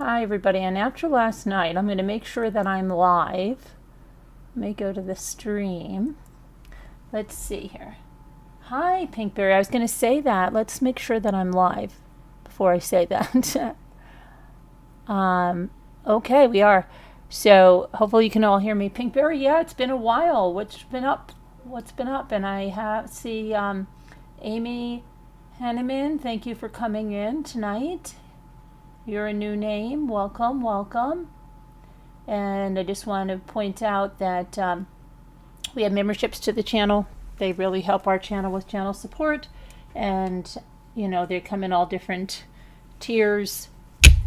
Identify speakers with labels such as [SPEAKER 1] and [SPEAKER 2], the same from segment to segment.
[SPEAKER 1] Hi, everybody. And after last night, I'm going to make sure that I'm live. Let me go to the stream. Let's see here. Hi, Pinkberry. I was going to say that. Let's make sure that I'm live before I say that. Okay, we are. So hopefully you can all hear me. Pinkberry, yeah, it's been a while. What's been up? And I see Amy Henneman. Thank you for coming in tonight. You're a new name. Welcome, welcome. And I just want to point out that we have memberships to the channel. They really help our channel with channel support. And, you know, they come in all different tiers.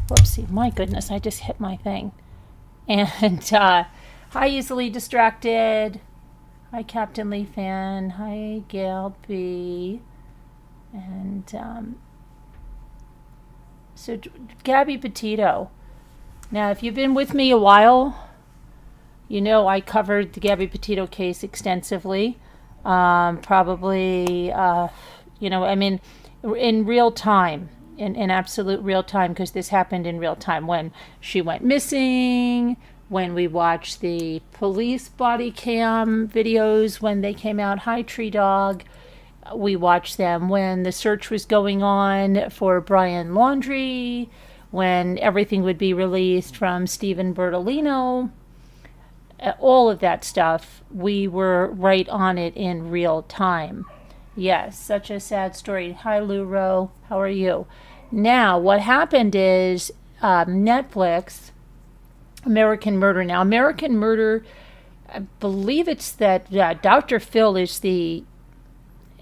[SPEAKER 1] Whoopsie, my goodness, I just hit my thing. And hi, Easily Distracted. Hi, Captain Lee Fan. Hi, Gail B. And so Gabby Petito. Now, if you've been with me a while, you know I covered the Gabby Petito case extensively. Probably, in real time, in absolute real time, because this happened in real time when she went missing, when we watched the police body cam videos when they came out. Hi, Tree Dog. We watched them when the search was going on for Brian Laundrie, when everything would be released from Stephen Bertolino. All of that stuff, we were right on it in real time. Yes, such a sad story. Hi, Lou Rowe. How are you? Now, what happened is Netflix, American Murder. Now, American Murder, I believe it's that Dr. Phil is the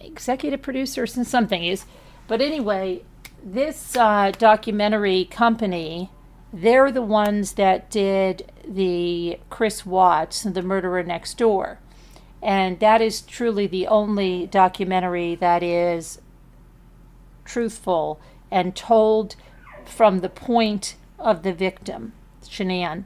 [SPEAKER 1] executive producer or something is. But anyway, this documentary company, they're the ones that did the Chris Watts, The Murderer Next Door. And that is truly the only documentary that is truthful and told from the point of the victim, Shanann.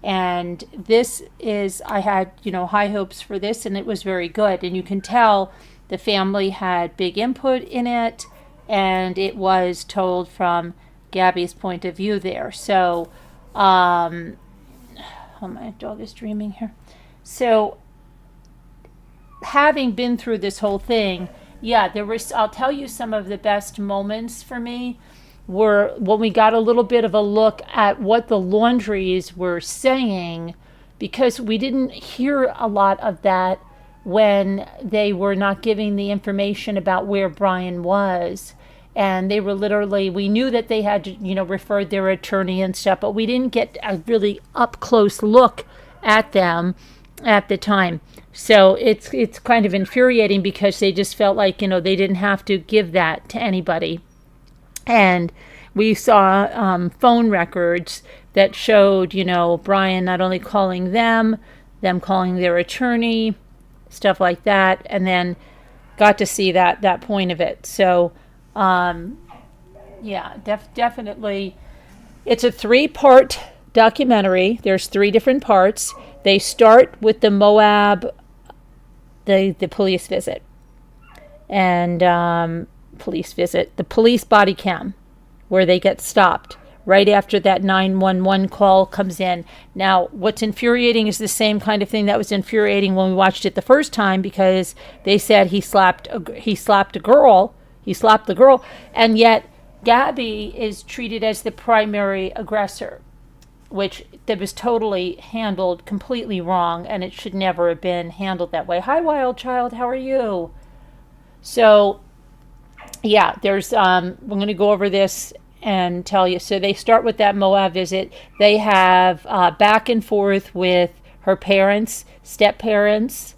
[SPEAKER 1] And this is, I had, high hopes for this, and it was very good. And you can tell the family had big input in it, and it was told from Gabby's point of view there. So, oh, my dog is dreaming here. So, having been through this whole thing, yeah, I'll tell you some of the best moments for me were when we got a little bit of a look at what the Laundries were saying, because we didn't hear a lot of that when they were not giving the information about where Brian was. And they were literally, we knew that they had, referred their attorney and stuff, but we didn't get a really up close look at them at the time. So it's kind of infuriating because they just felt like, they didn't have to give that to anybody. And we saw phone records that showed, Brian not only calling them calling their attorney, stuff like that, and then got to see that point of it. So, yeah, definitely. It's a 3-part documentary. There's 3 different parts. They start with the Moab, the police visit, and the police body cam, where they get stopped right after that 911 call comes in. Now, what's infuriating is the same kind of thing that was infuriating when we watched it the first time, because they said he slapped the girl, and yet Gabby is treated as the primary aggressor, which that was totally handled completely wrong, and it should never have been handled that way. Hi, Wild Child, how are you? So, yeah, there's I'm going to go over this and tell you. So they start with that Moab visit. They have back and forth with her parents, step-parents,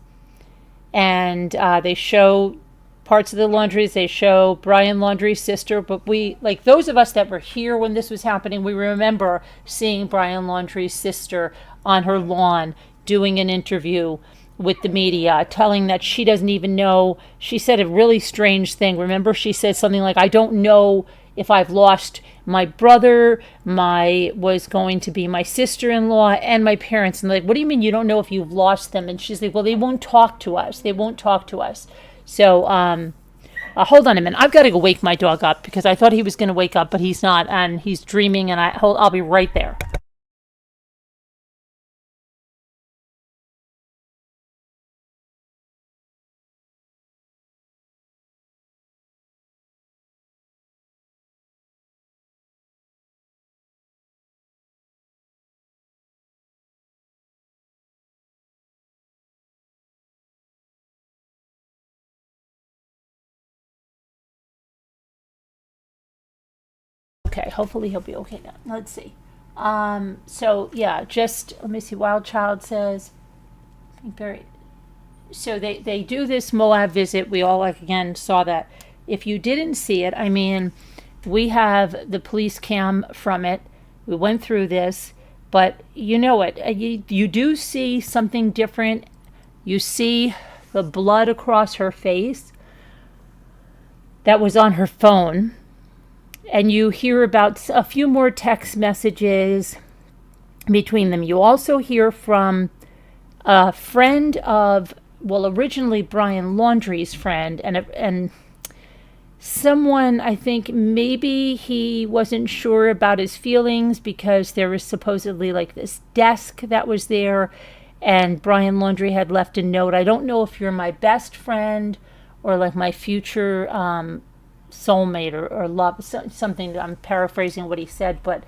[SPEAKER 1] and they show parts of the Laundries. They show Brian Laundrie's sister, but we, like those of us that were here when this was happening, we remember seeing Brian Laundrie's sister on her lawn doing an interview with the media, telling that she doesn't even know. She said a really strange thing. Remember, she said something like, I don't know if I've lost my brother, was going to be my sister-in-law, and my parents. And like, what do you mean you don't know if you've lost them? And she's like, well, they won't talk to us. So, Hold on a minute. I've got to go wake my dog up because I thought he was going to wake up, but he's not, and he's dreaming. And I'll be right there. Okay, hopefully he'll be okay now. Let's see. So yeah, just let me see. Wild Child says, I think very. So they do this Moab visit. We all like again saw that. If you didn't see it, I mean, we have the police cam from it. We went through this, but you know it. You do see something different. You see the blood across her face that was on her phone. And you hear about a few more text messages between them. You also hear from a friend of, well, originally Brian Laundrie's friend, and someone, I think maybe he wasn't sure about his feelings because there was supposedly like this desk that was there, and Brian Laundrie had left a note. I don't know if you're my best friend or like my future soulmate or love, something. I'm paraphrasing what he said, but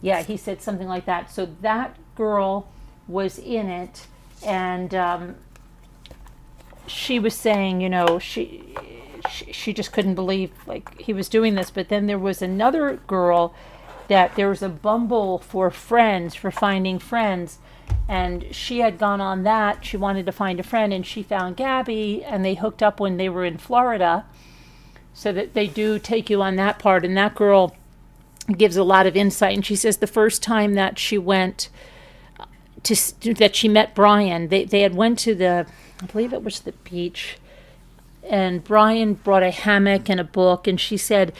[SPEAKER 1] yeah, he said something like that. So that girl was in it, and she was saying, you know, she just couldn't believe like he was doing this. But then there was another girl that there was a Bumble for friends, for finding friends, and she had gone on that. She wanted to find a friend, and she found Gabby, and they hooked up when they were in Florida. So that they do take you on that part. And that girl gives a lot of insight. And she says the first time that she went that she met Brian, they had went to I believe it was the beach. And Brian brought a hammock and a book. And she said,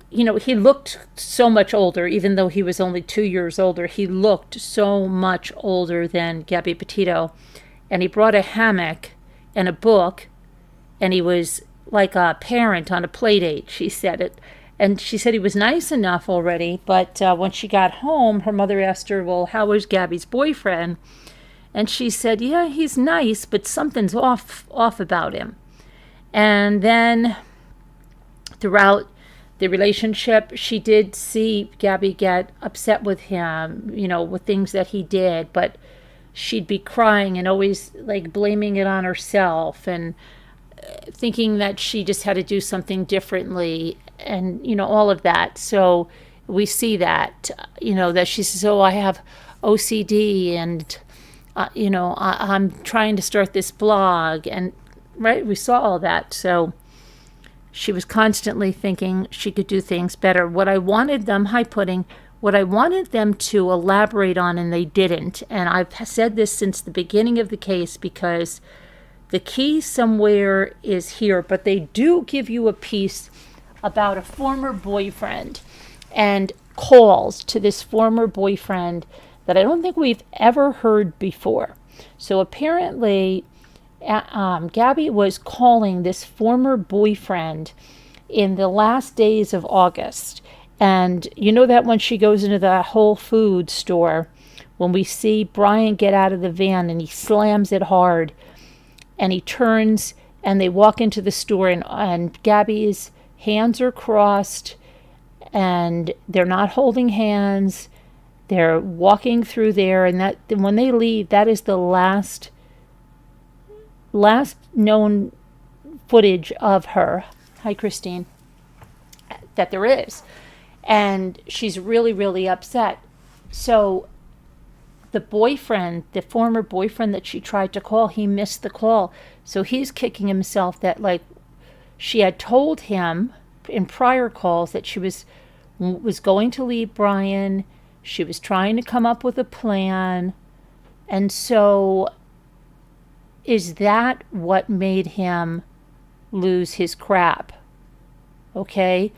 [SPEAKER 1] you know, he looked so much older, even though he was only 2 years older. He looked so much older than Gabby Petito. And he brought a hammock and a book. And he was like a parent on a play date, she said it. And she said he was nice enough already, but when she got home, her mother asked her, well, how was Gabby's boyfriend? And she said, yeah, he's nice, but something's off about him. And then throughout the relationship, she did see Gabby get upset with him, you know, with things that he did, but she'd be crying and always like blaming it on herself and thinking that she just had to do something differently, and you know, all of that. So we see that, you know, that she says, oh, I have OCD, and you know, I'm trying to start this blog, and right, we saw all that. So she was constantly thinking she could do things better. What I wanted them to elaborate on, and they didn't, and I've said this since the beginning of the case, because the key somewhere is here, but they do give you a piece about a former boyfriend and calls to this former boyfriend that I don't think we've ever heard before. So apparently, Gabby was calling this former boyfriend in the last days of August. And you know that when she goes into the Whole Foods store, when we see Brian get out of the van and he slams it hard, and he turns and they walk into the store, and Gabby's hands are crossed and they're not holding hands. They're walking through there, and that when they leave, that is the last known footage of her. Hi, Christine. That there is. And she's really, really upset. So the former boyfriend that she tried to call, he missed the call. So he's kicking himself that like she had told him in prior calls that she was going to leave Brian. She was trying to come up with a plan. And so is that what made him lose his crap? Okay.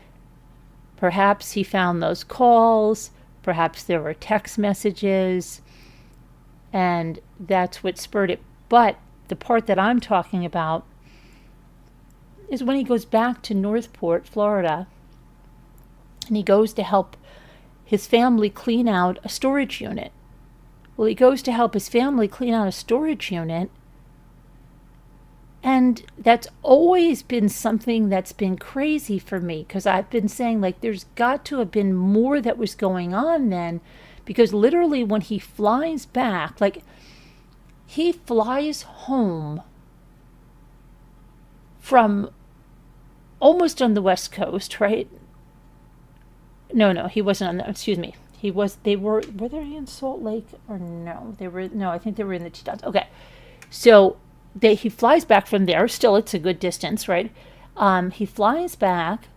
[SPEAKER 1] Perhaps he found those calls. Perhaps there were text messages. And that's what spurred it. But the part that I'm talking about is when he goes back to Northport, Florida, and he goes to help his family clean out a storage unit. Well, he goes to help his family clean out a storage unit, and that's always been something that's been crazy for me, because I've been saying, like, there's got to have been more that was going on then, because literally when he flies back, like, he flies home from almost on the West Coast, right? No, he wasn't on the, excuse me. Were they in Salt Lake or no? I think they were in the Tetons. Okay. So he flies back from there. Still, it's a good distance, right? He flies back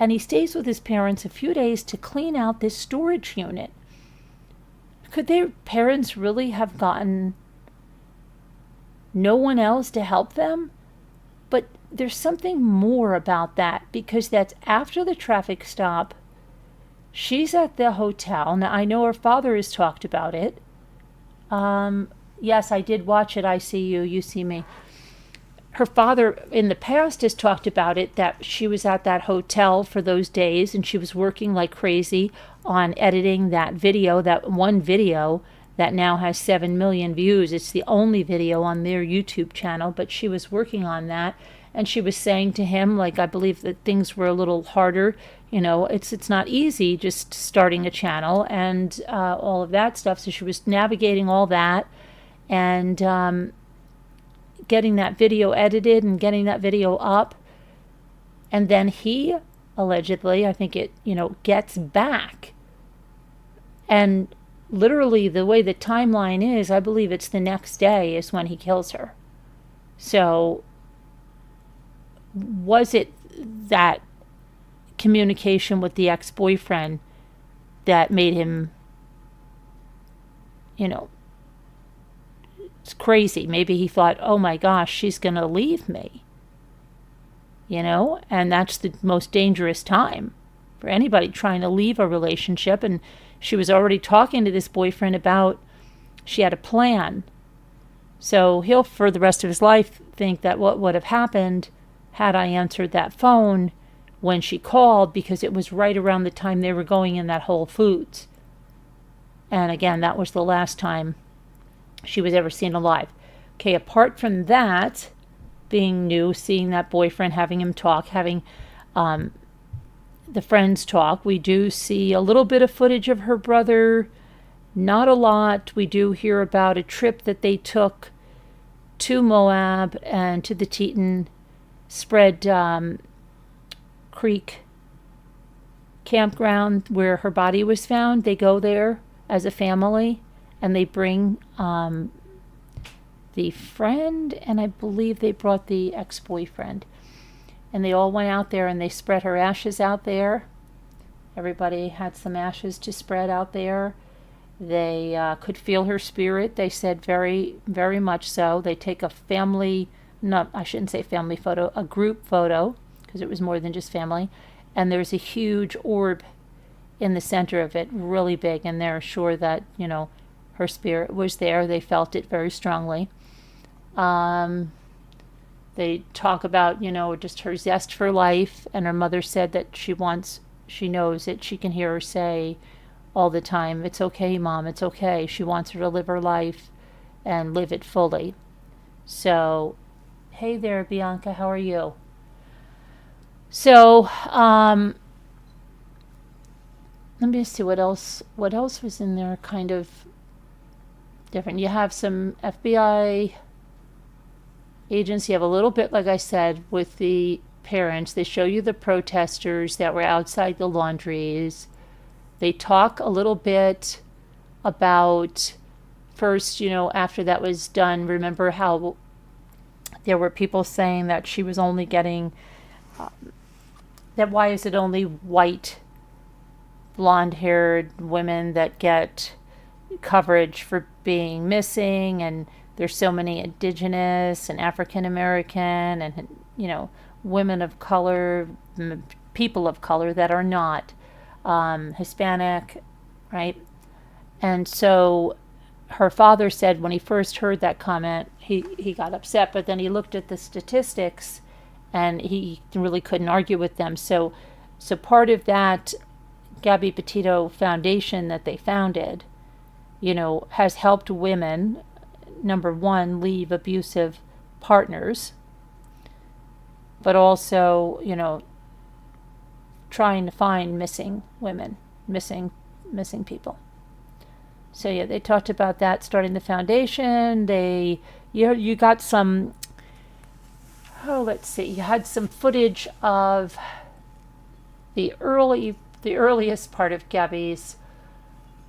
[SPEAKER 1] and he stays with his parents a few days to clean out this storage unit. Could their parents really have gotten no one else to help them? But there's something more about that, because that's after the traffic stop. She's at the hotel. Now, I know her father has talked about it. Yes, I did watch it. I see you. You see me. Her father in the past has talked about it, that she was at that hotel for those days and she was working like crazy on editing that video, that one video that now has 7 million views. It's the only video on their YouTube channel, but she was working on that. And she was saying to him, like, I believe that things were a little harder. You know, it's not easy just starting a channel and all of that stuff. So she was navigating all that and getting that video edited and getting that video up. And then he allegedly, I think it, gets back. And literally the way the timeline is, I believe it's the next day is when he kills her. So was it that communication with the ex-boyfriend that made him, it's crazy. Maybe he thought, oh my gosh, she's going to leave me, and that's the most dangerous time for anybody trying to leave a relationship. And she was already talking to this boyfriend about, she had a plan. So he'll, for the rest of his life, think that what would have happened had I answered that phone when she called, because it was right around the time they were going in that Whole Foods. And again, that was the last time she was ever seen alive. Okay, apart from that, being new, seeing that boyfriend, having him talk, having the friends talk, we do see a little bit of footage of her brother, not a lot. We do hear about a trip that they took to Moab and to the Teton Spread Creek campground where her body was found. They go there as a family and they bring the friend, and I believe they brought the ex-boyfriend, and they all went out there and they spread her ashes out there. Everybody had some ashes to spread out there. They could feel her spirit. They said very, very much so. They take a family, no, I shouldn't say family photo, a group photo, because it was more than just family. And there's a huge orb in the center of it, really big, and they're sure that, her spirit was there. They felt it very strongly. They talk about, just her zest for life, and her mother said that she knows it. She can hear her say all the time, "It's okay, Mom, it's okay." She wants her to live her life and live it fully. So, hey there, Bianca, how are you? So, let me see what else was in there kind of different. You have some FBI agents. You have a little bit, like I said, with the parents. They show you the protesters that were outside the laundries. They talk a little bit about, first, after that was done, remember how there were people saying that she was only getting, that why is it only white, blonde-haired women that get coverage for being missing, and there's so many indigenous and African American and women of color, people of color that are not Hispanic, right? And so her father said when he first heard that comment, he got upset, but then he looked at the statistics and he really couldn't argue with them. So part of that Gabby Petito Foundation that they founded, has helped women, number one, leave abusive partners, but also, trying to find missing women, missing people. So yeah, they talked about that, starting the foundation. You got some, let's see, you had some footage of the earliest part of Gabby's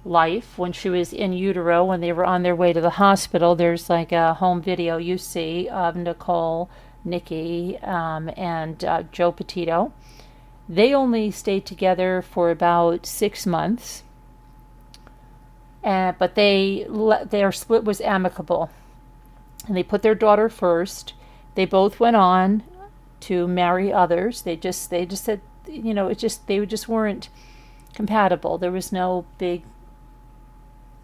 [SPEAKER 1] life when she was in utero, when they were on their way to the hospital. There's like a home video you see of Nicole, Nikki, and Joe Petito. They only stayed together for about 6 months, but their split was amicable, and they put their daughter first. They both went on to marry others. They just said, they just weren't compatible. There was no big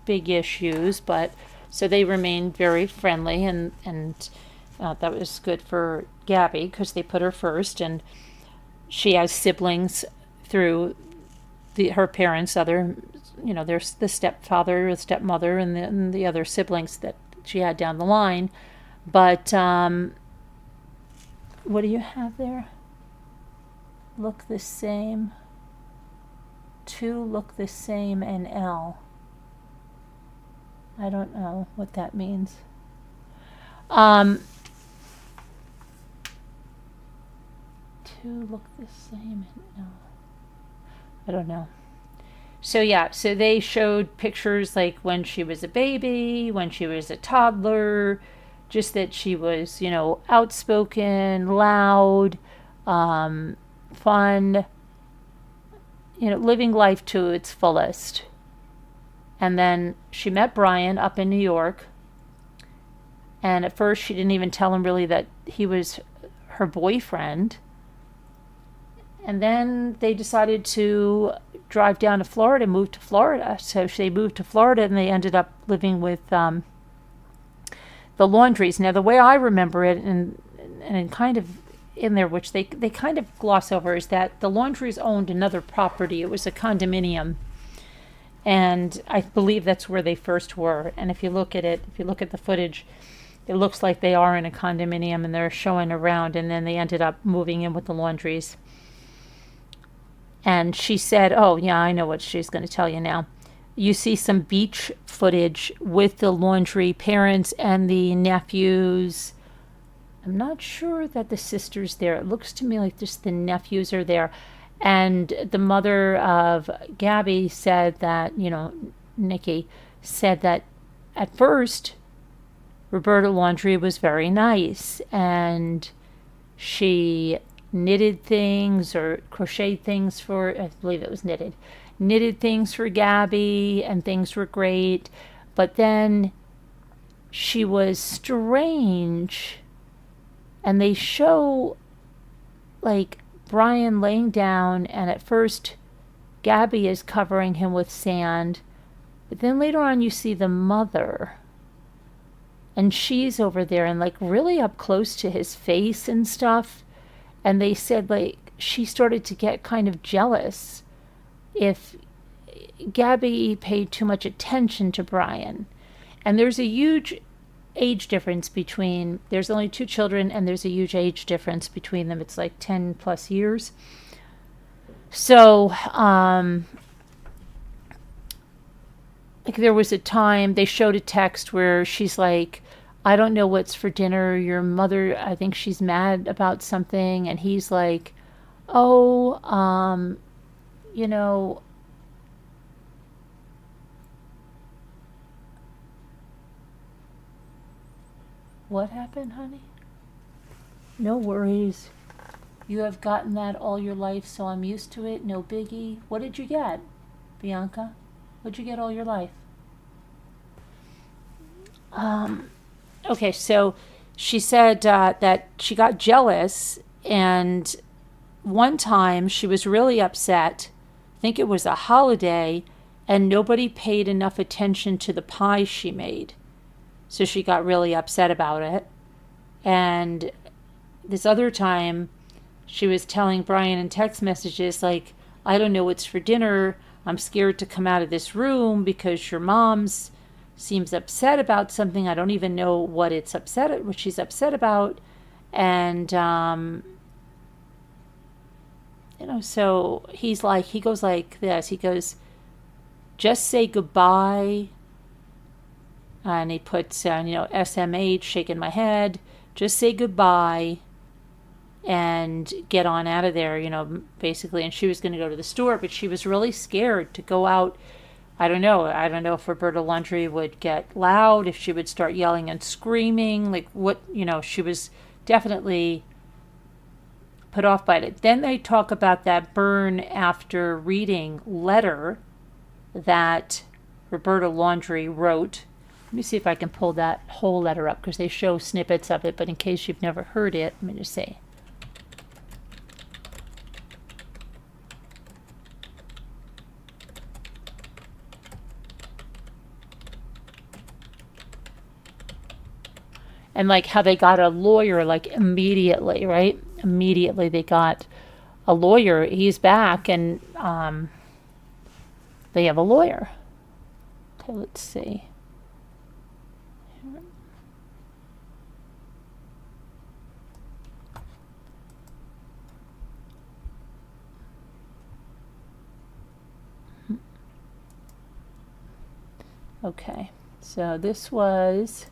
[SPEAKER 1] issues, but so they remained very friendly, and that was good for Gabby because they put her first, and she has siblings through her parents, there's the stepfather, the stepmother, and the other siblings that she had down the line. But what do you have there? Look the same. 2 look the same, and L. I don't know what that means. 2 look the same, and L. I don't know. So yeah, so they showed pictures like when she was a baby, when she was a toddler, just that she was, outspoken, loud, fun, living life to its fullest. And then she met Brian up in New York. And at first she didn't even tell him really that he was her boyfriend. And then they decided to drive down to Florida, move to Florida. So they moved to Florida, and they ended up living with the Laundries. Now, the way I remember it, and kind of in there, which they kind of gloss over, is that the Laundries owned another property. It was a condominium. And I believe that's where they first were. And if you look at the footage, it looks like they are in a condominium, and they're showing around, and then they ended up moving in with the Laundries. And she said, oh, yeah, I know what she's going to tell you now. You see some beach footage with the Laundrie parents and the nephews. I'm not sure that the sister's there. It looks to me like just the nephews are there. And the mother of Gabby said that, Nikki said that at first Roberta Laundrie was very nice, and she knitted things or crocheted things I believe it was knitted things for Gabby, and things were great. But then she was strange, and they show like Brian laying down, and at first Gabby is covering him with sand, but then later on you see the mother, and she's over there and like really up close to his face and stuff. And they said like she started to get kind of jealous if Gabby paid too much attention to Brian. And there's a huge age difference there's only 2 children, and there's a huge age difference between them. It's like 10 plus years. So, like there was a time they showed a text where she's like, I don't know what's for dinner. Your mother, I think she's mad about something. And he's like, oh, what happened, honey? No worries. You have gotten that all your life, so I'm used to it. No biggie. What did you get, Bianca? What'd you get all your life? Okay, so she said that she got jealous, and one time she was really upset. I think it was a holiday, and nobody paid enough attention to the pie she made. So she got really upset about it. And this other time, she was telling Brian in text messages, like, I don't know what's for dinner. I'm scared to come out of this room because your mom's seems upset about something. I don't even know what she's upset about. And, so he goes like this. He goes, just say goodbye. And he puts, SMH, shaking my head. Just say goodbye and get on out of there, basically. And she was going to go to the store, but she was really scared to go out. I don't know if Roberta Laundrie would get loud, if she would start yelling and screaming, like what, she was definitely put off by it. Then they talk about that burn after reading letter that Roberta Laundrie wrote. Let me see if I can pull that whole letter up because they show snippets of it, but in case you've never heard it, let me just say. And like how they got a lawyer, like immediately, right? Immediately they got a lawyer. He's back and they have a lawyer. Okay, let's see. Okay, so this was...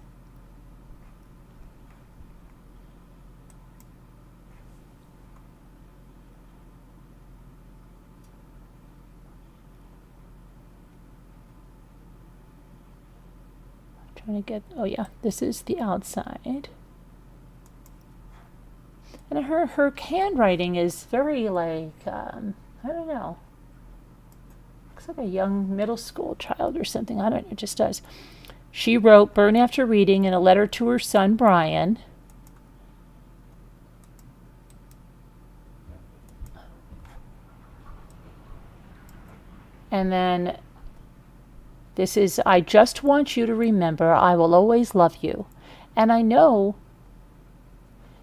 [SPEAKER 1] this is the outside. And her handwriting is very like, I don't know. Looks like a young middle school child or something. I don't know, it just does. She wrote, burn after reading, in a letter to her son, Brian. And then this is, I just want you to remember I will always love you. And I know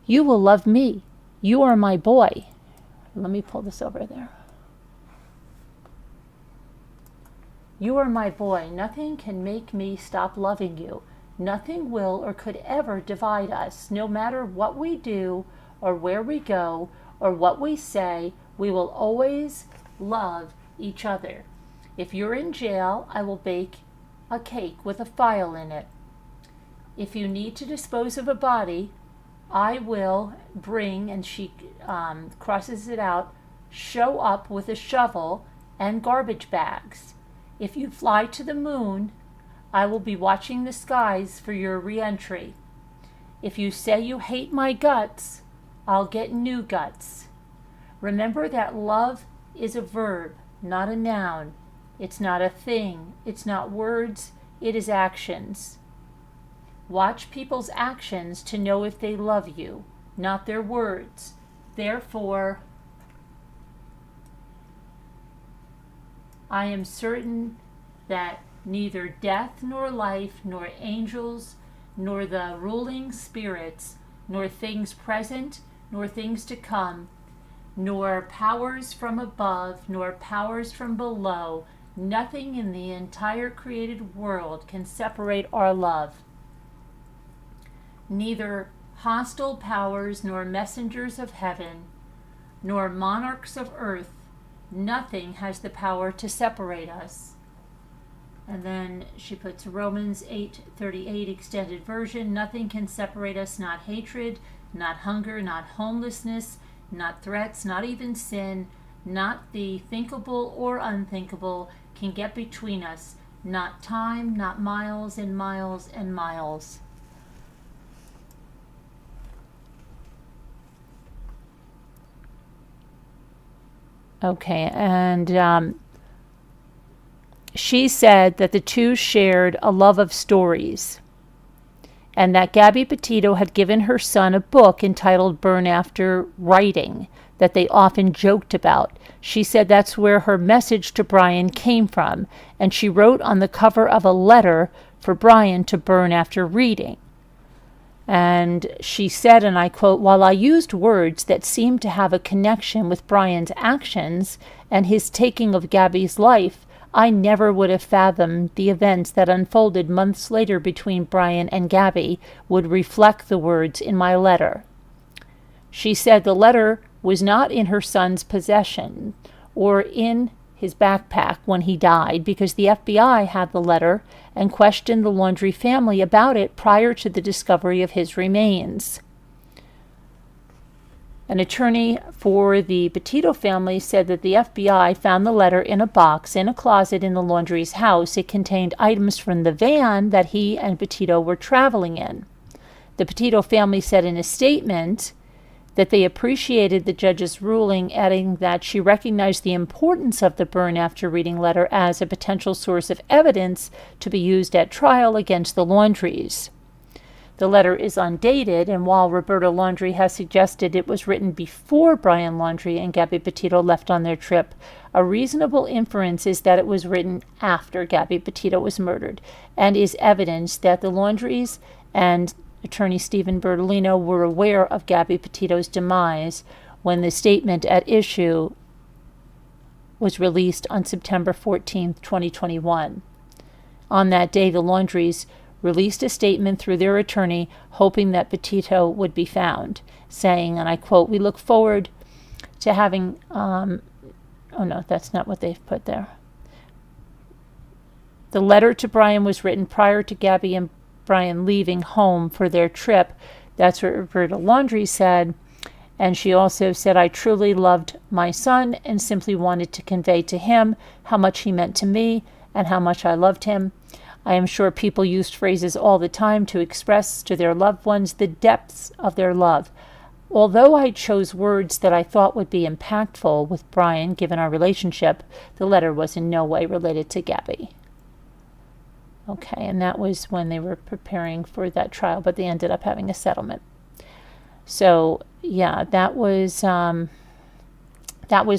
[SPEAKER 1] you will love me. You are my boy. Let me pull this over there. You are my boy. Nothing can make me stop loving you. Nothing will or could ever divide us. No matter what we do or where we go or what we say, we will always love each other. If you're in jail, I will bake a cake with a file in it. If you need to dispose of a body, I will bring, and she crosses it out, show up with a shovel and garbage bags. If you fly to the moon, I will be watching the skies for your re-entry. If you say you hate my guts, I'll get new guts. Remember that love is a verb, not a noun. It's not a thing. It's not words. It is actions. Watch people's actions to know if they love you, not their words. Therefore, I am certain that neither death nor life, nor angels, nor the ruling spirits, nor things present, nor things to come, nor powers from above, nor powers from below, nothing in the entire created world can separate our love. Neither hostile powers, nor messengers of heaven, nor monarchs of earth, nothing has the power to separate us. And then she puts Romans 8:38 extended version. Nothing can separate us, not hatred, not hunger, not homelessness, not threats, not even sin, not the thinkable or unthinkable can get between us, not time, not miles and miles and miles. Okay, and she said that the two shared a love of stories, and that Gabby Petito had given her son a book entitled Burn After Writing that they often joked about. She said that's where her message to Brian came from, and she wrote on the cover of a letter for Brian to burn after reading. And she said, and I quote, "While I used words that seemed to have a connection with Brian's actions and his taking of Gabby's life, I never would have fathomed the events that unfolded months later between Brian and Gabby would reflect the words in my letter." She said the letter was not in her son's possession or in his backpack when he died because the FBI had the letter and questioned the Laundrie family about it prior to the discovery of his remains. An attorney for the Petito family said that the FBI found the letter in a box in a closet in the Laundrie's house. It contained items from the van that he and Petito were traveling in. The Petito family said in a statement that they appreciated the judge's ruling, adding that she recognized the importance of the burn after reading letter as a potential source of evidence to be used at trial against the Laundries. The letter is undated, and while Roberta Laundrie has suggested it was written before Brian Laundrie and Gabby Petito left on their trip, a reasonable inference is that it was written after Gabby Petito was murdered, and is evidence that the Laundries and Attorney Stephen Bertolino were aware of Gabby Petito's demise when the statement at issue was released on September 14, 2021. On that day, the Laundries released a statement through their attorney hoping that Petito would be found, saying, and I quote, "We look forward to having," oh no, that's not what they've put there. The letter to Brian was written prior to Gabby and Brian leaving home for their trip. That's what Roberta Laundrie said. And she also said, "I truly loved my son and simply wanted to convey to him how much he meant to me and how much I loved him. I am sure people used phrases all the time to express to their loved ones the depths of their love. Although I chose words that I thought would be impactful with Brian, given our relationship, the letter was in no way related to Gabby." Okay, and that was when they were preparing for that trial, but they ended up having a settlement. So, yeah, that was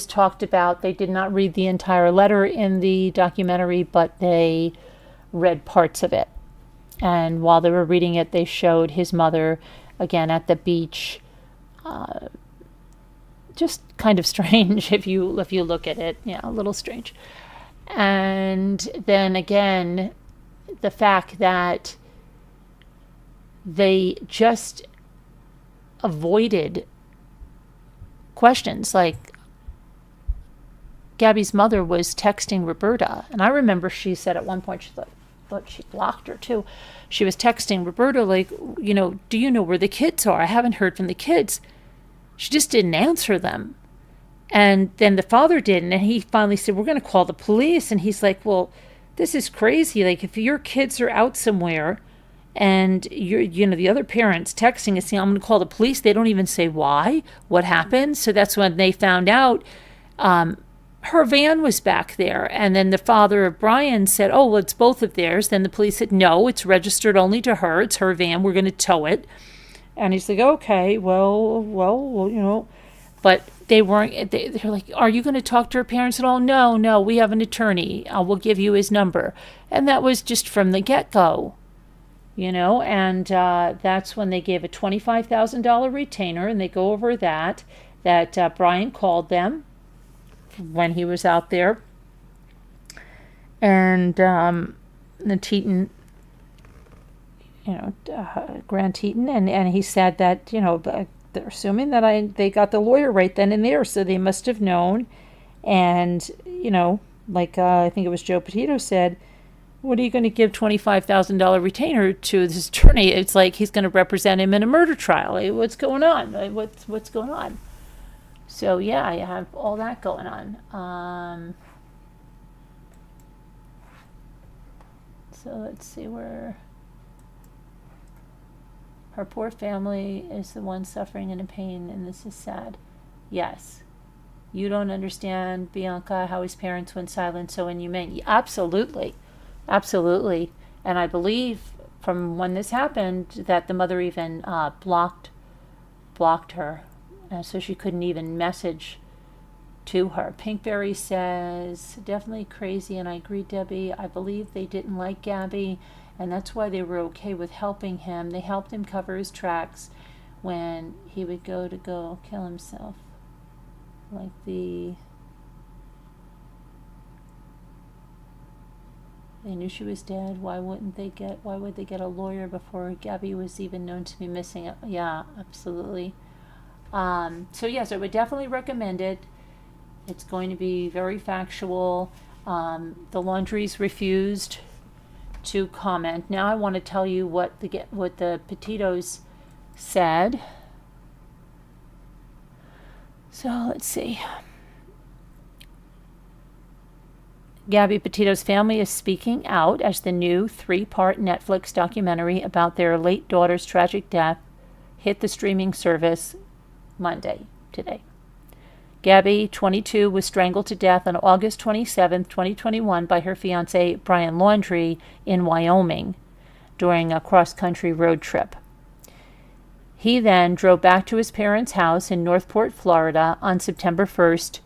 [SPEAKER 1] talked about. They did not read the entire letter in the documentary, but they read parts of it. And while they were reading it, they showed his mother, again, at the beach. Just kind of strange if you look at it. Yeah, a little strange. And then again, the fact that they just avoided questions. Like, Gabby's mother was texting Roberta, and I remember she said at one point she thought she blocked her too. She was texting Roberta like, "Do you know where the kids are? I haven't heard from the kids." She just didn't answer them. And then the father didn't, and he finally said, "We're going to call the police." And he's like, "Well, this is crazy. Like, if your kids are out somewhere and the other parent's texting and saying, 'I'm going to call the police,' they don't even say why, what happened." So that's when they found out her van was back there. And then the father of Brian said, "Oh, well, it's both of theirs." Then the police said, "No, it's registered only to her. It's her van. We're going to tow it." And he's like, "Okay, well, But they weren't, they're like, "Are you going to talk to her parents at all?" No, we have an attorney. We'll give you his number. And that was just from the get-go, and that's when they gave a $25,000 retainer, and they go over that Brian called them when he was out there. And the Teton, Grant Teton, and he said that, they're assuming that they got the lawyer right then and there, so they must have known. And, I think it was Joe Petito said, "What are you going to give $25,000 retainer to this attorney? It's like he's going to represent him in a murder trial. Like, what's going on? What's going on?" So, yeah, you have all that going on. So let's see where... Her poor family is the one suffering and in pain, and this is sad. Yes. You don't understand, Bianca, how his parents went silent so inhumane. Absolutely. Absolutely. And I believe from when this happened that the mother even blocked her. So she couldn't even message to her. Pinkberry says, definitely crazy, and I agree, Debbie. I believe they didn't like Gabby, and that's why they were okay with helping him. They helped him cover his tracks when he would go kill himself. Like they knew she was dead. Why would they get a lawyer before Gabby was even known to be missing? Yeah, absolutely. So yes, I would definitely recommend it. It's going to be very factual. The Laundries refused to comment. Now I want to tell you what the Petitos said. So let's see. Gabby Petito's family is speaking out as the new 3-part Netflix documentary about their late daughter's tragic death hit the streaming service Monday, today. Gabby, 22, was strangled to death on August 27, 2021 by her fiancé, Brian Laundrie, in Wyoming during a cross-country road trip. He then drove back to his parents' house in Northport, Florida on September 1st,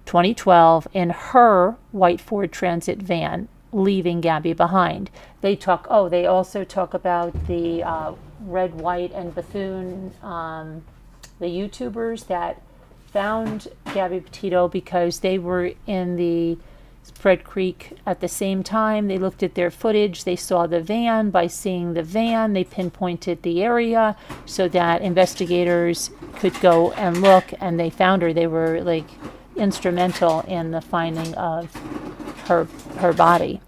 [SPEAKER 1] 2012 in her white Ford Transit van, leaving Gabby behind. They also talk about the Red, White, and Bethune, the YouTubers that found Gabby Petito because they were in the Spread Creek at the same time. They looked at their footage. They saw the van. By seeing the van, they pinpointed the area so that investigators could go and look, and they found her. They were like instrumental in the finding of her body.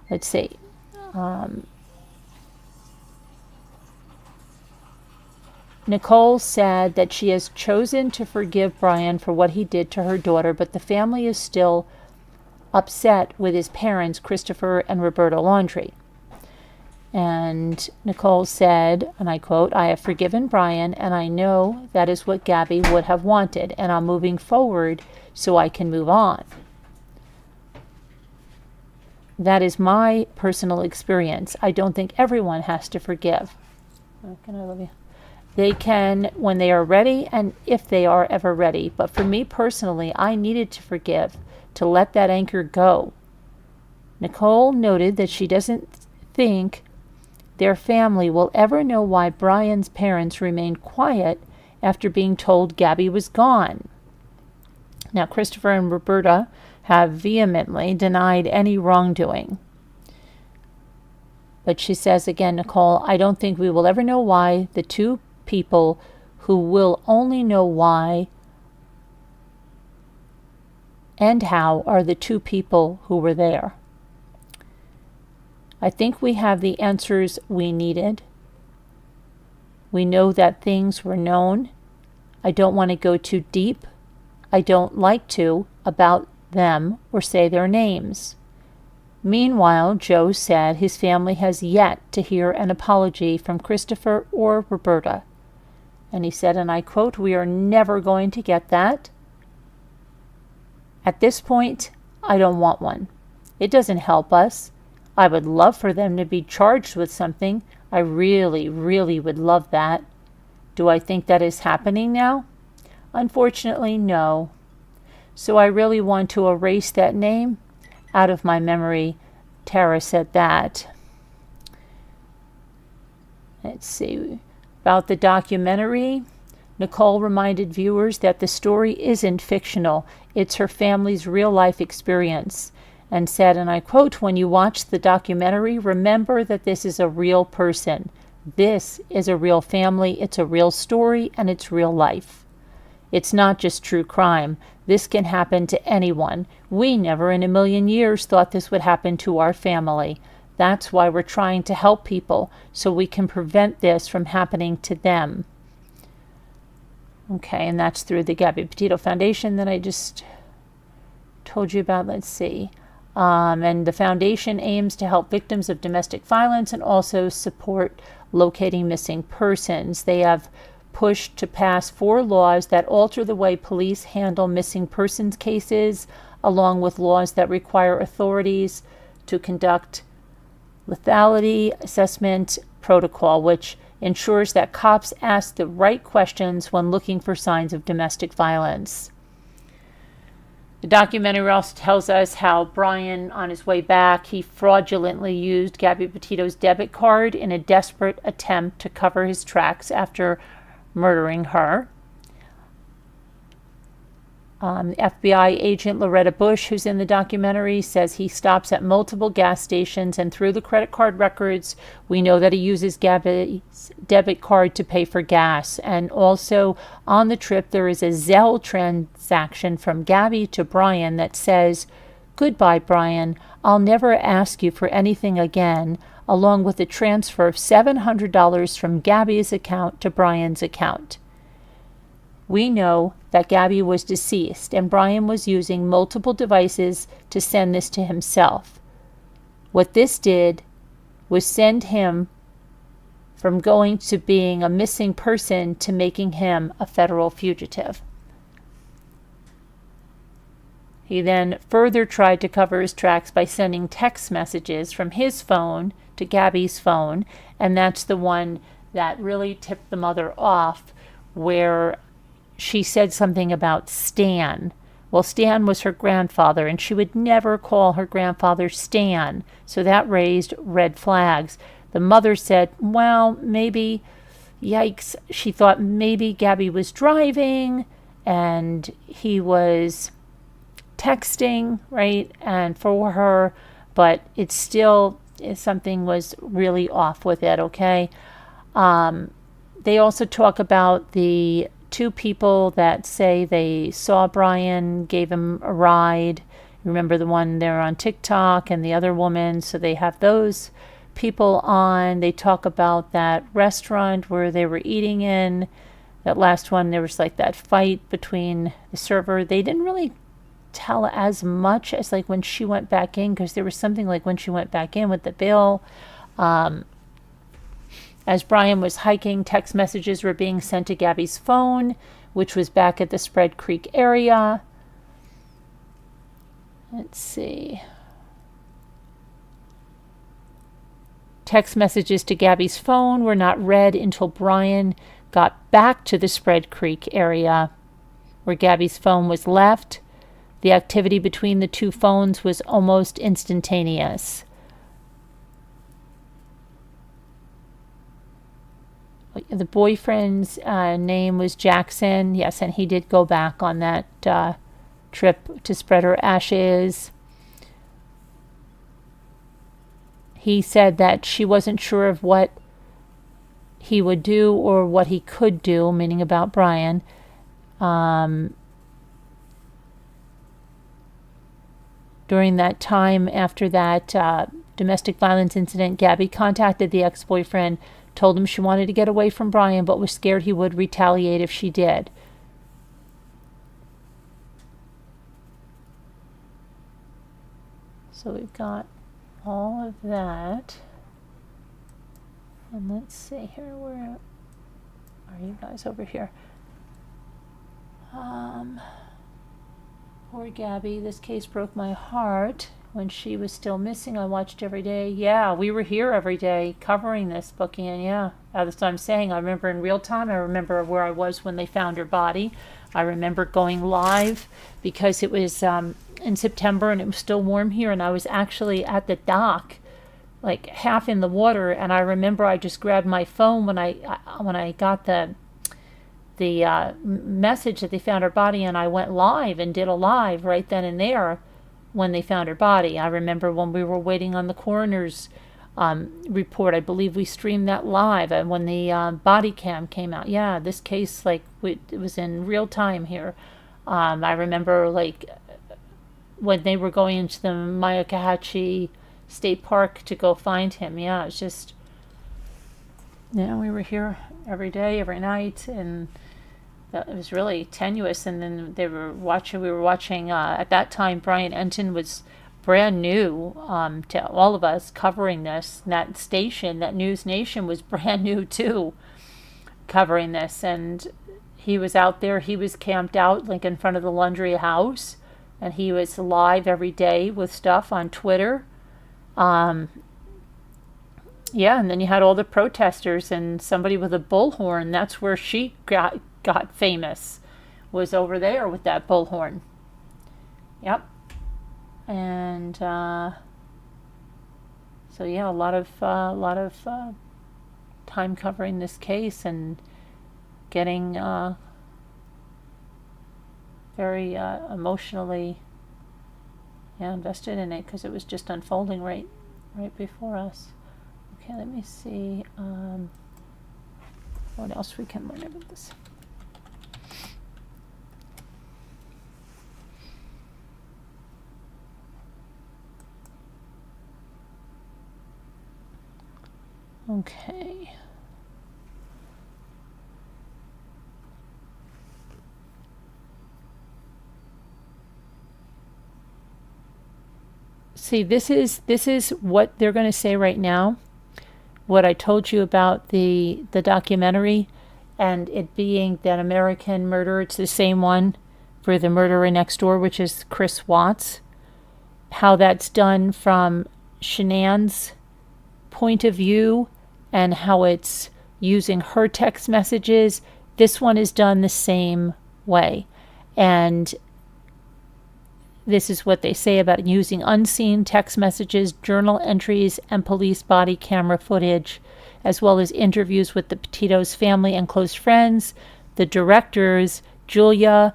[SPEAKER 1] Let's see. Nicole said that she has chosen to forgive Brian for what he did to her daughter, but the family is still upset with his parents, Christopher and Roberta Laundrie. And Nicole said, and I quote, "I have forgiven Brian, and I know that is what Gabby would have wanted, and I'm moving forward so I can move on. That is my personal experience. I don't think everyone has to forgive." Can I love you? They can when they are ready and if they are ever ready. But for me personally, I needed to forgive, to let that anger go. Nicole noted that she doesn't think their family will ever know why Brian's parents remained quiet after being told Gabby was gone. Now, Christopher and Roberta have vehemently denied any wrongdoing. But she says again, Nicole, I don't think we will ever know why. The two people who will only know why and how are the two people who were there. I think we have the answers we needed. We know that things were known. I don't want to go too deep. I don't like to about them or say their names. Meanwhile, Joe said his family has yet to hear an apology from Christopher or Roberta. And he said, and I quote, "We are never going to get that. At this point, I don't want one. It doesn't help us. I would love for them to be charged with something. I really, really would love that. Do I think that is happening now? Unfortunately, no. So I really want to erase that name out of my memory." Tara said that. Let's see. About the documentary, Nicole reminded viewers that the story isn't fictional. It's her family's real-life experience. And said, and I quote, "When you watch the documentary, remember that this is a real person. This is a real family. It's a real story, and it's real life. It's not just true crime. This can happen to anyone. We never in a million years thought this would happen to our family. That's why we're trying to help people, so we can prevent this from happening to them." Okay, and that's through the Gabby Petito Foundation that I just told you about. Let's see. And the foundation aims to help victims of domestic violence and also support locating missing persons. They have pushed to pass 4 laws that alter the way police handle missing persons cases, along with laws that require authorities to conduct lethality assessment protocol, which ensures that cops ask the right questions when looking for signs of domestic violence. The documentary also tells us how Brian, on his way back, he fraudulently used Gabby Petito's debit card in a desperate attempt to cover his tracks after murdering her. FBI agent Loretta Bush, who's in the documentary, says he stops at multiple gas stations, and through the credit card records, we know that he uses Gabby's debit card to pay for gas. And also on the trip, there is a Zelle transaction from Gabby to Brian that says, "Goodbye, Brian. I'll never ask you for anything again," along with a transfer of $700 from Gabby's account to Brian's account. We know that Gabby was deceased and Brian was using multiple devices to send this to himself. What this did was send him from going to being a missing person to making him a federal fugitive. He then further tried to cover his tracks by sending text messages from his phone to Gabby's phone, and that's the one that really tipped the mother off, where she said something about Stan. Well, Stan was her grandfather, and she would never call her grandfather Stan, so that raised red flags. The mother said, well, maybe, yikes, she thought maybe Gabby was driving and he was texting, right, and for her, but it's still, something was really off with it, okay? They also talk about the two people that say they saw Brian, gave him a ride. Remember the one there on TikTok, and the other woman, so they have those people on. They talk about that restaurant where they were eating in. That last one, there was like that fight between the server. They didn't really tell as much as like when she went back in, because there was something like when she went back in with the bill. As Brian was hiking, text messages were being sent to Gabby's phone, which was back at the Spread Creek area. Let's see. Text messages to Gabby's phone were not read until Brian got back to the Spread Creek area where Gabby's phone was left. The activity between the two phones was almost instantaneous. The boyfriend's name was Jackson. Yes, and he did go back on that trip to spread her ashes. He said that she wasn't sure of what he would do or what he could do, meaning about Brian. During that time after that domestic violence incident, Gabby contacted the ex-boyfriend, told him she wanted to get away from Brian, but was scared he would retaliate if she did. So we've got all of that. And let's see here, where are you guys over here? Poor Gabby, this case broke my heart. When she was still missing, I watched every day. Yeah, we were here every day covering this booking, and yeah, that's what I'm saying. I remember in real time. I remember where I was when they found her body. I remember going live because it was in September and it was still warm here, and I was actually at the dock, like half in the water, and I remember I just grabbed my phone when I got the message that they found her body, and I went live and did a live right then and there when they found her body. I remember when we were waiting on the coroner's report, I believe we streamed that live, and when the body cam came out. Yeah, this case, like, it was in real time here. I remember, like, when they were going into the Myakahatchee State Park to go find him. Yeah, it's just, yeah, we were here every day, every night, and it was really tenuous. And then we were watching, at that time, Brian Enton was brand new to all of us covering this. And that station, that News Nation, was brand new too, covering this. And he was out there, he was camped out like in front of the Laundrie house, and he was live every day with stuff on Twitter. Yeah, and then you had all the protesters and somebody with a bullhorn. That's where she got famous, was over there with that bullhorn. Yep. And so yeah, a lot of time covering this case and getting very emotionally invested in it because it was just unfolding right before us. Okay, let me see what else we can learn about this. Okay. See, this is what they're going to say right now. What I told you about the documentary and it being that American Murder, it's the same one for the murderer next door, which is Chris Watts. How that's done from Shanann's point of view and how it's using her text messages. This one is done the same way. And this is what they say about using unseen text messages, journal entries, and police body camera footage, as well as interviews with the Petito's family and close friends. The directors, Julia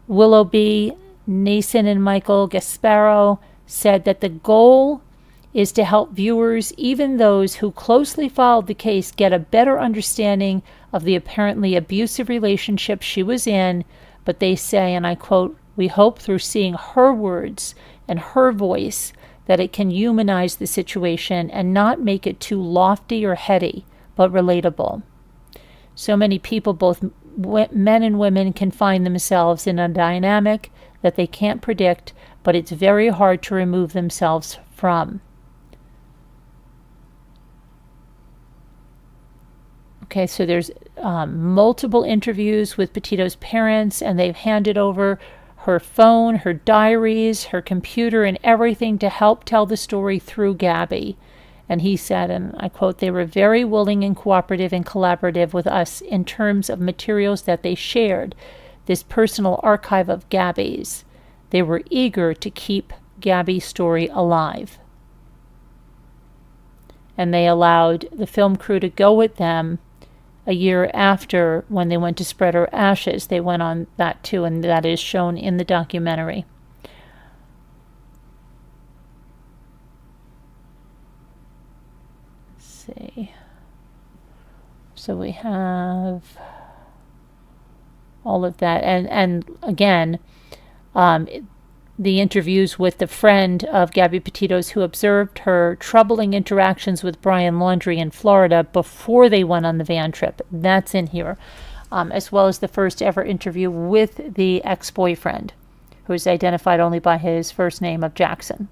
[SPEAKER 1] Willoughby, Nason and Michael Gasparo, said that the goal is to help viewers, even those who closely followed the case, get a better understanding of the apparently abusive relationship she was in. But they say, and I quote, "We hope through seeing her words and her voice that it can humanize the situation and not make it too lofty or heady, but relatable." So many people, both men and women, can find themselves in a dynamic that they can't predict, but it's very hard to remove themselves from. Okay, so there's multiple interviews with Petito's parents, and they've handed over her phone, her diaries, her computer, and everything to help tell the story through Gabby. And he said, and I quote, "They were very willing and cooperative and collaborative with us in terms of materials that they shared, this personal archive of Gabby's. They were eager to keep Gabby's story alive." And they allowed the film crew to go with them a year after when they went to spread her ashes. They went on that too, and that is shown in the documentary. Let's see. So we have all of that. And again, the interviews with the friend of Gabby Petito's who observed her troubling interactions with Brian Laundrie in Florida before they went on the van trip. That's in here, as well as the first ever interview with the ex-boyfriend, who is identified only by his first name of Jackson.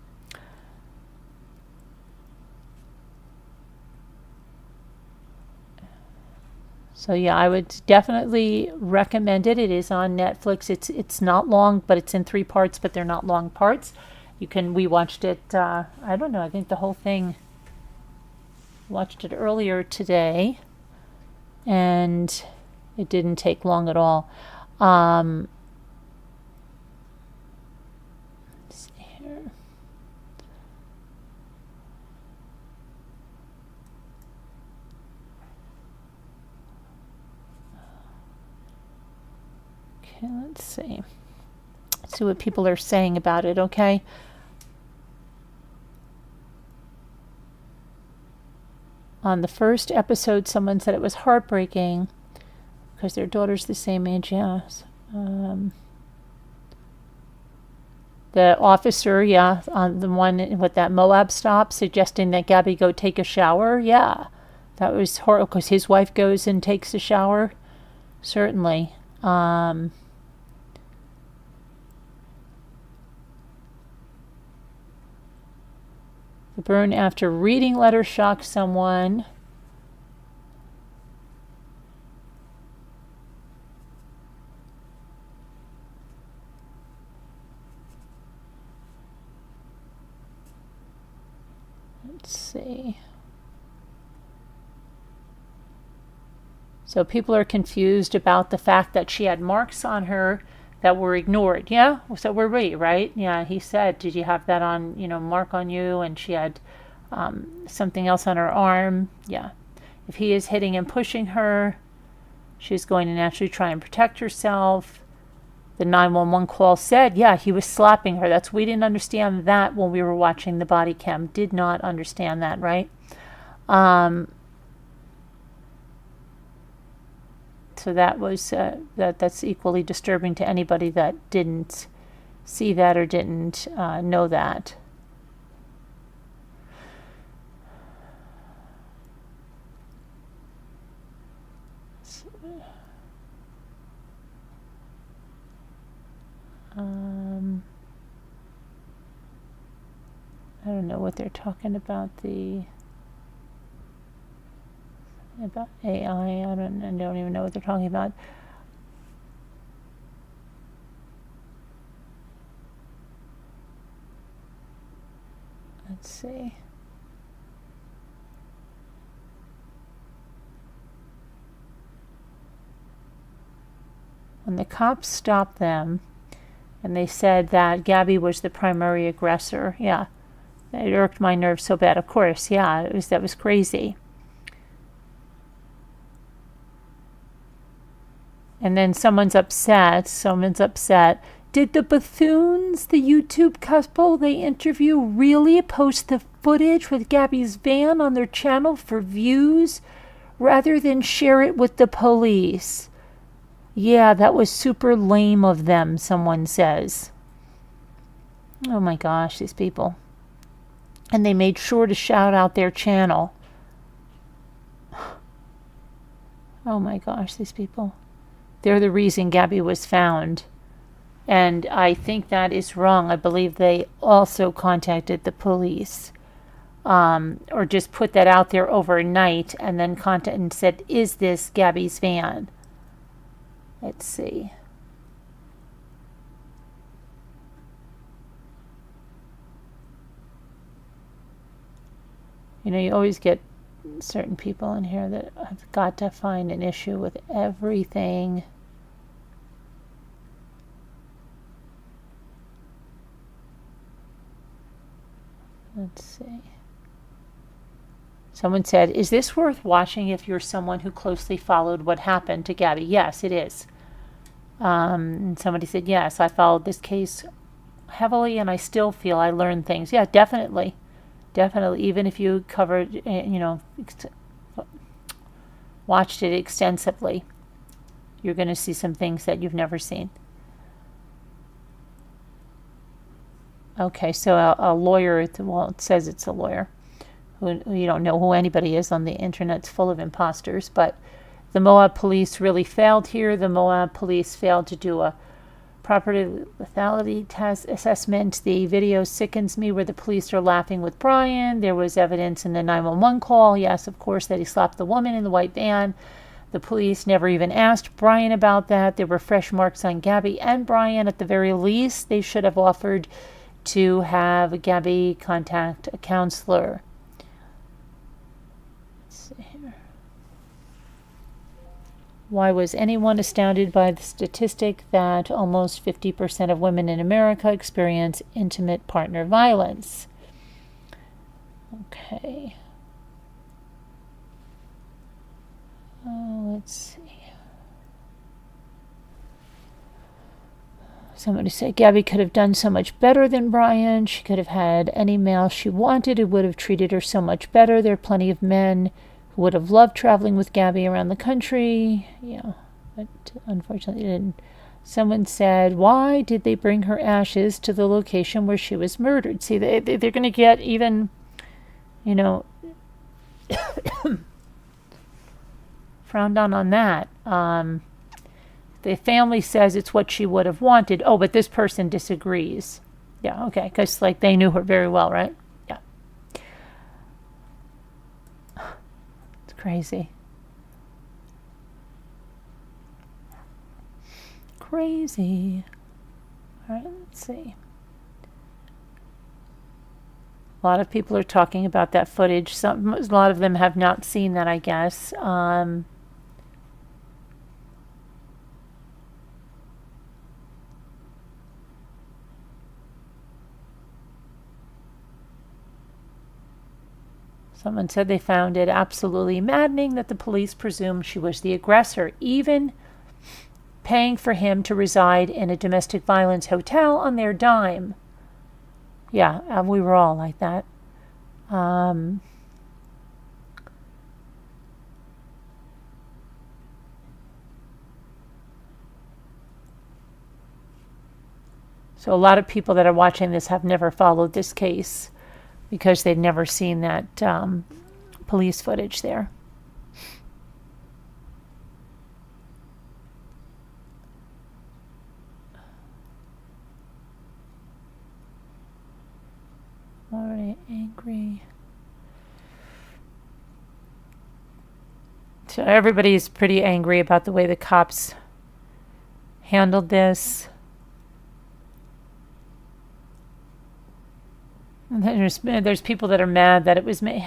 [SPEAKER 1] So yeah, I would definitely recommend it. It is on Netflix. It's not long, but it's in 3 parts, but they're not long parts. We watched it, I don't know, I think the whole thing, watched it earlier today, and it didn't take long at all. Let's see here. Okay, let's see. See what people are saying about it, okay? On the first episode, someone said it was heartbreaking because their daughter's the same age, yes. The officer, yeah, on the one with that Moab stop, suggesting that Gabby go take a shower, yeah. That was horrible because his wife goes and takes a shower, certainly. The burn after reading letter shocked someone. Let's see. So people are confused about the fact that she had marks on her that were ignored. Yeah, so were we, right? Yeah, he said, did you have that on, mark on you? And she had something else on her arm. Yeah. If he is hitting and pushing her, she's going to naturally try and protect herself. The 911 call said, yeah, he was slapping her. We didn't understand that when we were watching the body cam. Did not understand that, right? So that was that's equally disturbing to anybody that didn't see that or didn't know that. I don't know what they're talking about about AI. I don't even know what they're talking about. Let's see. When the cops stopped them and they said that Gabby was the primary aggressor, yeah, it irked my nerves so bad. Of course, yeah, that was crazy. And then someone's upset. Did the Bethune, the YouTube couple they interview, really post the footage with Gabby's van on their channel for views rather than share it with the police? Yeah, that was super lame of them, someone says. Oh my gosh, these people. And they made sure to shout out their channel. Oh my gosh, these people. They're the reason Gabby was found. And I think that is wrong. I believe they also contacted the police. Or just put that out there overnight and then contacted and said, is this Gabby's van? Let's see. You always get certain people in here that have got to find an issue with everything. Let's see. Someone said, is this worth watching if you're someone who closely followed what happened to Gabby? Yes, it is. And somebody said, yes, I followed this case heavily and I still feel I learned things. Yeah, definitely. Definitely. Even if you covered, watched it extensively, you're going to see some things that you've never seen. Okay, so a lawyer, well, it says it's a lawyer. Who you don't know who anybody is on the internet. It's full of imposters. But the Moab police really failed here. The Moab police failed to do a property lethality test assessment. The video sickens me where the police are laughing with Brian. There was evidence in the 911 call, yes, of course, that he slapped the woman in the white van. The police never even asked Brian about that. There were fresh marks on Gabby and Brian. At the very least, they should have offered to have Gabby contact a counselor. Let's see here. Why was anyone astounded by the statistic that almost 50% of women in America experience intimate partner violence? Okay. Let's see. Somebody said Gabby could have done so much better than Brian. She could have had any male she wanted who would have treated her so much better. There are plenty of men who would have loved traveling with Gabby around the country. Yeah, but unfortunately didn't. Someone said, why did they bring her ashes to the location where she was murdered? See, they're going to get even, frowned on that. The family says it's what she would have wanted. Oh, but this person disagrees. Yeah, okay, because they knew her very well, right? Yeah. It's crazy. Crazy. All right, let's see. A lot of people are talking about that footage. A lot of them have not seen that, I guess. Someone said they found it absolutely maddening that the police presumed she was the aggressor, even paying for him to reside in a domestic violence hotel on their dime. Yeah, we were all like that. So a lot of people that are watching this have never followed this case because they'd never seen that police footage there. Already angry. So everybody's pretty angry about the way the cops handled this. And there's people that are mad that it was made.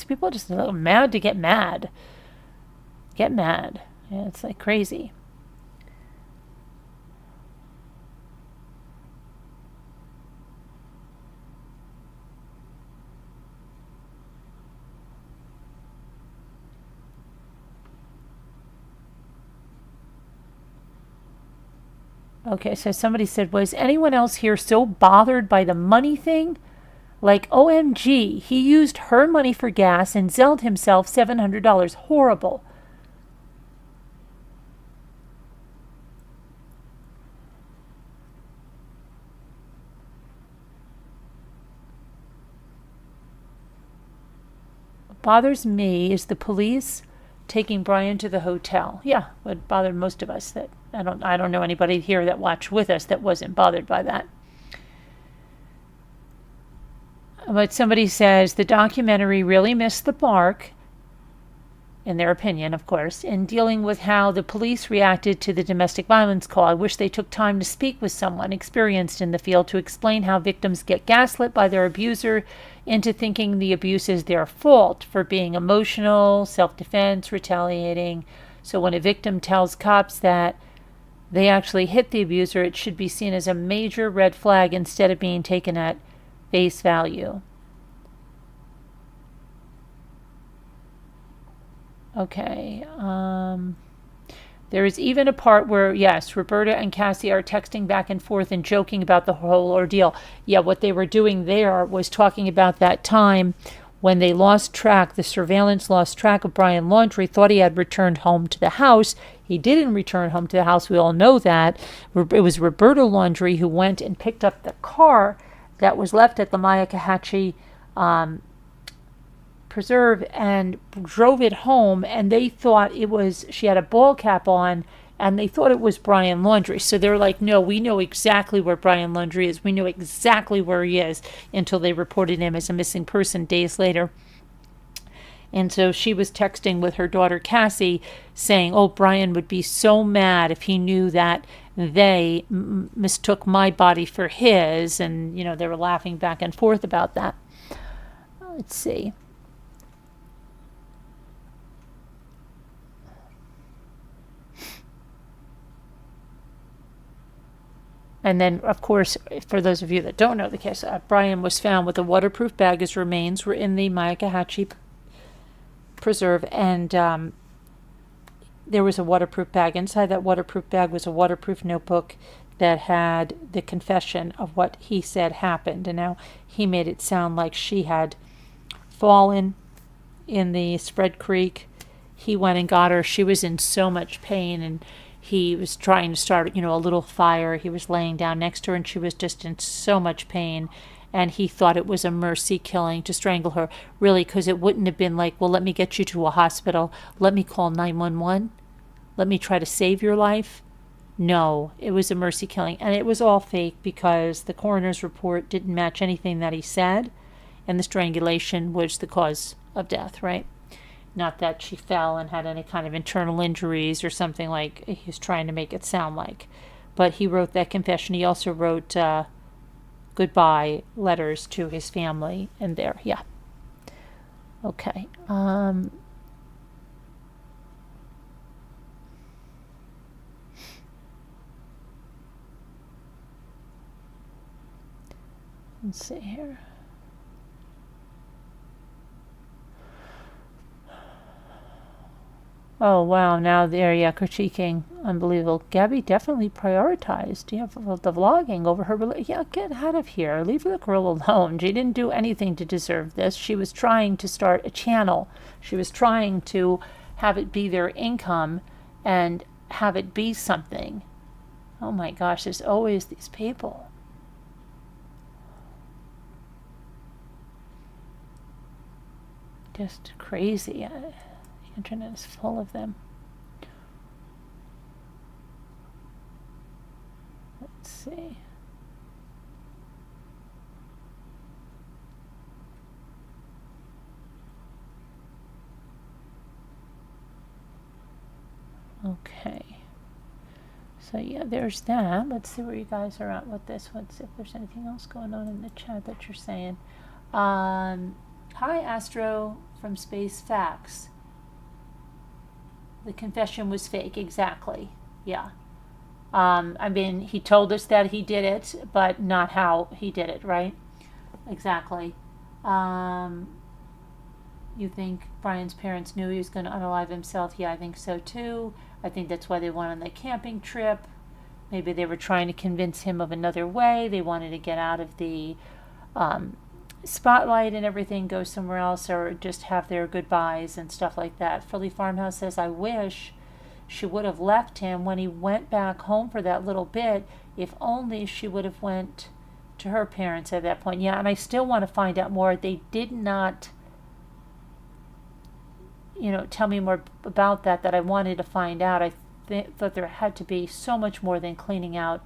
[SPEAKER 1] People are just a little mad to get mad. Get mad. Yeah, it's like crazy. Okay, so somebody said, was anyone else here so bothered by the money thing? Like, OMG, he used her money for gas and zelled himself $700. Horrible. What bothers me is the police taking Brian to the hotel. Yeah, what bothered most of us. That I don't know anybody here that watched with us that wasn't bothered by that. But somebody says the documentary really missed the mark, in their opinion, of course, in dealing with how the police reacted to the domestic violence call. I wish they took time to speak with someone experienced in the field to explain how victims get gaslit by their abuser into thinking the abuse is their fault for being emotional, self-defense, retaliating. So when a victim tells cops that they actually hit the abuser, it should be seen as a major red flag instead of being taken at face value. Okay. There is even a part where, yes, Roberta and Cassie are texting back and forth and joking about the whole ordeal. Yeah, what they were doing there was talking about that time when they lost track, the surveillance lost track of Brian Laundrie, thought he had returned home to the house. He didn't return home to the house. We all know that. It was Roberta Laundrie who went and picked up the car that was left at the Myakkahatchee Preserve and drove it home, and they thought she had a ball cap on, and they thought it was Brian Laundrie. So they're like, no, we know exactly where Brian Laundrie is. We know exactly where he is, until they reported him as a missing person days later. And so she was texting with her daughter Cassie saying, oh, Brian would be so mad if he knew that they mistook my body for his. And, they were laughing back and forth about that. Let's see. And then, of course, for those of you that don't know the case, Brian was found with a waterproof bag. His remains were in the Myakkahatchee Preserve, and there was a waterproof bag. Inside that waterproof bag was a waterproof notebook that had the confession of what he said happened. And now he made it sound like she had fallen in the Spread Creek. He went and got her. She was in so much pain, and he was trying to start, a little fire. He was laying down next to her, and she was just in so much pain. And he thought it was a mercy killing to strangle her, really, because it wouldn't have been like, well, let me get you to a hospital. Let me call 911. Let me try to save your life. No, it was a mercy killing. And it was all fake because the coroner's report didn't match anything that he said. And the strangulation was the cause of death, right? Not that she fell and had any kind of internal injuries or something like he was trying to make it sound like. But he wrote that confession. He also wrote goodbye letters to his family in there. Yeah. Okay. Let's see here. Oh, wow. Now they're, yeah, critiquing. Unbelievable. Gabby definitely prioritized, yeah, the vlogging over her. Yeah, get out of here. Leave the girl alone. She didn't do anything to deserve this. She was trying to start a channel. She was trying to have it be their income and have it be something. Oh my gosh, there's always these people. Just crazy. The internet is full of them. Let's see. Okay. So yeah, there's that. Let's see where you guys are at with this. Let's see if there's anything else going on in the chat that you're saying. Hi, Astro from Space Facts. The confession was fake. Exactly. Yeah. I mean, he told us that he did it, but not how he did it, right? Exactly. You think Brian's parents knew he was going to unalive himself? Yeah, I think so too. I think that's why they went on the camping trip. Maybe they were trying to convince him of another way. They wanted to get out of the spotlight and everything, go somewhere else, or just have their goodbyes and stuff like that. Philly Farmhouse says, I wish she would have left him when he went back home for that little bit. If only she would have went to her parents at that point. Yeah, and I still want to find out more. They did not, tell me more about that I wanted to find out. I thought there had to be so much more than cleaning out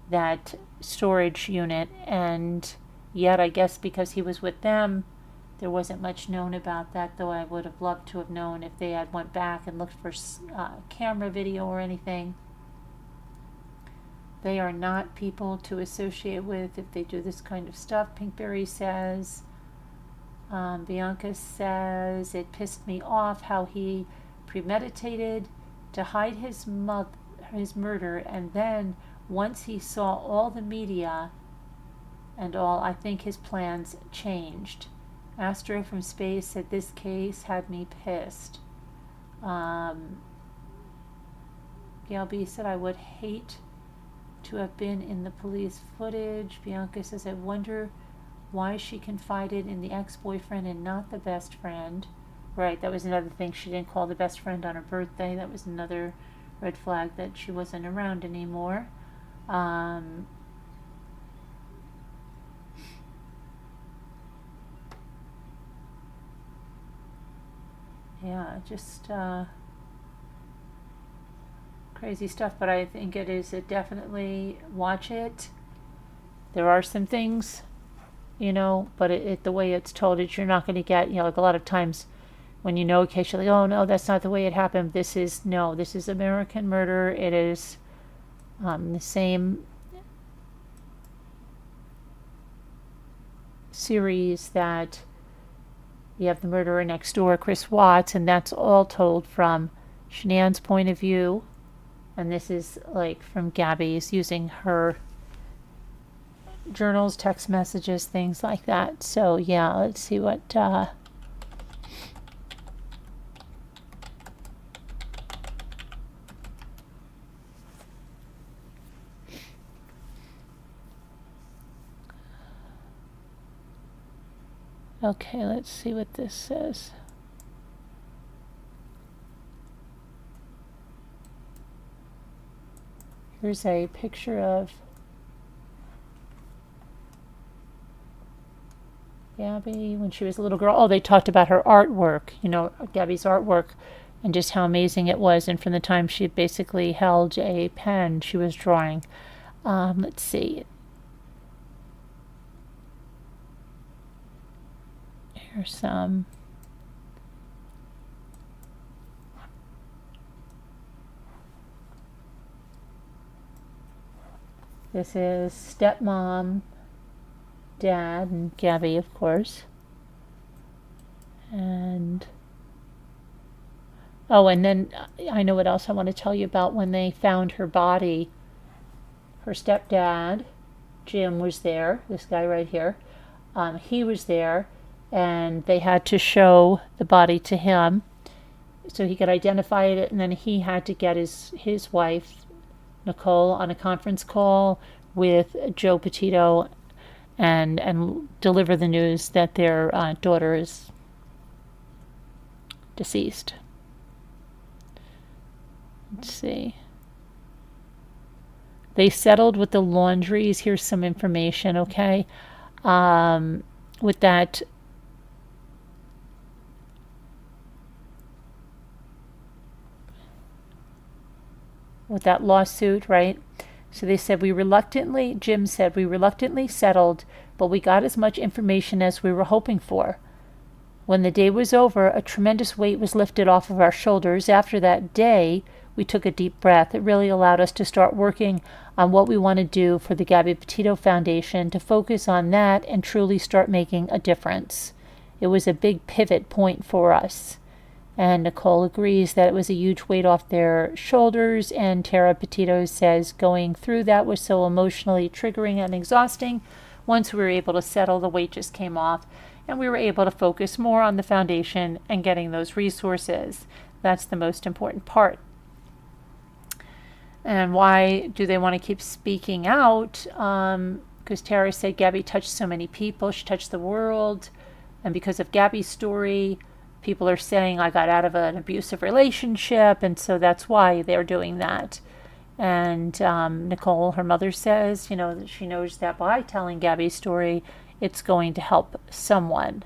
[SPEAKER 1] that storage unit, and yet I guess because he was with them, there wasn't much known about that, though I would have loved to have known if they had went back and looked for camera video or anything. They are not people to associate with if they do this kind of stuff, Pinkberry says. Bianca says, it pissed me off how he premeditated to hide his murder, and then once he saw all the media and all, I think his plans changed. Astro from Space said, this case had me pissed. Gail B said, I would hate to have been in the police footage. Bianca says, I wonder why she confided in the ex-boyfriend and not the best friend. Right, that was another thing. She didn't call the best friend on her birthday. That was another red flag that she wasn't around anymore. Yeah, just crazy stuff, but I think it definitely watch it. There are some things, but the way it's told, you're not going to get, like a lot of times when a case, you're like, oh no, that's not the way it happened. This is American murder. It is the same series that you have the murderer next door, Chris Watts, and that's all told from Shanann's point of view. And this is like from Gabby's, using her journals, text messages, things like that. So yeah, let's see what okay, let's see what this says. Here's a picture of Gabby when she was a little girl. Oh, they talked about her artwork, Gabby's artwork, and just how amazing it was. And from the time she basically held a pen, she was drawing. Let's see. Here's some. This is stepmom, dad, and Gabby, of course. And and then I know what else I want to tell you about. When they found her body, her stepdad, Jim, was there. This guy right here. He was there, and they had to show the body to him. so he could identify it, and then he had to get his wife, Nicole, on a conference call with Joe Petito and deliver the news that their daughter is deceased. Let's see. They settled with the Laundries. Here's some information, okay? With that lawsuit, right? So they said, Jim said, we reluctantly settled, but we got as much information as we were hoping for. When the day was over, a tremendous weight was lifted off of our shoulders. After that day, we took a deep breath. It really allowed us to start working on what we want to do for the Gabby Petito Foundation, to focus on that and truly start making a difference. It was a big pivot point for us. And Nicole agrees that it was a huge weight off their shoulders. And Tara Petito says going through that was so emotionally triggering and exhausting. Once we were able to settle, the weight just came off, and we were able to focus more on the foundation and getting those resources. That's the most important part. And why do they want to keep speaking out? Because Tara said Gabby touched so many people. She touched the world. And because of Gabby's story, people are saying I got out of an abusive relationship, and so that's why they're doing that. And Nicole, her mother, says, that she knows that by telling Gabby's story, it's going to help someone.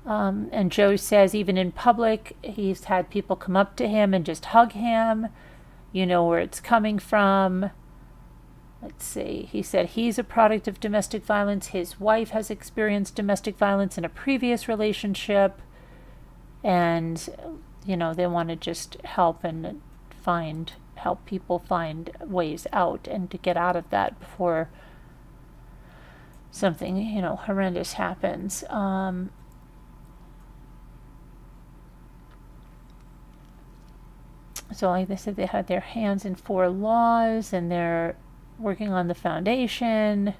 [SPEAKER 1] And Joe says even in public, he's had people come up to him and just hug him. You know where it's coming from. Let's see. He said he's a product of domestic violence. His wife has experienced domestic violence in a previous relationship. And, they want to just help people find ways out and to get out of that before something, horrendous happens. So like they said, they had their hands in 4 laws, and they're working on the foundation.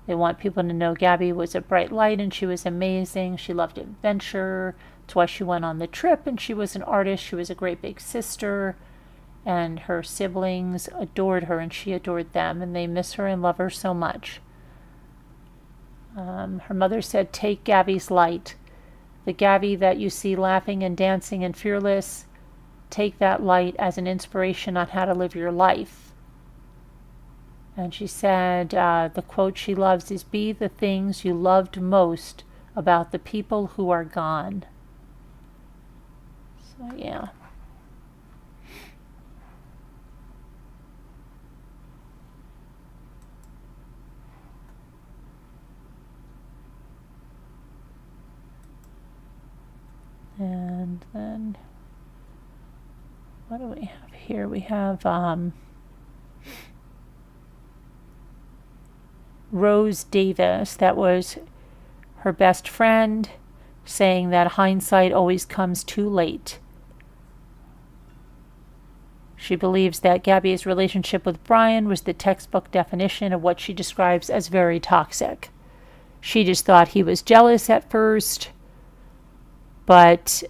[SPEAKER 1] They want people to know Gabby was a bright light and she was amazing. She loved adventure. That's why she went on the trip, and she was an artist. She was a great big sister, and her siblings adored her and she adored them, and they miss her and love her so much. Her mother said, take Gabby's light. The Gabby that you see laughing and dancing and fearless, take that light as an inspiration on how to live your life. And she said the quote she loves is, be the things you loved most about the people who are gone. So yeah. And then what do we have here? We have Rose Davis. That was her best friend, saying that hindsight always comes too late. She believes that Gabby's relationship with Brian was the textbook definition of what she describes as very toxic. She just thought he was jealous at first, but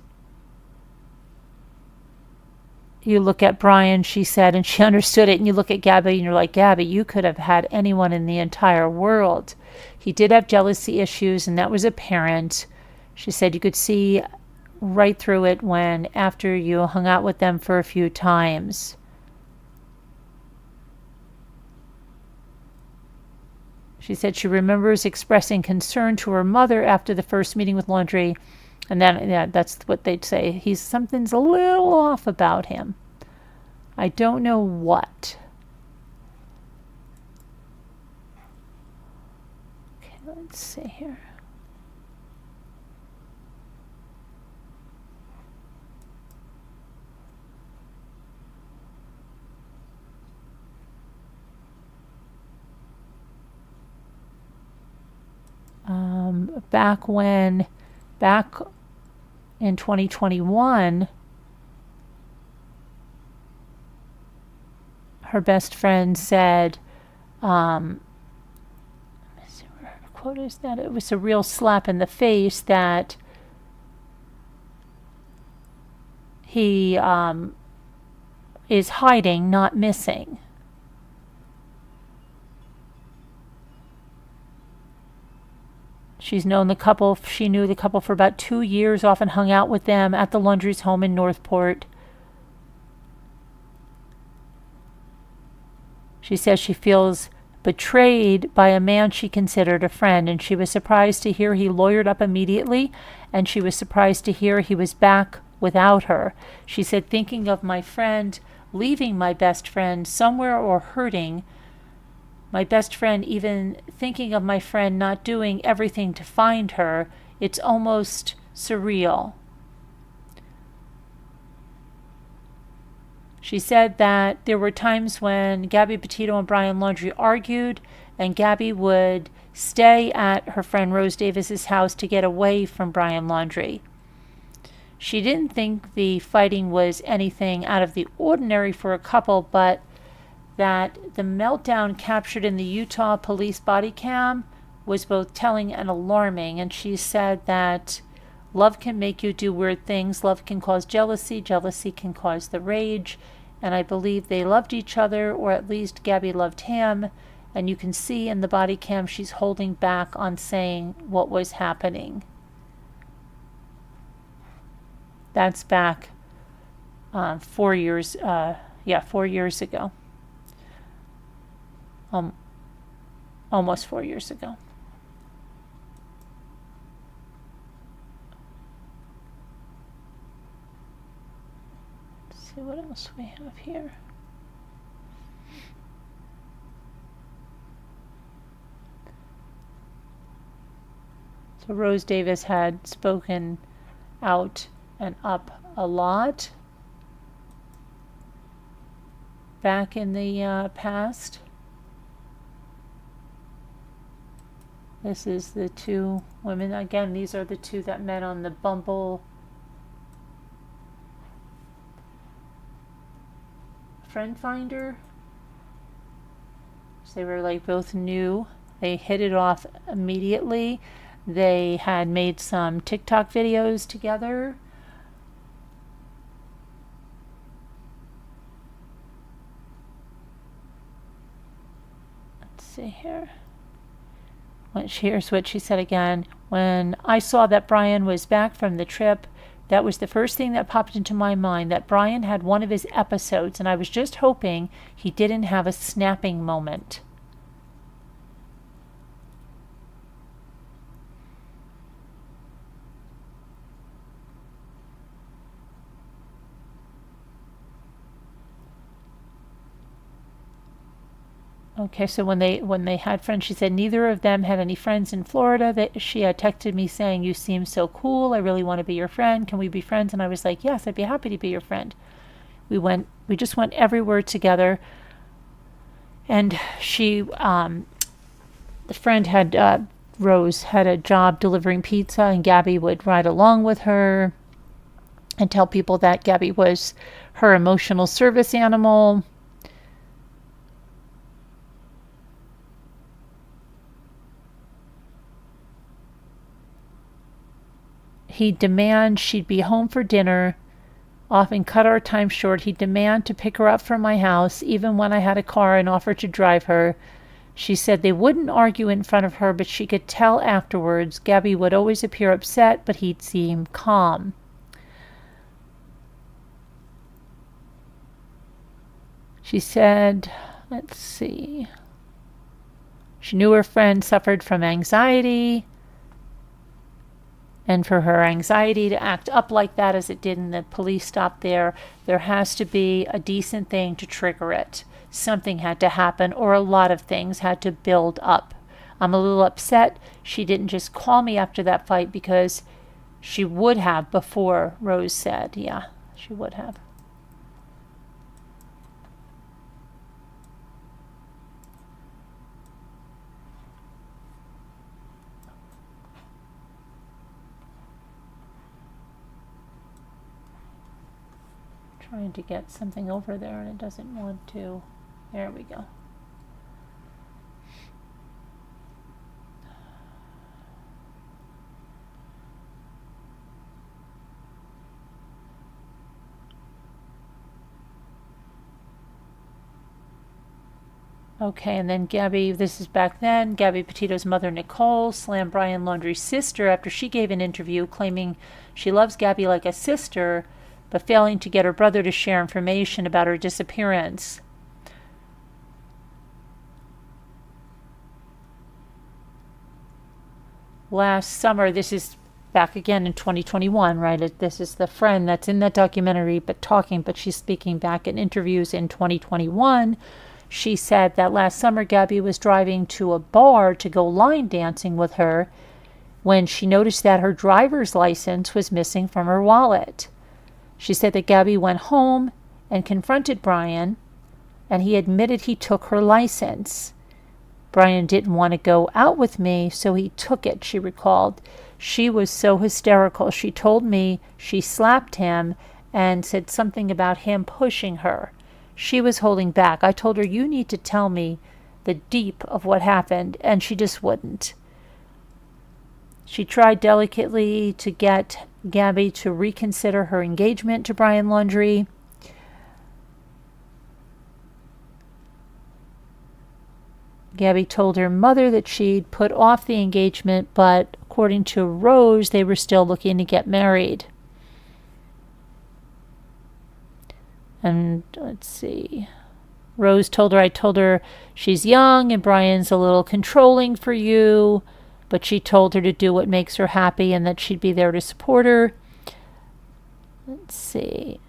[SPEAKER 1] you look at Brian, she said, and she understood it, and you look at Gabby and you're like, Gabby, you could have had anyone in the entire world. He did have jealousy issues, and that was apparent. She said you could see right through it when after you hung out with them for a few times. She said she remembers expressing concern to her mother after the first meeting with Laundrie. And then, that's what they'd say. Something's a little off about him. I don't know what. Okay, let's see here. Back in 2021, her best friend said, let me see where her quote is, that it was a real slap in the face that he is hiding, not missing. She knew the couple for about 2 years, often hung out with them at the Laundries home in Northport. She says she feels betrayed by a man she considered a friend, and she was surprised to hear he lawyered up immediately, and she was surprised to hear he was back without her. She said, thinking of my friend, leaving my best friend somewhere or hurting, my best friend, even thinking of my friend not doing everything to find her, it's almost surreal. She said that there were times when Gabby Petito and Brian Laundrie argued, and Gabby would stay at her friend Rose Davis's house to get away from Brian Laundrie. She didn't think the fighting was anything out of the ordinary for a couple, but that the meltdown captured in the Utah police body cam was both telling and alarming. And she said that love can make you do weird things. Love can cause jealousy. Jealousy can cause the rage. And I believe they loved each other, or at least Gabby loved him. And you can see in the body cam she's holding back on saying what was happening. That's back 4 years, 4 years ago. Almost 4 years ago. Let's see what else we have here. So Rose Davis had spoken out and up a lot back in the past. This is the two women. Again, these are the two that met on the Bumble friend finder. So they were like both new. They hit it off immediately. They had made some TikTok videos together. Let's see here. Here's what she said again. When I saw that Brian was back from the trip, that was the first thing that popped into my mind, that Brian had one of his episodes, and I was just hoping he didn't have a snapping moment. Okay, so when they had friends, she said neither of them had any friends in Florida. She had texted me saying, "You seem so cool. I really want to be your friend. Can we be friends?" And I was like, "Yes, I'd be happy to be your friend." We just went everywhere together. And she, the friend had, Rose had a job delivering pizza, and Gabby would ride along with her and tell people that Gabby was her emotional service animal. He'd demand she'd be home for dinner, often cut our time short. He'd demand to pick her up from my house, even when I had a car, and offer to drive her. She said they wouldn't argue in front of her, but she could tell afterwards. Gabby would always appear upset, but he'd seem calm. She said, let's see, she knew her friend suffered from anxiety, and for her anxiety to act up like that as it did in the police stop there has to be a decent thing to trigger it. Something had to happen, or a lot of things had to build up. I'm a little upset she didn't just call me after that fight, because she would have before, Rose said. Yeah, she would have. Trying to get something over there and it doesn't want to. There we go. Okay, and then Gabby, this is back then, Gabby Petito's mother, Nicole, slammed Brian Laundrie's sister after she gave an interview claiming she loves Gabby like a sister, but failing to get her brother to share information about her disappearance. Last summer, this is back again in 2021, right? This is the friend that's in that documentary but she's speaking back in interviews in 2021. She said that last summer Gabby was driving to a bar to go line dancing with her when she noticed that her driver's license was missing from her wallet. She said that Gabby went home and confronted Brian, and he admitted he took her license. Brian didn't want to go out with me, so he took it, she recalled. She was so hysterical. She told me she slapped him and said something about him pushing her. She was holding back. I told her, you need to tell me the deep of what happened, and she just wouldn't. She tried delicately to get Gabby to reconsider her engagement to Brian Laundrie. Gabby told her mother that she'd put off the engagement, but according to Rose, they were still looking to get married. And let's see. Rose told her, I told her she's young and Brian's a little controlling for you, but she told her to do what makes her happy and that she'd be there to support her. Let's see.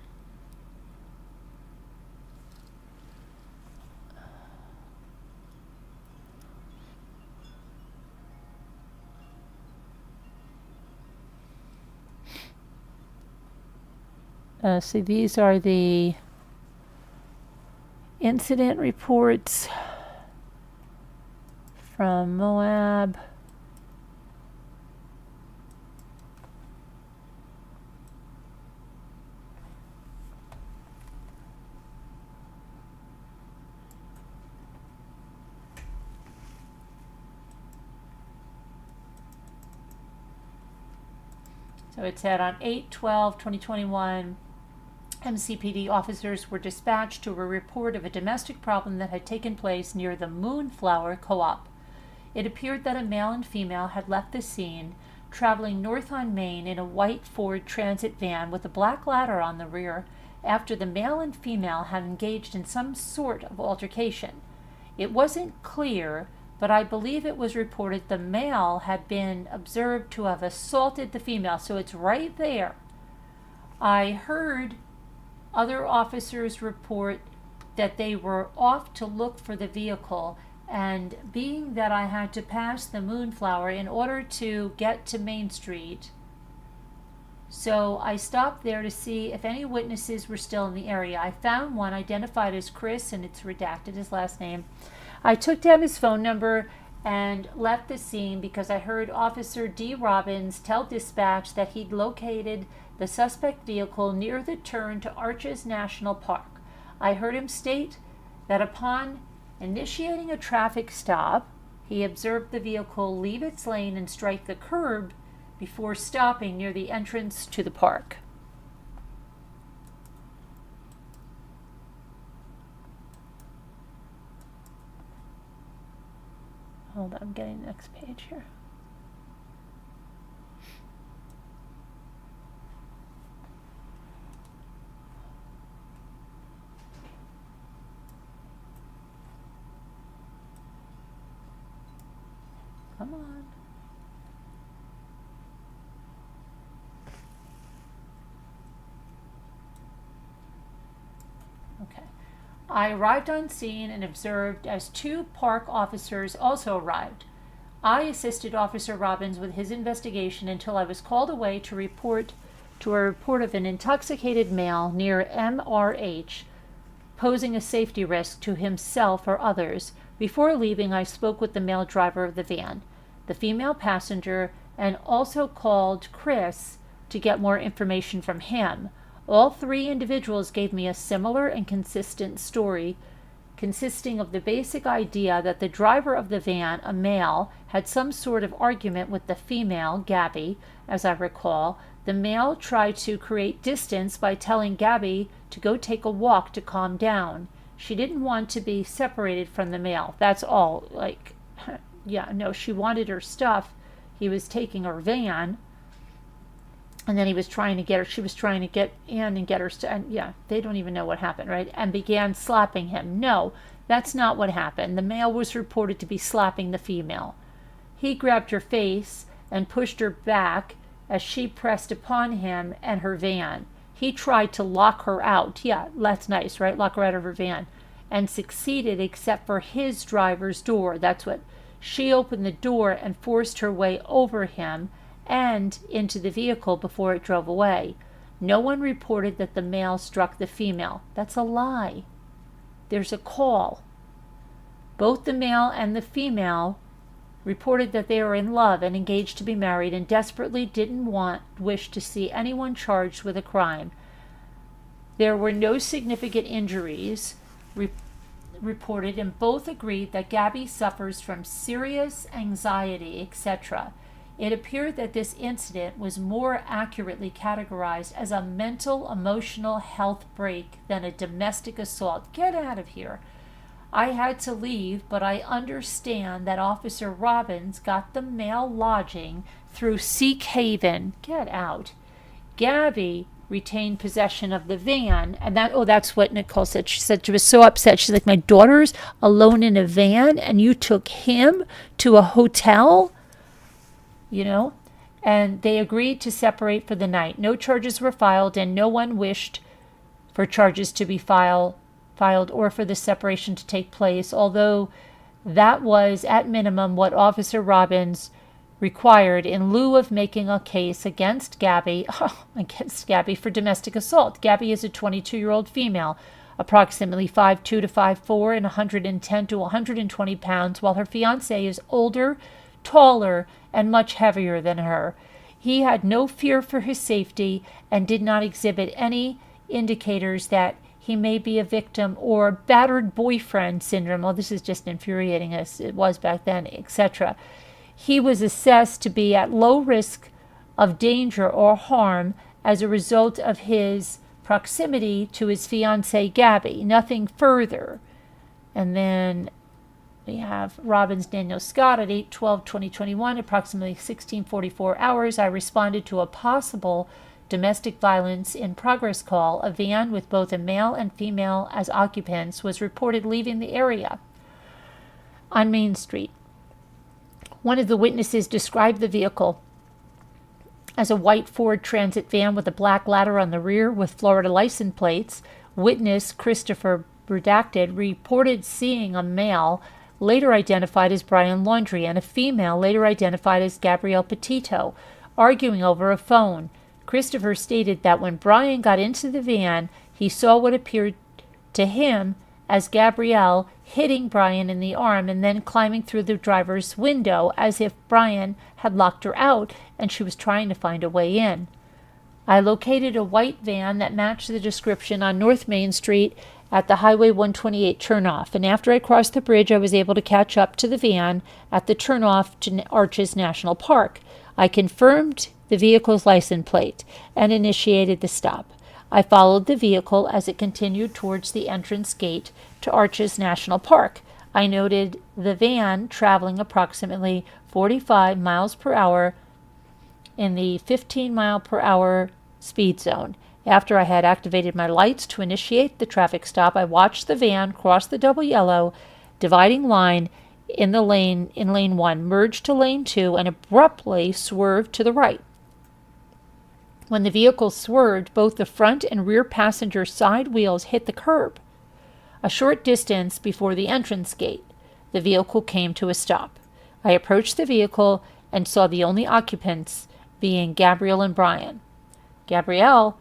[SPEAKER 1] So these are the incident reports from Moab. So it said on 8/12/2021, MCPD officers were dispatched to a report of a domestic problem that had taken place near the Moonflower Co-op. It appeared that a male and female had left the scene, traveling north on Main in a white Ford Transit van with a black ladder on the rear, after the male and female had engaged in some sort of altercation. It wasn't clear, but I believe it was reported the male had been observed to have assaulted the female, so it's right there. I heard other officers report that they were off to look for the vehicle, and being that I had to pass the Moonflower in order to get to Main Street, so I stopped there to see if any witnesses were still in the area. I found one identified as Chris, and it's redacted, his last name. I took down his phone number and left the scene because I heard Officer D. Robbins tell dispatch that he'd located the suspect vehicle near the turn to Arches National Park. I heard him state that upon initiating a traffic stop, he observed the vehicle leave its lane and strike the curb before stopping near the entrance to the park. Hold on, I'm getting the next page here. Come on. Okay. I arrived on scene and observed as two park officers also arrived. I assisted Officer Robbins with his investigation until I was called away to a report of an intoxicated male near MRH posing a safety risk to himself or others. Before leaving, I spoke with the male driver of the van, the female passenger, and also called Chris to get more information from him. All three individuals gave me a similar and consistent story, consisting of the basic idea that the driver of the van, a male, had some sort of argument with the female, Gabby, as I recall. The male tried to create distance by telling Gabby to go take a walk to calm down. She didn't want to be separated from the male. That's all. Like, yeah, no, she wanted her stuff. He was taking her van, and then he was trying to get her. She was trying to get in and get her stuff. And yeah, they don't even know what happened, right? And began slapping him. No, that's not what happened. The male was reported to be slapping the female. He grabbed her face and pushed her back as she pressed upon him and her van. He tried to lock her out. Yeah, that's nice, right? Lock her out of her van. And succeeded except for his driver's door. That's what. She opened the door and forced her way over him and into the vehicle before it drove away. No one reported that the male struck the female. That's a lie. There's a call. Both the male and the female reported that they were in love and engaged to be married and desperately didn't wish to see anyone charged with a crime. There were no significant injuries reported, and both agreed that Gabby suffers from serious anxiety, etc. It appeared that this incident was more accurately categorized as a mental emotional health break than a domestic assault. Get out of here. I had to leave, but I understand that Officer Robbins got the male lodging through Seek Haven. Get out. Gabby retained possession of the van, and that's what Nicole said. She said she was so upset. She's like, my daughter's alone in a van, and you took him to a hotel? And they agreed to separate for the night. No charges were filed, and no one wished for charges to be filed or for the separation to take place, although that was at minimum what Officer Robbins required in lieu of making a case against Gabby for domestic assault. Gabby is a 22-year-old female, approximately 5'2" to 5'4" and 110 to 120 pounds, while her fiancé is older, taller, and much heavier than her. He had no fear for his safety and did not exhibit any indicators that he may be a victim or battered boyfriend syndrome. Oh, this is just infuriating as it was back then, etc. He was assessed to be at low risk of danger or harm as a result of his proximity to his fiancée Gabby. Nothing further. And then we have Robbins Daniel Scott at 8/12/2021, approximately 16:44 hours. I responded to a possible domestic violence in progress call. A van with both a male and female as occupants was reported leaving the area on Main Street. One of the witnesses described the vehicle as a white Ford Transit van with a black ladder on the rear with Florida license plates. Witness Christopher Redacted reported seeing a male later identified as Brian Laundrie and a female later identified as Gabby Petito arguing over a phone. Christopher stated that when Brian got into the van, he saw what appeared to him as Gabrielle hitting Brian in the arm and then climbing through the driver's window as if Brian had locked her out and she was trying to find a way in. I located a white van that matched the description on North Main Street at the Highway 128 turnoff, and after I crossed the bridge, I was able to catch up to the van at the turnoff to Arches National Park. I confirmed the vehicle's license plate and initiated the stop. I followed the vehicle as it continued towards the entrance gate to Arches National Park. I noted the van traveling approximately 45 miles per hour in the 15 mile per hour speed zone. After I had activated my lights to initiate the traffic stop, I watched the van cross the double yellow dividing line in lane 1, merge to lane 2, and abruptly swerved to the right. When the vehicle swerved, both the front and rear passenger side wheels hit the curb. A short distance before the entrance gate, the vehicle came to a stop. I approached the vehicle and saw the only occupants being Gabrielle and Brian. Gabrielle,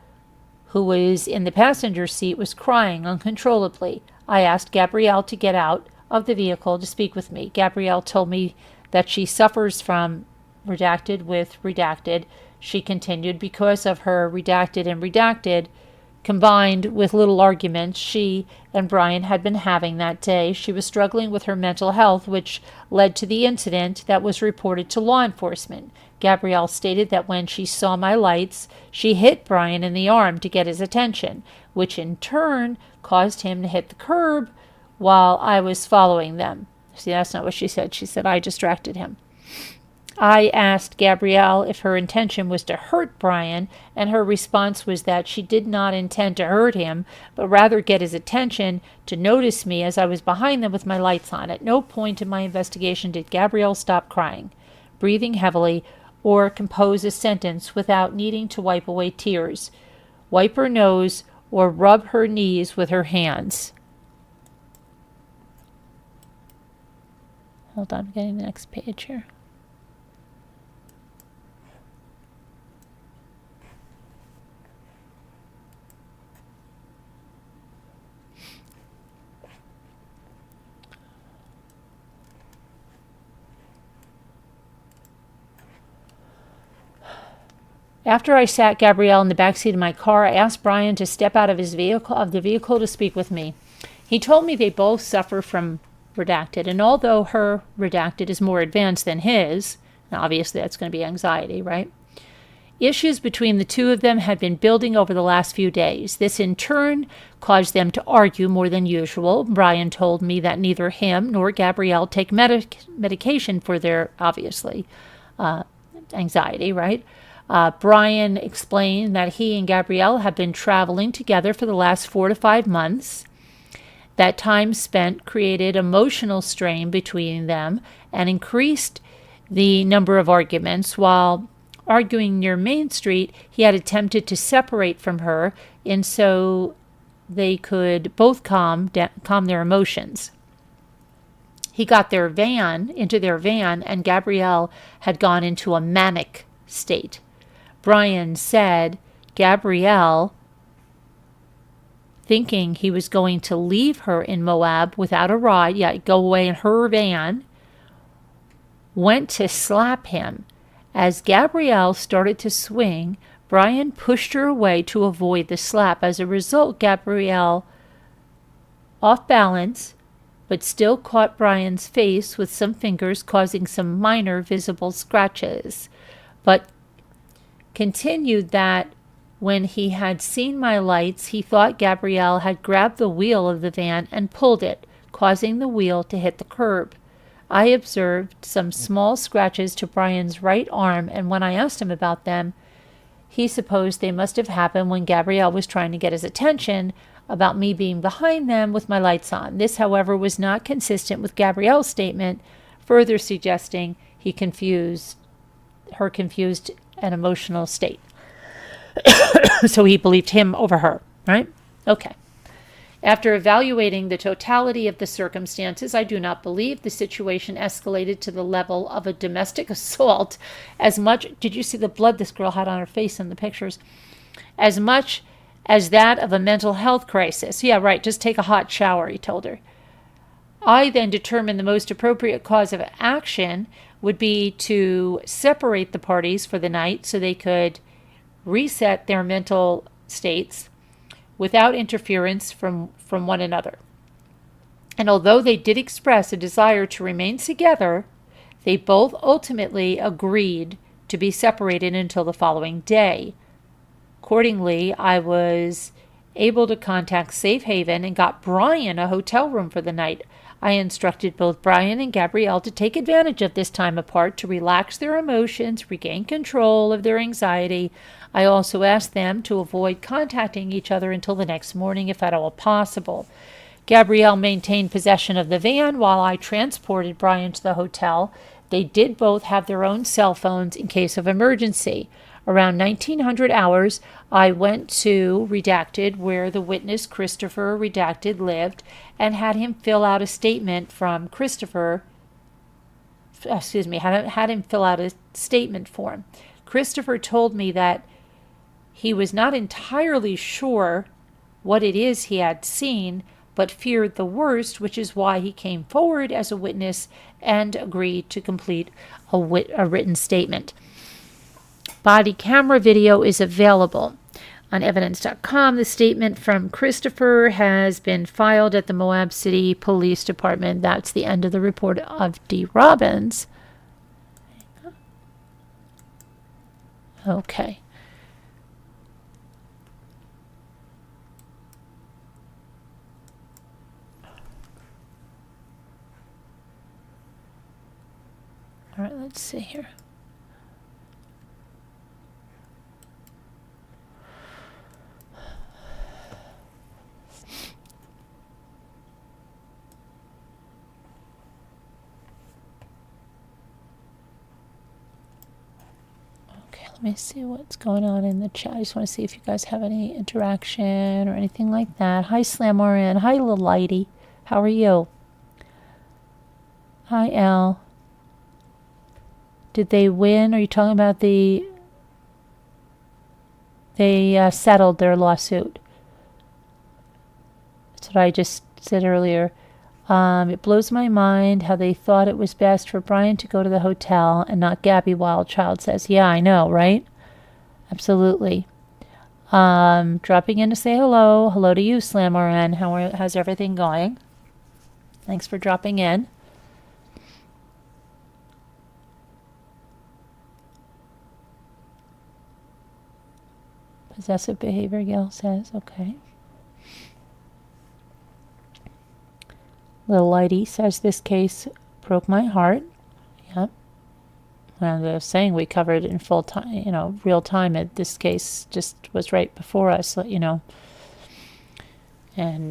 [SPEAKER 1] who was in the passenger seat, was crying uncontrollably. I asked Gabrielle to get out of the vehicle to speak with me. Gabrielle told me that she suffers from redacted. She continued, because of her redacted, combined with little arguments she and Brian had been having that day. She was struggling with her mental health, which led to the incident that was reported to law enforcement. Gabrielle stated that when she saw my lights, she hit Brian in the arm to get his attention, which in turn caused him to hit the curb while I was following them. See, that's not what she said. She said I distracted him. I asked Gabrielle if her intention was to hurt Brian, and her response was that she did not intend to hurt him, but rather get his attention to notice me as I was behind them with my lights on. At no point in my investigation did Gabrielle stop crying, breathing heavily, or compose a sentence without needing to wipe away tears, wipe her nose, or rub her knees with her hands. Hold on, I'm getting the next page here. After I sat Gabrielle in the backseat of my car, I asked Brian to step out of the vehicle to speak with me. He told me they both suffer from redacted, and although her redacted is more advanced than his, and obviously that's going to be anxiety, right? Issues between the two of them had been building over the last few days. This in turn caused them to argue more than usual. Brian told me that neither him nor Gabrielle take medication for their, obviously, anxiety, right? Brian explained that he and Gabrielle have been traveling together for the last 4 to 5 months. That time spent created emotional strain between them and increased the number of arguments. While arguing near Main Street, he had attempted to separate from her, and so they could both calm their emotions. He got into their van, and Gabrielle had gone into a manic state. Brian said Gabrielle, thinking he was going to leave her in Moab without a ride, go away in her van, went to slap him. As Gabrielle started to swing, Brian pushed her away to avoid the slap. As a result, Gabrielle, off balance, but still caught Brian's face with some fingers, causing some minor visible scratches. But continued that when he had seen my lights, he thought Gabrielle had grabbed the wheel of the van and pulled it, causing the wheel to hit the curb. I observed some small scratches to Brian's right arm, and when I asked him about them, he supposed they must have happened when Gabrielle was trying to get his attention about me being behind them with my lights on. This, however, was not consistent with Gabrielle's statement, further suggesting her confused and emotional state. So he believed him over her, right? Okay. After evaluating the totality of the circumstances, I do not believe the situation escalated to the level of a domestic assault as much. Did you see the blood this girl had on her face in the pictures? As much as that of a mental health crisis. Yeah, right. Just take a hot shower, he told her. I then determined the most appropriate cause of action would be to separate the parties for the night so they could reset their mental states without interference from one another. And although they did express a desire to remain together, they both ultimately agreed to be separated until the following day. Accordingly, I was able to contact Safe Haven and got Brian a hotel room for the night. I instructed both Brian and Gabrielle to take advantage of this time apart to relax their emotions, regain control of their anxiety. I also asked them to avoid contacting each other until the next morning, if at all possible. Gabrielle maintained possession of the van while I transported Brian to the hotel. They did both have their own cell phones in case of emergency. Around 1900 hours, I went to Redacted, where the witness Christopher Redacted lived, and had him fill out a statement from Christopher. Had him fill out a statement form. Christopher told me that he was not entirely sure what it is he had seen, but feared the worst, which is why he came forward as a witness and agreed to complete a written statement. Body camera video is available on evidence.com. The statement from Christopher has been filed at the Moab City Police Department. That's the end of the report of D. Robbins. Okay. All right, let's see here. Let me see what's going on in the chat. I just want to see if you guys have any interaction or anything like that. Hi, Slamorin. Hi, Little Lighty. How are you? Hi, Al. Did they win? Are you talking about they settled their lawsuit? That's what I just said earlier. It blows my mind how they thought it was best for Brian to go to the hotel and not Gabby, Wildchild says. Yeah, I know, right? Absolutely. Dropping in to say hello. Hello to you, Slamoran. How's everything going? Thanks for dropping in. Possessive behavior, Gail says. Okay. Little Lighty says this case broke my heart. Yep. And I was saying we covered it in full time, real time. This case just was right before us, and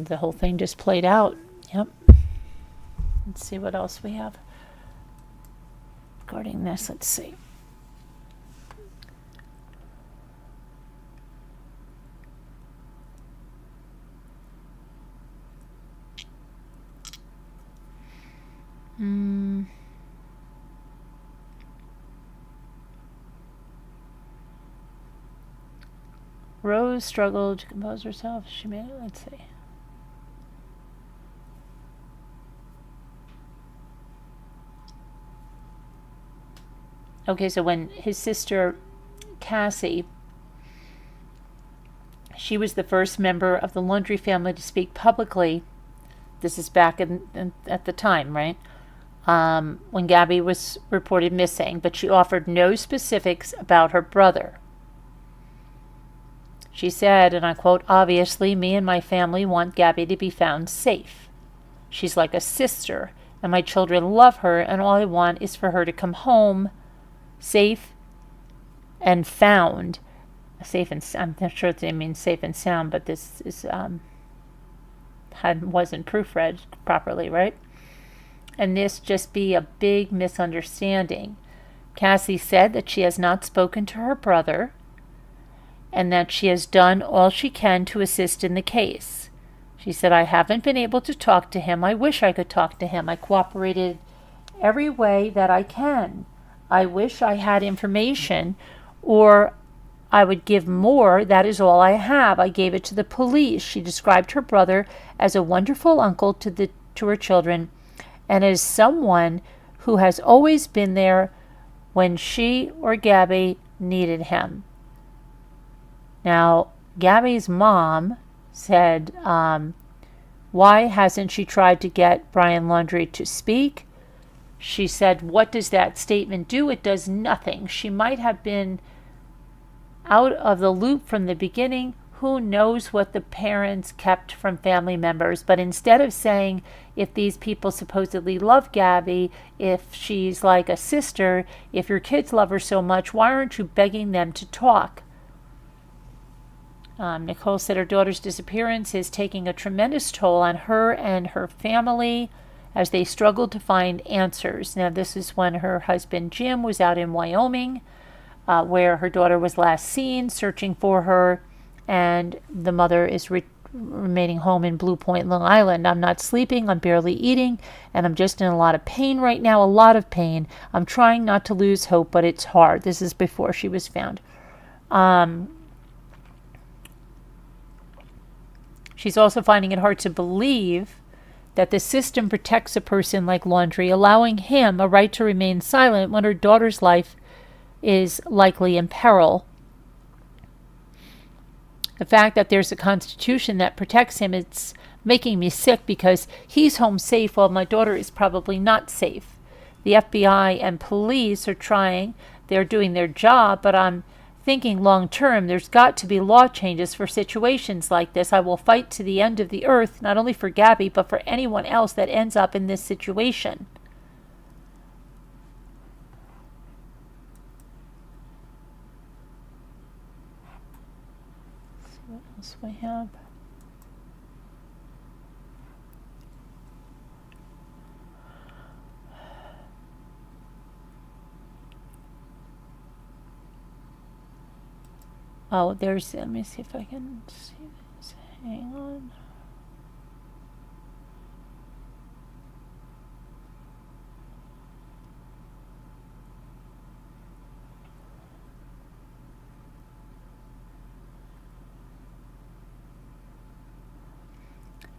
[SPEAKER 1] the whole thing just played out. Yep. Let's see what else we have regarding this. Let's see. Rose struggled to compose herself. She made it. Let's see. Okay, so when his sister Cassie, she was the first member of the Laundrie family to speak publicly. This is back at the time, right? When Gabby was reported missing, but she offered no specifics about her brother. She said, and I quote, "Obviously, me and my family want Gabby to be found safe. She's like a sister, and my children love her, and all I want is for her to come home safe and found." Safe and I'm not sure if they mean safe and sound, but this is wasn't proofread properly, right? And this just be a big misunderstanding. Cassie said that she has not spoken to her brother and that she has done all she can to assist in the case. She said, "I haven't been able to talk to him. I wish I could talk to him. I cooperated every way that I can. I wish I had information or I would give more. That is all I have. I gave it to the police." She described her brother as a wonderful uncle to her children and as someone who has always been there when she or Gabby needed him. Now, Gabby's mom said, why hasn't she tried to get Brian Laundrie to speak? She said, what does that statement do? It does nothing. She might have been out of the loop from the beginning. Who knows what the parents kept from family members? But instead of saying, if these people supposedly love Gabby, if she's like a sister, if your kids love her so much, why aren't you begging them to talk? Nicole said her daughter's disappearance is taking a tremendous toll on her and her family as they struggled to find answers. Now, this is when her husband Jim was out in Wyoming, where her daughter was last seen, searching for her, and the mother is remaining home in Blue Point, Long Island. "I'm not sleeping, I'm barely eating, and I'm just in a lot of pain right now, a lot of pain. I'm trying not to lose hope, but it's hard." This is before she was found. She's also finding it hard to believe that the system protects a person like Laundrie, allowing him a right to remain silent when her daughter's life is likely in peril. The fact that there's a constitution that protects him, it's making me sick because he's home safe while my daughter is probably not safe. The FBI and police are trying, they're doing their job, but I'm thinking long term, there's got to be law changes for situations like this. I will fight to the end of the earth, not only for Gabby, but for anyone else that ends up in this situation. Let's see what else we have. Oh, there's, let me see if I can see this. Hang on.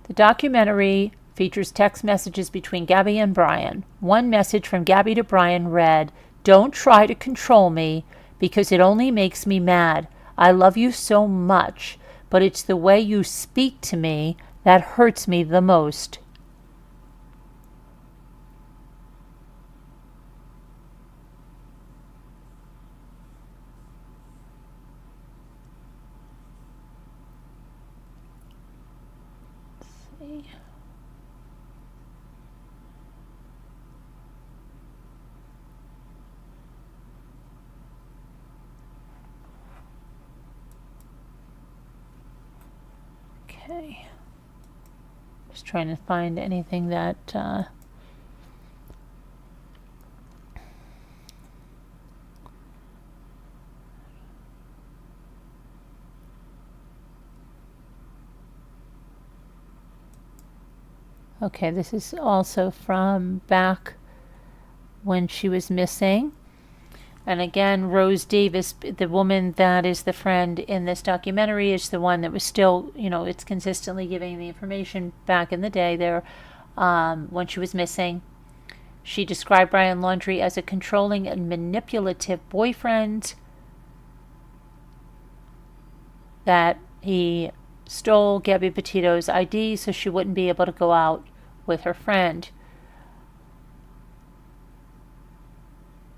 [SPEAKER 1] The documentary features text messages between Gabby and Brian. One message from Gabby to Brian read, "Don't try to control me because it only makes me mad. I love you so much, but it's the way you speak to me that hurts me the most." Let's see. Okay. Just trying to find anything that okay, this is also from back when she was missing. And again, Rose Davis, the woman that is the friend in this documentary, is the one that was still, it's consistently giving the information back in the day there when she was missing. She described Brian Laundrie as a controlling and manipulative boyfriend, that he stole Gabby Petito's ID so she wouldn't be able to go out with her friend.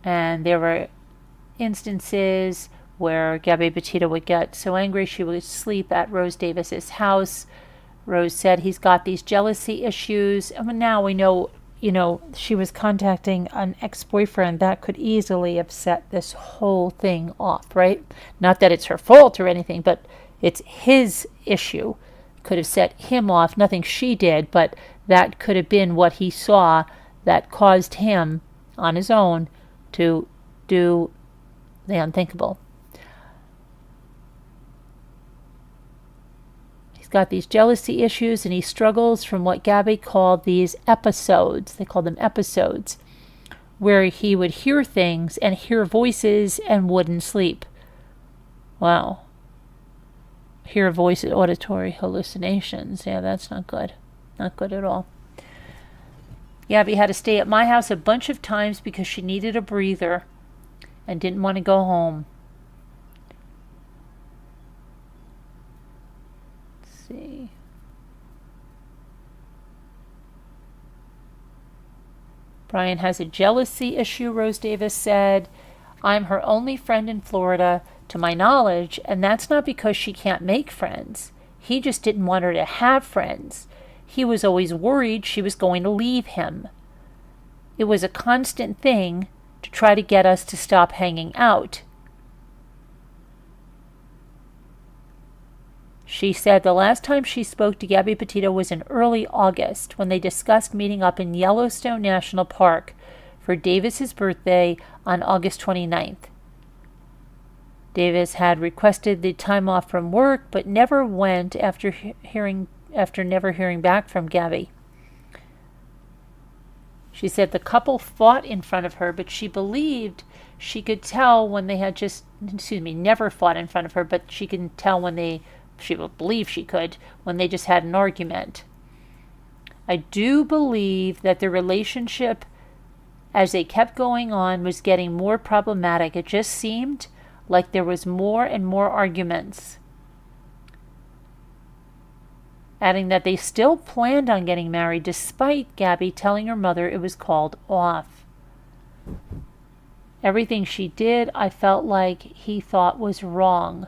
[SPEAKER 1] And there were instances where Gabby Petito would get so angry she would sleep at Rose Davis's house. Rose said he's got these jealousy issues. And now we know, she was contacting an ex-boyfriend. That could easily have set this whole thing off, right? Not that it's her fault or anything, but it's his issue. Could have set him off. Nothing she did, but that could have been what he saw that caused him on his own to do the unthinkable. He's got these jealousy issues and he struggles from what Gabby called these episodes. They called them episodes, where he would hear things and hear voices and wouldn't sleep. Wow. Hear voices, auditory hallucinations. Yeah, that's not good. Not good at all. Gabby had to stay at my house a bunch of times because she needed a breather and didn't want to go home. Let's see. Brian has a jealousy issue, Rose Davis said. I'm her only friend in Florida, to my knowledge, and that's not because she can't make friends. He just didn't want her to have friends. He was always worried she was going to leave him. It was a constant thing to try to get us to stop hanging out. She said the last time she spoke to Gabby Petito was in early August when they discussed meeting up in Yellowstone National Park for Davis's birthday on August 29th. Davis had requested the time off from work but never went after never hearing back from Gabby. She said the couple fought in front of her, but she believed she could tell when they had never fought in front of her, but she could tell she would believe she could, when they just had an argument. I do believe that the relationship, as they kept going on, was getting more problematic. It just seemed like there was more and more arguments. Adding that they still planned on getting married despite Gabby telling her mother it was called off. Everything she did, I felt like he thought was wrong.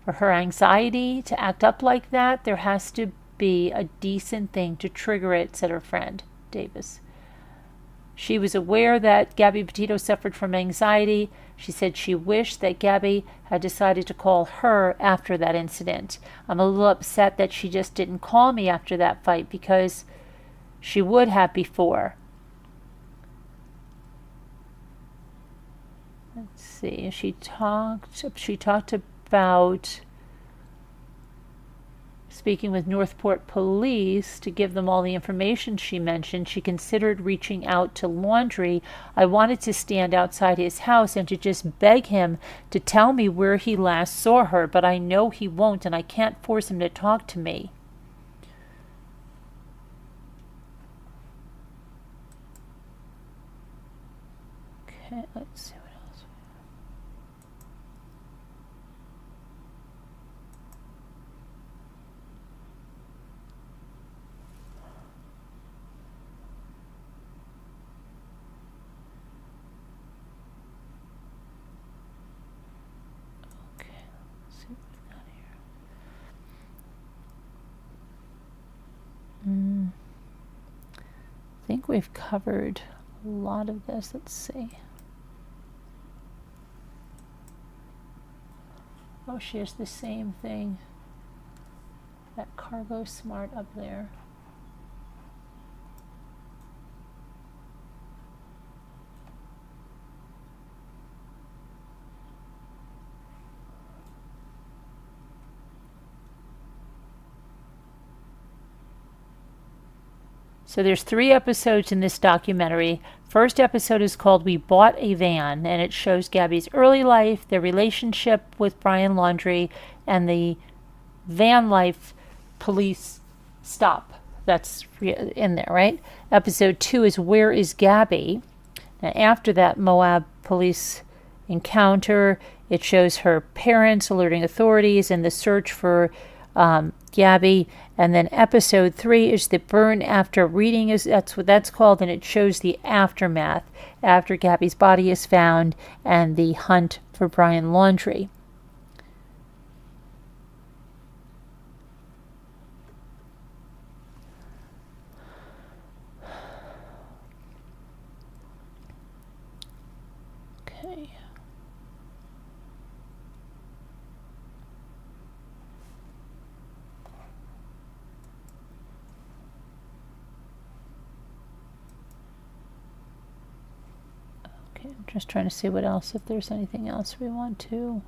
[SPEAKER 1] For her anxiety to act up like that, there has to be a decent thing to trigger it, said her friend, Davis. She was aware that Gabby Petito suffered from anxiety. She said she wished that Gabby had decided to call her after that incident. I'm a little upset that she just didn't call me after that fight because she would have before. Let's see. She talked about speaking with Northport Police to give them all the information she mentioned. She considered reaching out to Laundrie. I wanted to stand outside his house and to just beg him to tell me where he last saw her, but I know he won't, and I can't force him to talk to me. Okay, let's see what else. Okay, let's see what we got here. I think we've covered a lot of this. Let's see. Oh, she has the same thing. That Cargo Smart up there. So there's 3 episodes in this documentary. First episode is called We Bought a Van, and it shows Gabby's early life, their relationship with Brian Laundrie, and the van life police stop that's in there, right? Episode 2 is Where is Gabby? Now, after that Moab police encounter, it shows her parents alerting authorities and the search for Gabby. And then episode 3 is the burn after reading, that's what that's called, and it shows the aftermath after Gabby's body is found and the hunt for Brian Laundrie. Okay. Okay, I'm just trying to see what else, if there's anything else we want to.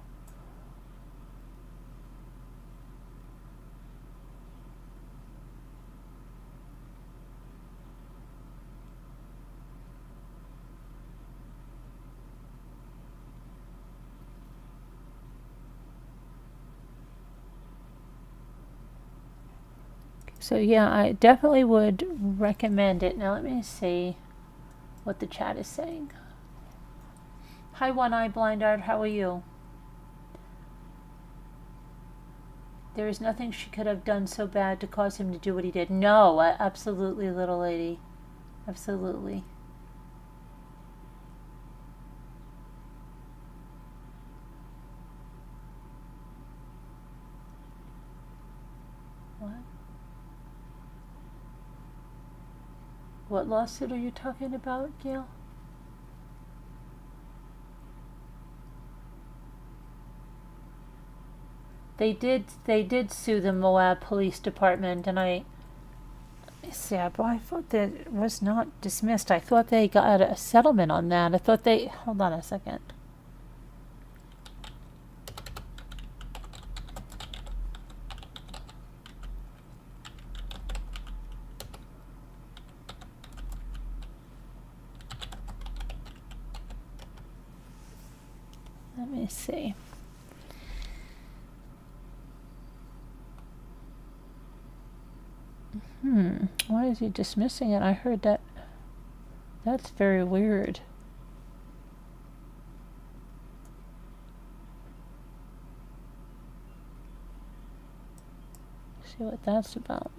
[SPEAKER 1] So yeah, I definitely would recommend it. Now let me see what the chat is saying. Hi, One Eye Blind Art, how are you? There is nothing she could have done so bad to cause him to do what he did. No, absolutely, little lady. Absolutely. What? What lawsuit are you talking about, Gail? They did sue the Moab Police Department, and I thought that it was not dismissed. I thought they got a settlement on that. I thought they, hold on a second. Let me see. Why is he dismissing it? I heard that. That's very weird. See what that's about.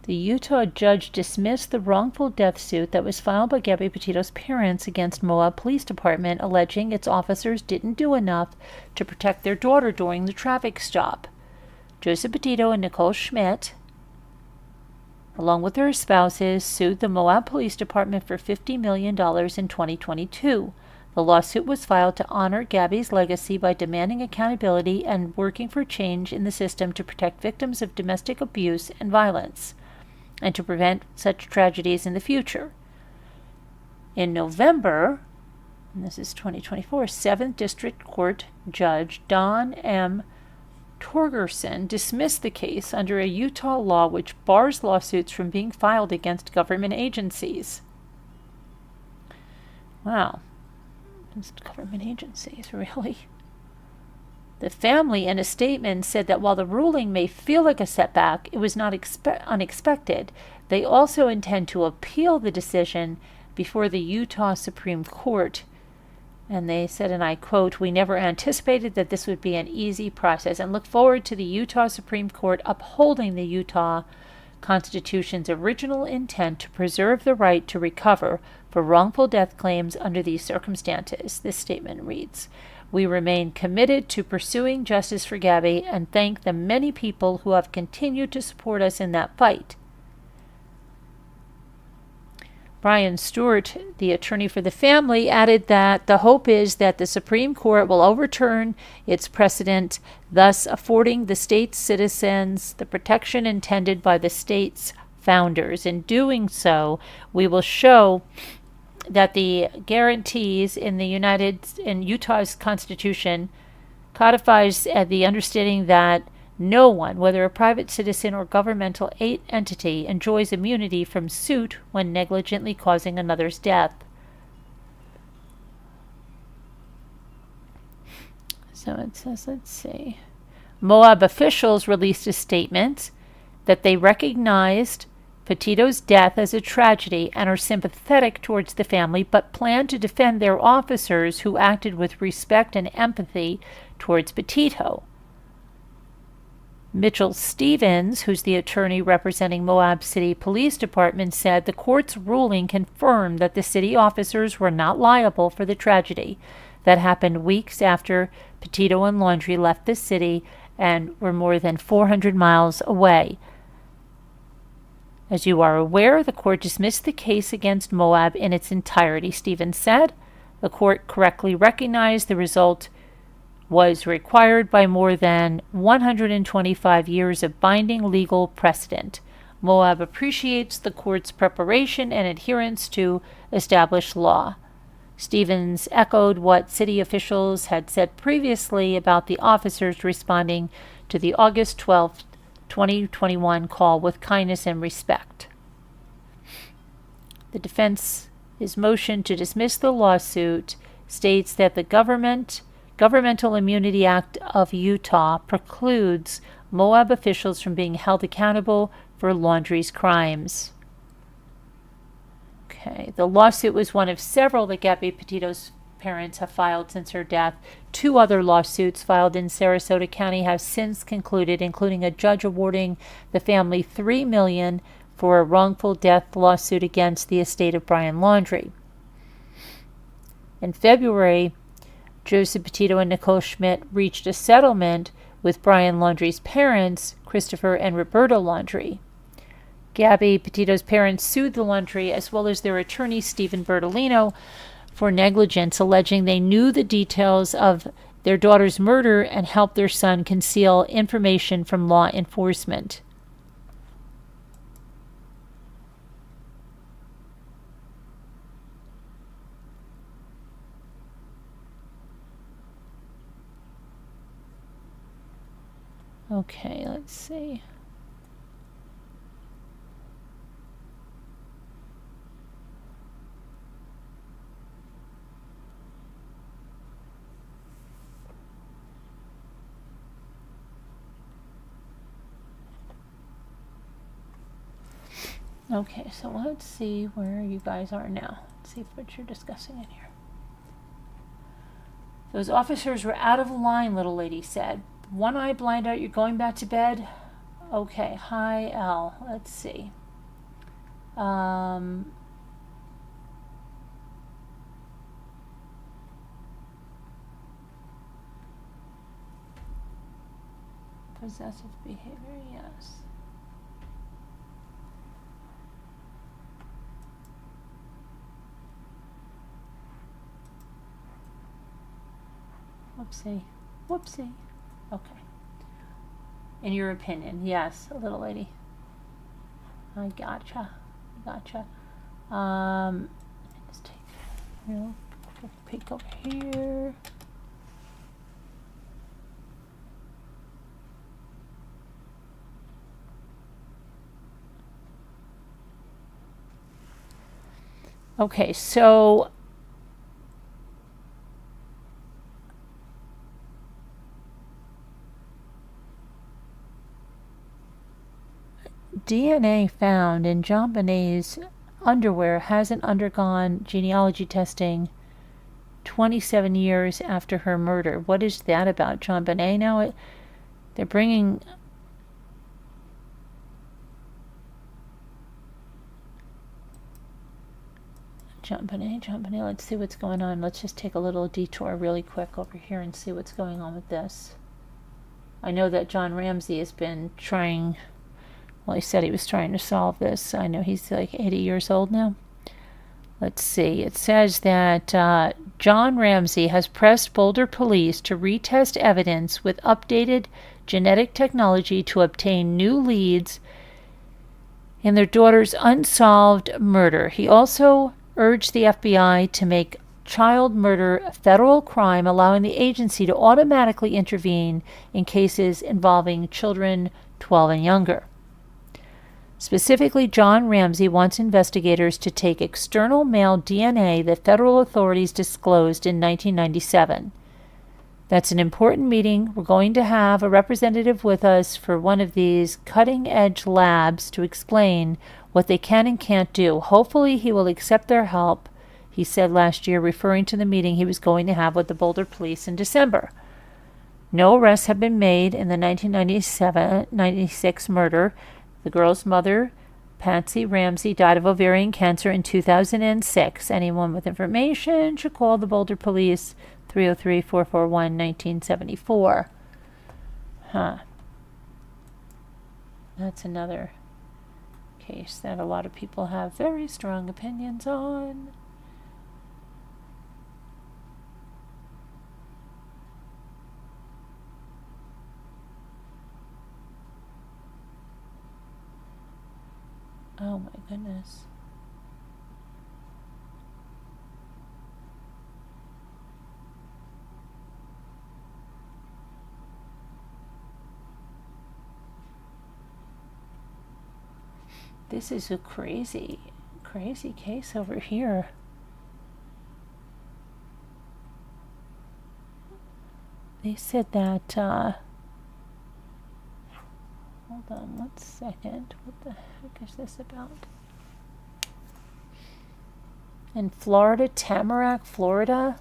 [SPEAKER 1] The Utah judge dismissed the wrongful death suit that was filed by Gabby Petito's parents against Moab Police Department, alleging its officers didn't do enough to protect their daughter during the traffic stop. Joseph Petito and Nicole Schmidt, along with their spouses, sued the Moab Police Department for $50 million in 2022. The lawsuit was filed to honor Gabby's legacy by demanding accountability and working for change in the system to protect victims of domestic abuse and violence, and to prevent such tragedies in the future. In November, and this is 2024, 7th District Court Judge Don M. Torgerson dismissed the case under a Utah law which bars lawsuits from being filed against government agencies. Wow. Against government agencies, really? The family, in a statement, said that while the ruling may feel like a setback, it was not unexpected. They also intend to appeal the decision before the Utah Supreme Court. And they said, and I quote, "We never anticipated that this would be an easy process and look forward to the Utah Supreme Court upholding the Utah Constitution's original intent to preserve the right to recover for wrongful death claims under these circumstances." This statement reads, "We remain committed to pursuing justice for Gabby and thank the many people who have continued to support us in that fight." Brian Stewart, the attorney for the family, added that the hope is that the Supreme Court will overturn its precedent, thus affording the state's citizens the protection intended by the state's founders. In doing so, we will show that the guarantees in Utah's Constitution codifies the understanding that no one, whether a private citizen or governmental entity, enjoys immunity from suit when negligently causing another's death. So it says, let's see. Moab officials released a statement that they recognized Petito's death as a tragedy and are sympathetic towards the family, but plan to defend their officers who acted with respect and empathy towards Petito. Mitchell Stevens, who's the attorney representing Moab City Police Department, said the court's ruling confirmed that the city officers were not liable for the tragedy that happened weeks after Petito and Laundrie left the city and were more than 400 miles away. As you are aware, the court dismissed the case against Moab in its entirety, Stevens said. The court correctly recognized the result was required by more than 125 years of binding legal precedent. Moab appreciates the court's preparation and adherence to established law. Stevens echoed what city officials had said previously about the officers responding to the August 12, 2021 call with kindness and respect. The defense's motion to dismiss the lawsuit states that the Governmental Immunity Act of Utah precludes Moab officials from being held accountable for Laundrie's crimes. Okay, the lawsuit was one of several that Gabby Petito's parents have filed since her death. 2 other lawsuits filed in Sarasota County have since concluded, including a judge awarding the family $3 million for a wrongful death lawsuit against the estate of Brian Laundrie. In February, Joseph Petito and Nicole Schmidt reached a settlement with Brian Laundrie's parents, Christopher and Roberta Laundrie. Gabby Petito's parents sued the Laundrie as well as their attorney, Stephen Bertolino, for negligence, alleging they knew the details of their daughter's murder and helped their son conceal information from law enforcement. Okay, let's see. Okay, so let's see where you guys are now. Let's see what you're discussing in here. Those officers were out of line, little lady said. One eye blind out, you're going back to bed? Okay, hi L. Let's see. Possessive behavior, yes. Whoopsie. Okay. In your opinion, yes, little lady. I gotcha. Let me just take a real quick peek over here. Okay, so DNA found in JonBenét's underwear hasn't undergone genealogy testing 27 years after her murder. What is that about? JonBenét now? They're bringing... JonBenet, let's see what's going on. Let's just take a little detour really quick over here and see what's going on with this. I know that John Ramsey has been trying... Well, he said he was trying to solve this. I know he's like 80 years old now. Let's see. It says that John Ramsey has pressed Boulder police to retest evidence with updated genetic technology to obtain new leads in their daughter's unsolved murder. He also urged the FBI to make child murder a federal crime, allowing the agency to automatically intervene in cases involving children 12 and younger. Specifically, John Ramsey wants investigators to take external male DNA that federal authorities disclosed in 1997. That's an important meeting. We're going to have a representative with us for one of these cutting-edge labs to explain what they can and can't do. Hopefully, he will accept their help, he said last year, referring to the meeting he was going to have with the Boulder police in December. No arrests have been made in the 1996 murder. The girl's mother, Patsy Ramsey, died of ovarian cancer in 2006. Anyone with information should call the Boulder police, 303-441-1974. That's another case that a lot of people have very strong opinions on. Oh my goodness. This is a crazy case over here. They said that, hold on 1 second. What the heck is this about? In Florida, Tamarack, Florida,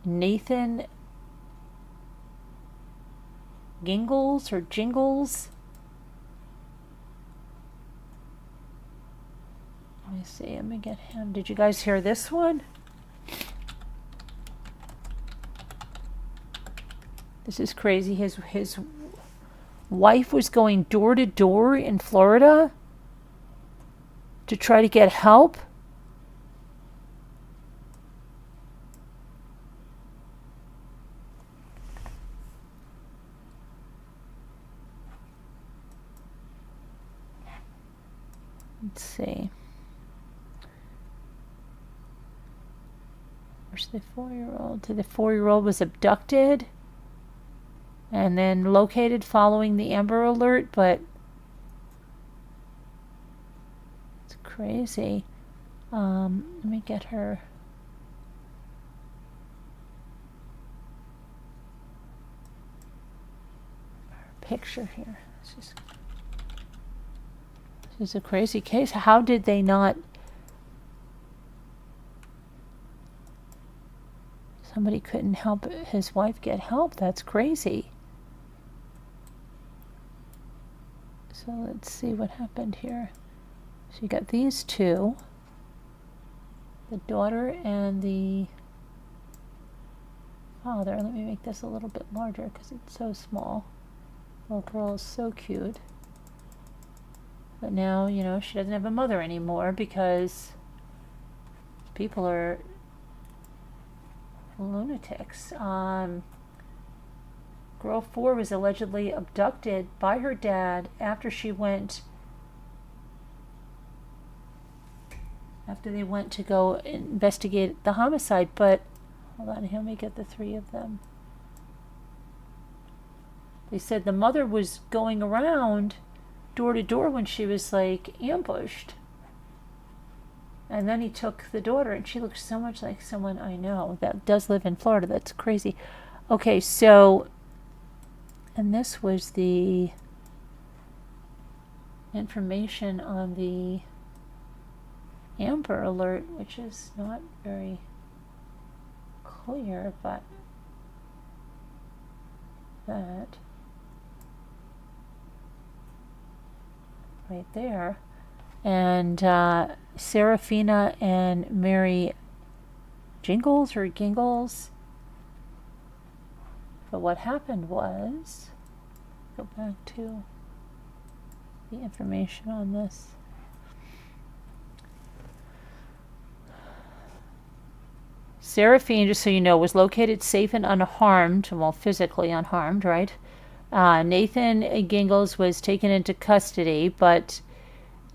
[SPEAKER 1] Nathan Gingles or Jingles. Let me see. Let me get him. Did you guys hear this one? This is crazy. His wife was going door to door in Florida to try to get help. Let's see. Where's the 4-year-old? The 4-year-old was abducted and then located following the Amber Alert, but it's crazy. Let me get her. Picture here. This is a crazy case. How did they not? Somebody couldn't help his wife get help. That's crazy. So let's see what happened here. So you got these two, the daughter and the father. Let me make this a little bit larger because it's so small. Little girl is so cute. But now, she doesn't have a mother anymore because people are lunatics. Girl 4 was allegedly abducted by her dad after they went to go investigate the homicide. But hold on, let me get the three of them. They said the mother was going around door to door when she was ambushed. And then he took the daughter, and she looks so much like someone I know that does live in Florida. That's crazy. Okay, so, and this was the information on the Amber Alert, which is not very clear, but that right there. And Serafina and Mary Jingles or Gingles. But what happened was, go back to the information on this. Seraphine, just so you know, was located safe and unharmed, well, physically unharmed, right? Nathan Gingles was taken into custody, but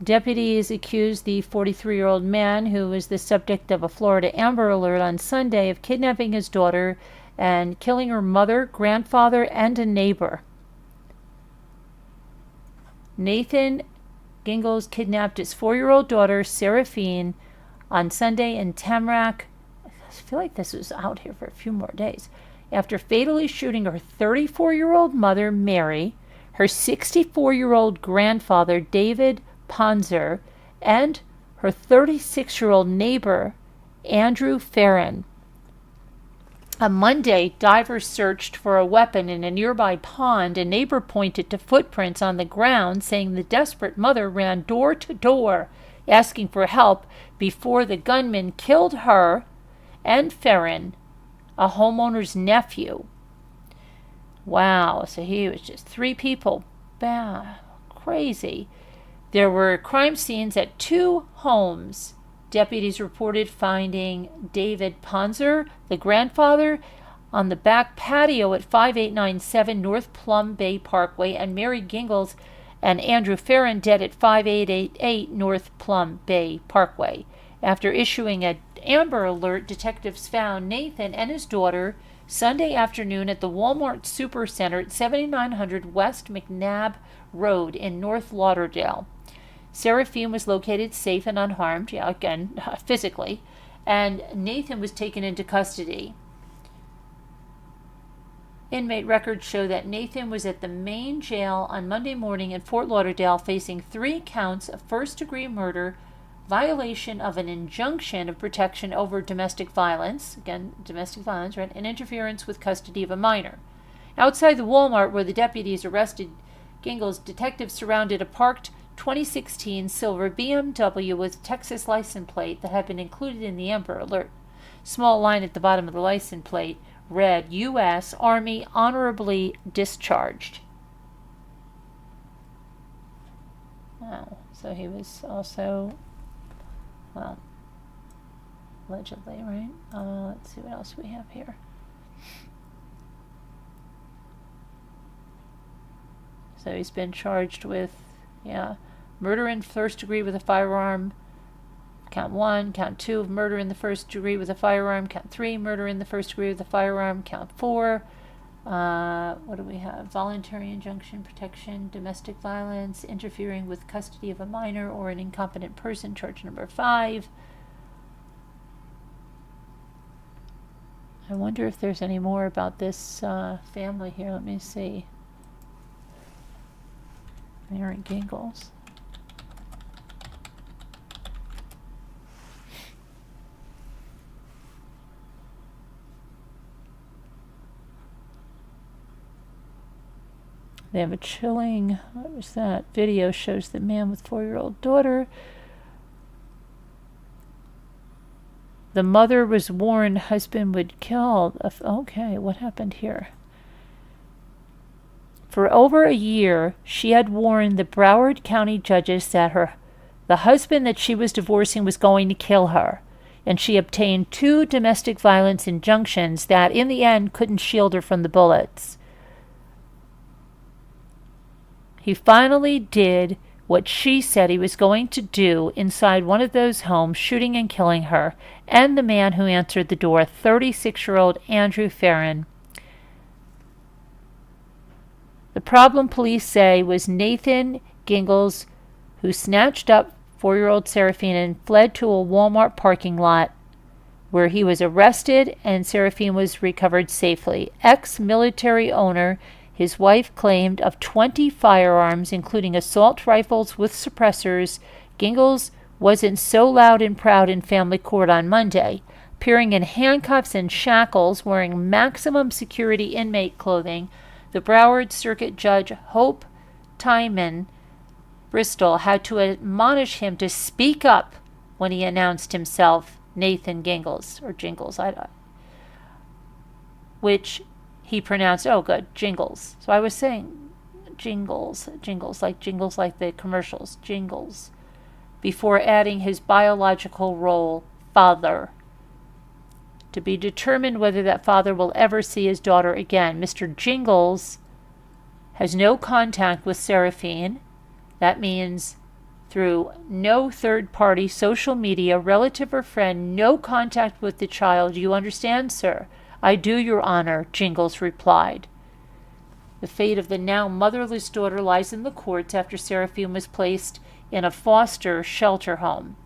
[SPEAKER 1] deputies accused the 43-year-old man, who was the subject of a Florida Amber Alert on Sunday, of kidnapping his daughter and killing her mother, grandfather, and a neighbor. Nathan Gingles kidnapped his 4-year-old daughter, Seraphine, on Sunday in Tamarack. I feel like this was out here for a few more days. After fatally shooting her 34-year-old mother, Mary, her 64-year-old grandfather, David Ponzer, and her 36-year-old neighbor, Andrew Farron. On Monday, divers searched for a weapon in a nearby pond. A neighbor pointed to footprints on the ground, saying the desperate mother ran door to door asking for help before the gunman killed her and Farron, a homeowner's nephew. Wow, so he was just 3 people. Crazy. There were crime scenes at 2 homes. Deputies reported finding David Ponzer, the grandfather, on the back patio at 5897 North Plum Bay Parkway, and Mary Gingles and Andrew Farron dead at 5888 North Plum Bay Parkway. After issuing an Amber Alert, detectives found Nathan and his daughter Sunday afternoon at the Walmart Supercenter at 7900 West McNabb Road in North Lauderdale. Seraphine was located safe and unharmed, physically, and Nathan was taken into custody. Inmate records show that Nathan was at the main jail on Monday morning in Fort Lauderdale facing 3 counts of first-degree murder, violation of an injunction of protection over domestic violence, right, and interference with custody of a minor. Outside the Walmart where the deputies arrested Gingles, detectives surrounded a parked 2016 silver BMW with Texas license plate that had been included in the Amber Alert. Small line at the bottom of the license plate read, U.S. Army honorably discharged. Wow, so he was also, allegedly, right? Let's see what else we have here. So he's been charged with, murder in first degree with a firearm, count 1, count 2 of murder in the first degree with a firearm, count 3, murder in the first degree with a firearm, count 4, what do we have? Voluntary injunction, protection, domestic violence, interfering with custody of a minor or an incompetent person, charge number 5. I wonder if there's any more about this family here. Let me see. Mary Gingles. They have a chilling, what was that? Video shows the man with 4-year-old daughter. The mother was warned husband would kill. Okay, what happened here? For over a year, she had warned the Broward County judges that the husband that she was divorcing was going to kill her, and she obtained 2 domestic violence injunctions that, in the end, couldn't shield her from the bullets. He finally did what she said he was going to do inside one of those homes, shooting and killing her and the man who answered the door, 36-year-old Andrew Farron. The problem, police say, was Nathan Gingles, who snatched up 4-year-old Seraphine and fled to a Walmart parking lot, where he was arrested and Seraphine was recovered safely. Ex-military owner, his wife claimed, of 20 firearms, including assault rifles with suppressors. Gingles wasn't so loud and proud in family court on Monday, appearing in handcuffs and shackles, wearing maximum security inmate clothing. The Broward Circuit Judge Hope Timon Bristol had to admonish him to speak up when he announced himself Nathan Gingles, or Jingles, which he pronounced, oh good, Jingles. So I was saying Jingles like the commercials, Jingles, before adding his biological role, father, to be determined whether that father will ever see his daughter again. Mr. Jingles has no contact with Seraphine. That means through no third-party social media, relative or friend, no contact with the child. You understand, sir? I do, Your Honor, Jingles replied. The fate of the now motherless daughter lies in the courts after Seraphine was placed in a foster shelter home.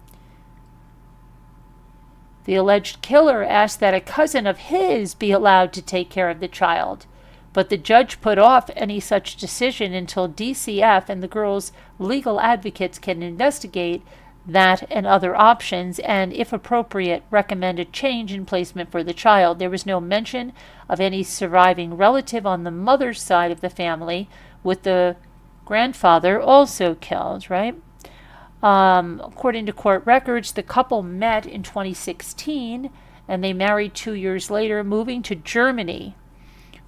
[SPEAKER 1] The alleged killer asked that a cousin of his be allowed to take care of the child, but the judge put off any such decision until DCF and the girl's legal advocates can investigate that and other options, and, if appropriate, recommend a change in placement for the child. There was no mention of any surviving relative on the mother's side of the family, with the grandfather also killed, right? According to court records, the couple met in 2016, and they married 2 years later, moving to Germany,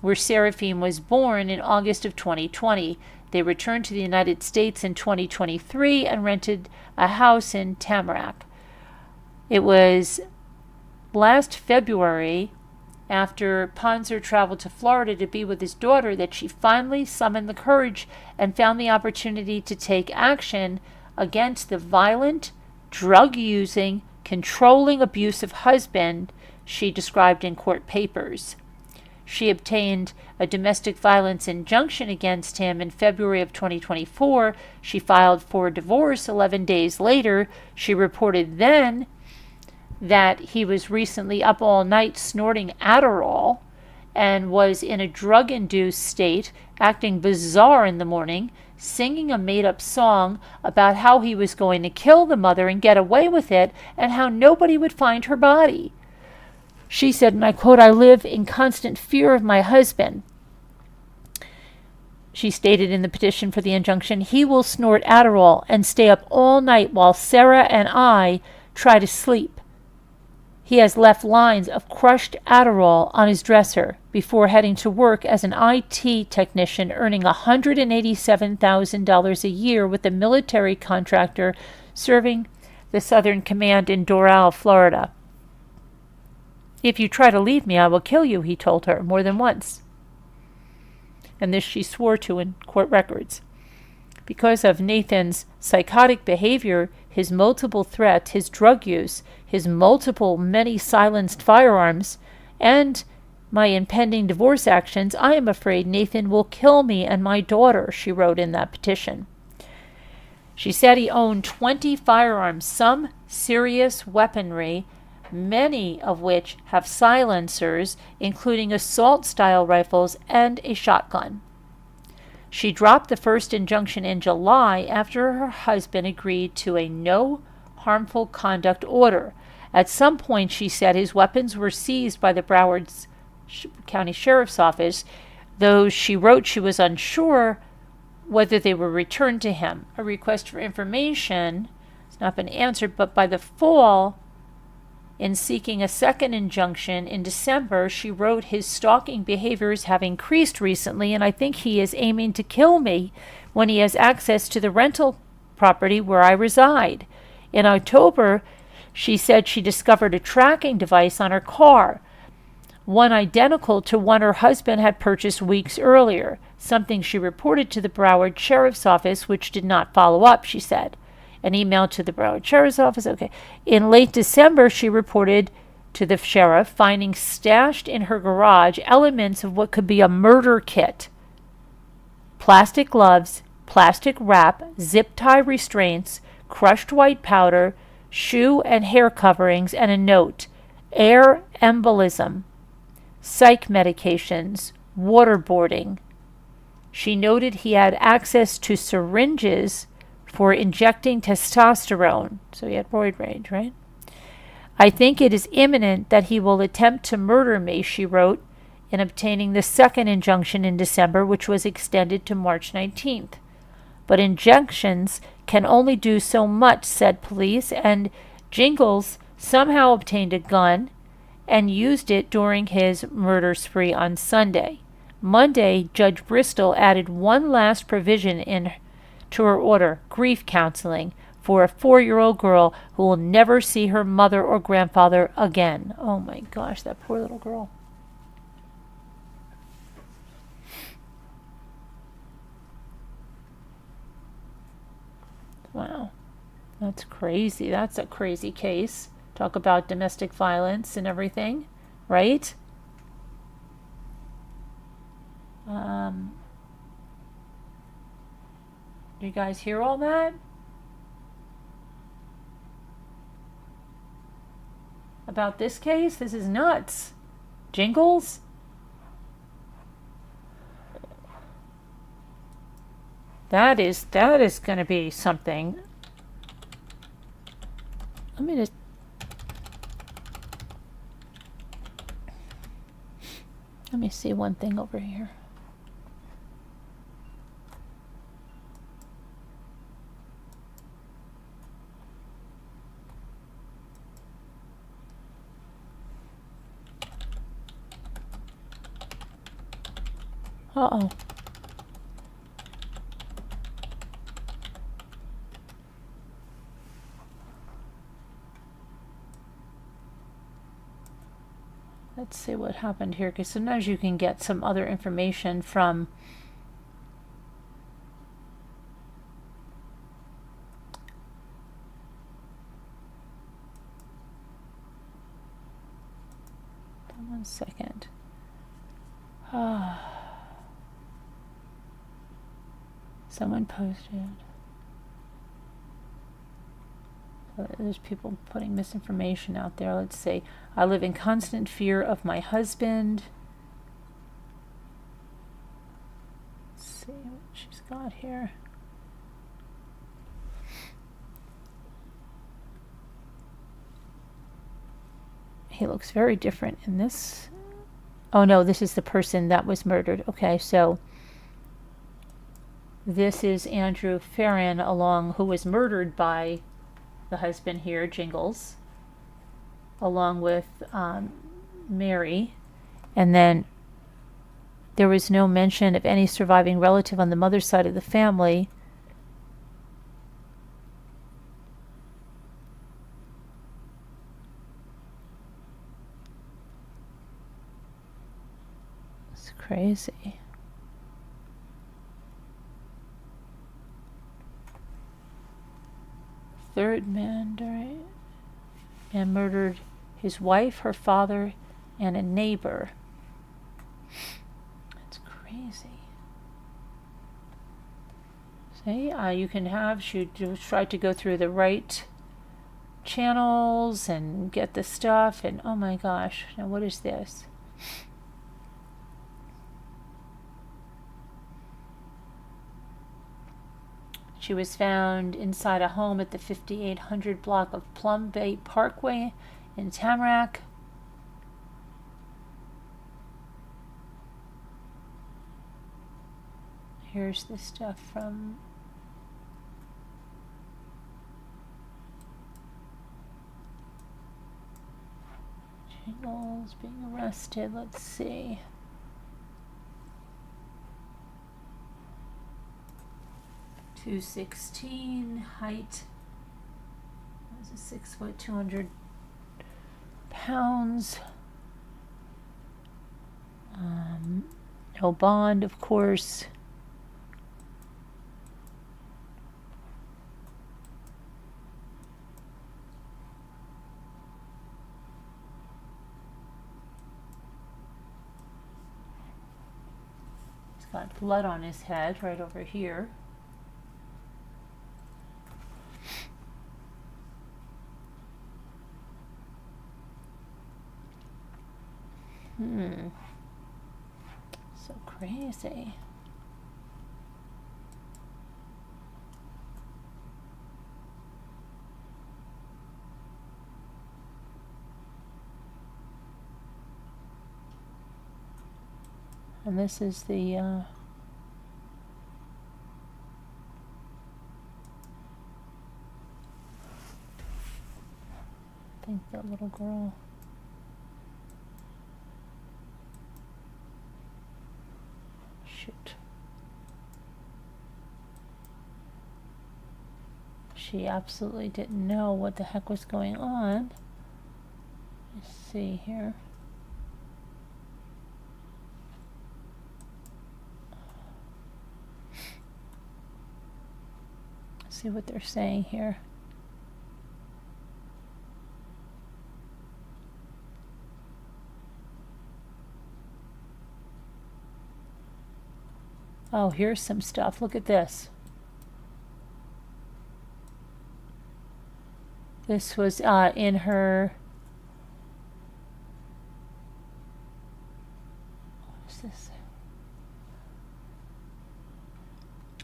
[SPEAKER 1] where Seraphine was born in August of 2020. They returned to the United States in 2023 and rented a house in Tamarack. It was last February, after Panzer traveled to Florida to be with his daughter, that she finally summoned the courage and found the opportunity to take action against the violent, drug-using, controlling, abusive husband she described in court papers. She obtained a domestic violence injunction against him in February of 2024. She filed for divorce 11 days later. She reported then that he was recently up all night snorting Adderall and was in a drug-induced state, acting bizarre in the morning, singing a made-up song about how he was going to kill the mother and get away with it, and how nobody would find her body. She said, and I quote, "I live in constant fear of my husband." She stated in the petition for the injunction, "He will snort Adderall and stay up all night while Sarah and I try to sleep. He has left lines of crushed Adderall on his dresser before heading to work as an IT technician, earning $187,000 a year with a military contractor serving the Southern Command in Doral, Florida. If you try to leave me, I will kill you," he told her more than once. And this she swore to in court records. Because of Nathan's psychotic behavior, his multiple threats, his drug use, his many silenced firearms, and my impending divorce actions, I am afraid Nathan will kill me and my daughter, she wrote in that petition. She said he owned 20 firearms, some serious weaponry, many of which have silencers, including assault-style rifles and a shotgun. She dropped the first injunction in July after her husband agreed to a no harmful conduct order. At some point, she said, his weapons were seized by the Broward County Sheriff's Office. though she wrote she was unsure whether they were returned to him. A request for information has not been answered, but by the fall, in seeking a second injunction in December, she wrote, his stalking behaviors have increased recently, and I think he is aiming to kill me when he has access to the rental property where I reside. In October, she said she discovered a tracking device on her car, one identical to one her husband had purchased weeks earlier, something she reported to the Broward Sheriff's Office, which did not follow up, she said. An email to the Broward Sheriff's Office, okay. In late December, she reported to the sheriff finding stashed in her garage elements of what could be a murder kit. Plastic gloves, plastic wrap, zip tie restraints, crushed white powder, shoe and hair coverings, and a note. Air embolism, psych medications, waterboarding. She noted he had access to syringes for injecting testosterone. So he had roid rage, right? I think it is imminent that he will attempt to murder me, she wrote, in obtaining the second injunction in December, which was extended to March 19th. But injunctions can only do so much, said police, and Jingles somehow obtained a gun and used it during his murder spree on Sunday. Monday, Judge Bristol added one last provision to her order, grief counseling, for a 4-year-old girl who will never see her mother or grandfather again. Oh my gosh, that poor little girl. Wow, that's crazy. That's a crazy case. Talk about domestic violence and everything, right? You guys hear all that? About this case? This is nuts. Jingles? That is going to be something. Let me see one thing over here. Uh-oh. Let's see what happened here, because sometimes you can get some other information from one second. Someone posted. There's people putting misinformation out there. Let's see. I live in constant fear of my husband. Let's see what she's got here. He looks very different in this. Oh no, this is the person that was murdered. Okay, so this is Andrew Farron who was murdered by the husband here, Jingles, along with Mary. And then there was no mention of any surviving relative on the mother's side of the family. It's crazy. Third man died and murdered his wife, her father, and a neighbor. That's crazy. See, you can have, she tried to go through the right channels and get the stuff, and oh my gosh, now what is this? She was found inside a home at the 5800 block of Plum Bay Parkway in Tamarack. here's the stuff from Jingles being arrested. Let's see. .216 height. That was a 6 foot, 200 pounds. No bond, of course. He's got blood on his head right over here. So crazy. And this is the I think that little girl. Shoot. She absolutely didn't know what the heck was going on. Let's see here. Let's see what they're saying here. Oh, here's some stuff. Look at this. This was in her... What is this?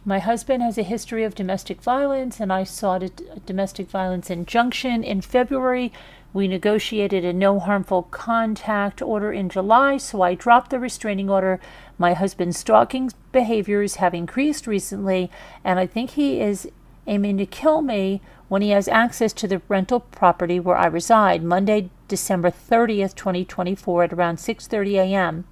[SPEAKER 1] My husband has a history of domestic violence, and I sought a domestic violence injunction in February. We negotiated a no harmful contact order in July, so I dropped the restraining order. My husband's stalking behaviors have increased recently, and I think he is aiming to kill me when he has access to the rental property where I reside. Monday, December 30th, 2024 at around 6:30 a.m.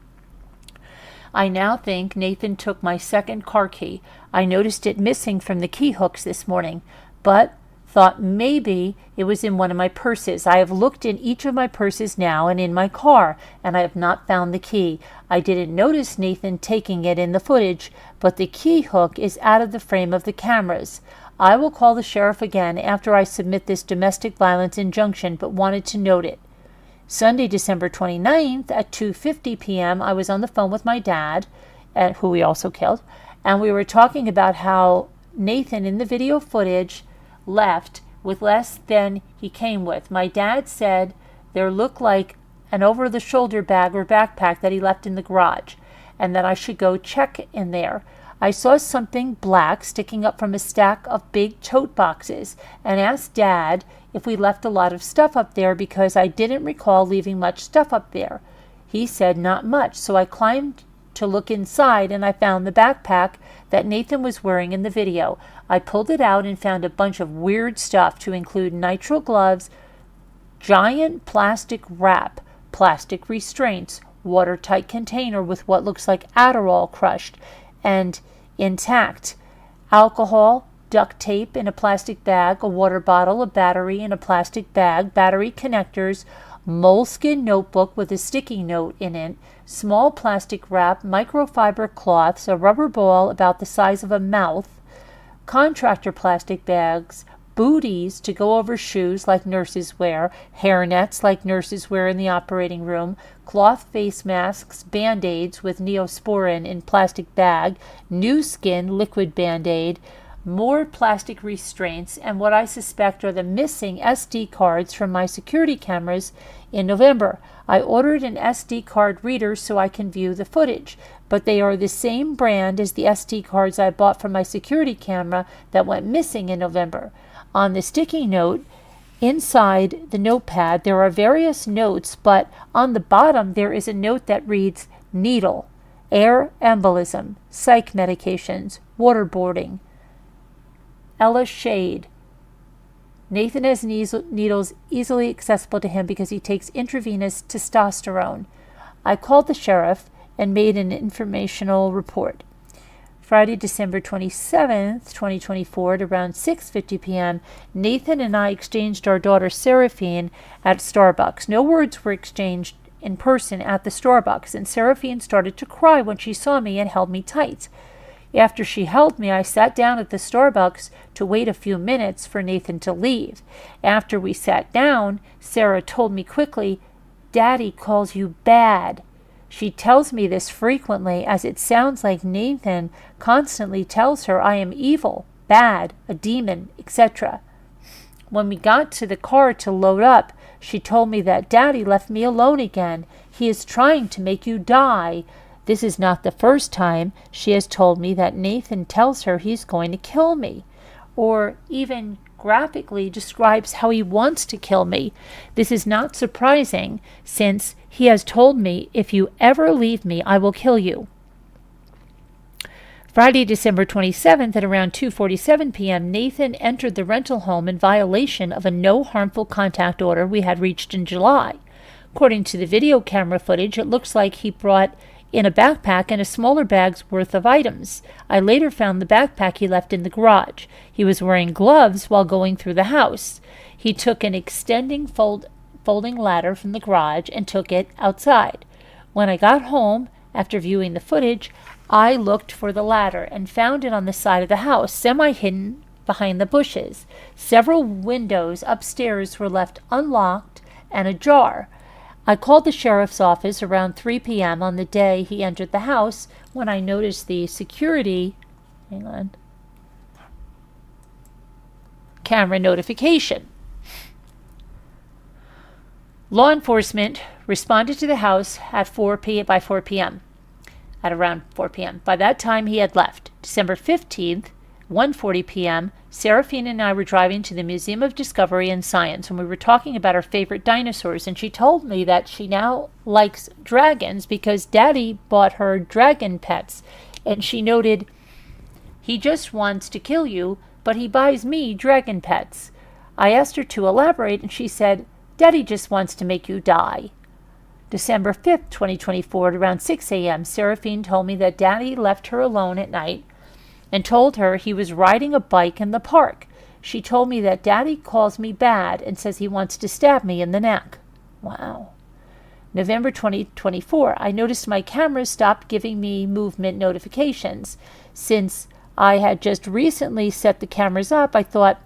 [SPEAKER 1] I now think Nathan took my second car key. I noticed it missing from the key hooks this morning, but thought maybe it was in one of my purses. I have looked in each of my purses now and in my car, and I have not found the key. I didn't notice Nathan taking it in the footage, but the key hook is out of the frame of the cameras. I will call the sheriff again after I submit this domestic violence injunction, but wanted to note it. Sunday, December 29th at 2:50 p.m., I was on the phone with my dad, who we also killed, and we were talking about how Nathan in the video footage left with less than he came with. My dad said there looked like an over-the-shoulder bag or backpack that he left in the garage, and that I should go check in there. I saw something black sticking up from a stack of big tote boxes and asked Dad if we left a lot of stuff up there because I didn't recall leaving much stuff up there. He said not much, so I climbed to look inside and I found the backpack that Nathan was wearing in the video. I pulled it out and found a bunch of weird stuff to include nitrile gloves, giant plastic wrap, plastic restraints, watertight container with what looks like Adderall crushed and intact, alcohol, duct tape in a plastic bag, a water bottle, a battery in a plastic bag, battery connectors, moleskin notebook with a sticky note in it, small plastic wrap, microfiber cloths, a rubber ball about the size of a mouth, contractor plastic bags, booties to go over shoes like nurses wear, hairnets like nurses wear in the operating room, cloth face masks, Band-Aids with Neosporin in plastic bag, new skin liquid Band-Aid, more plastic restraints, and what I suspect are the missing SD cards from my security cameras in November. I ordered an SD card reader so I can view the footage, but they are the same brand as the SD cards I bought from my security camera that went missing in November. On the sticky note, inside the notepad, there are various notes, but on the bottom there is a note that reads needle. air embolism, psych medications, waterboarding. Ella Shade. Nathan has needles easily accessible to him because he takes intravenous testosterone. I called the sheriff and made an informational report. Friday, December 27th, 2024, at around 6:50 p.m., Nathan and I exchanged our daughter Seraphine at Starbucks. No words were exchanged in person at the Starbucks, and Seraphine started to cry when she saw me and held me tight. After she held me, I sat down at the Starbucks to wait a few minutes for Nathan to leave. After we sat down, Sarah told me quickly, "Daddy calls you bad." She tells me this frequently, as it sounds like Nathan constantly tells her I am evil, bad, a demon, etc. When we got to the car to load up, she told me that Daddy left me alone again. He is trying to make you die. This is not the first time she has told me that Nathan tells her he's going to kill me, or even graphically describes how he wants to kill me. This is not surprising, since he has told me, "If you ever leave me, I will kill you." Friday, December 27th at around 2:47 p.m., Nathan entered the rental home in violation of a no harmful contact order we had reached in July. According to the video camera footage, it looks like he brought in a backpack and a smaller bag's worth of items. I later found the backpack he left in the garage. He was wearing gloves while going through the house. He took an extending folding ladder from the garage and took it outside. When I got home, after viewing the footage, I looked for the ladder and found it on the side of the house, semi-hidden behind the bushes. Several windows upstairs were left unlocked and ajar. I called the sheriff's office around 3 p.m. on the day he entered the house when I noticed the security camera notification. Law enforcement responded to the house at 4 p.m. At around 4 p.m. By that time, he had left. December 15th, 1:40 p.m., Seraphine and I were driving to the Museum of Discovery and Science, and we were talking about our favorite dinosaurs, and she told me that she now likes dragons because Daddy bought her dragon pets, and she noted, "He just wants to kill you, but he buys me dragon pets." I asked her to elaborate, and she said, "Daddy just wants to make you die." December 5th, 2024, at around 6 a.m., Seraphine told me that Daddy left her alone at night and told her he was riding a bike in the park. She told me that Daddy calls me bad and says he wants to stab me in the neck. Wow. November 2024, I noticed my camera stopped giving me movement notifications. Since I had just recently set the cameras up, I thought,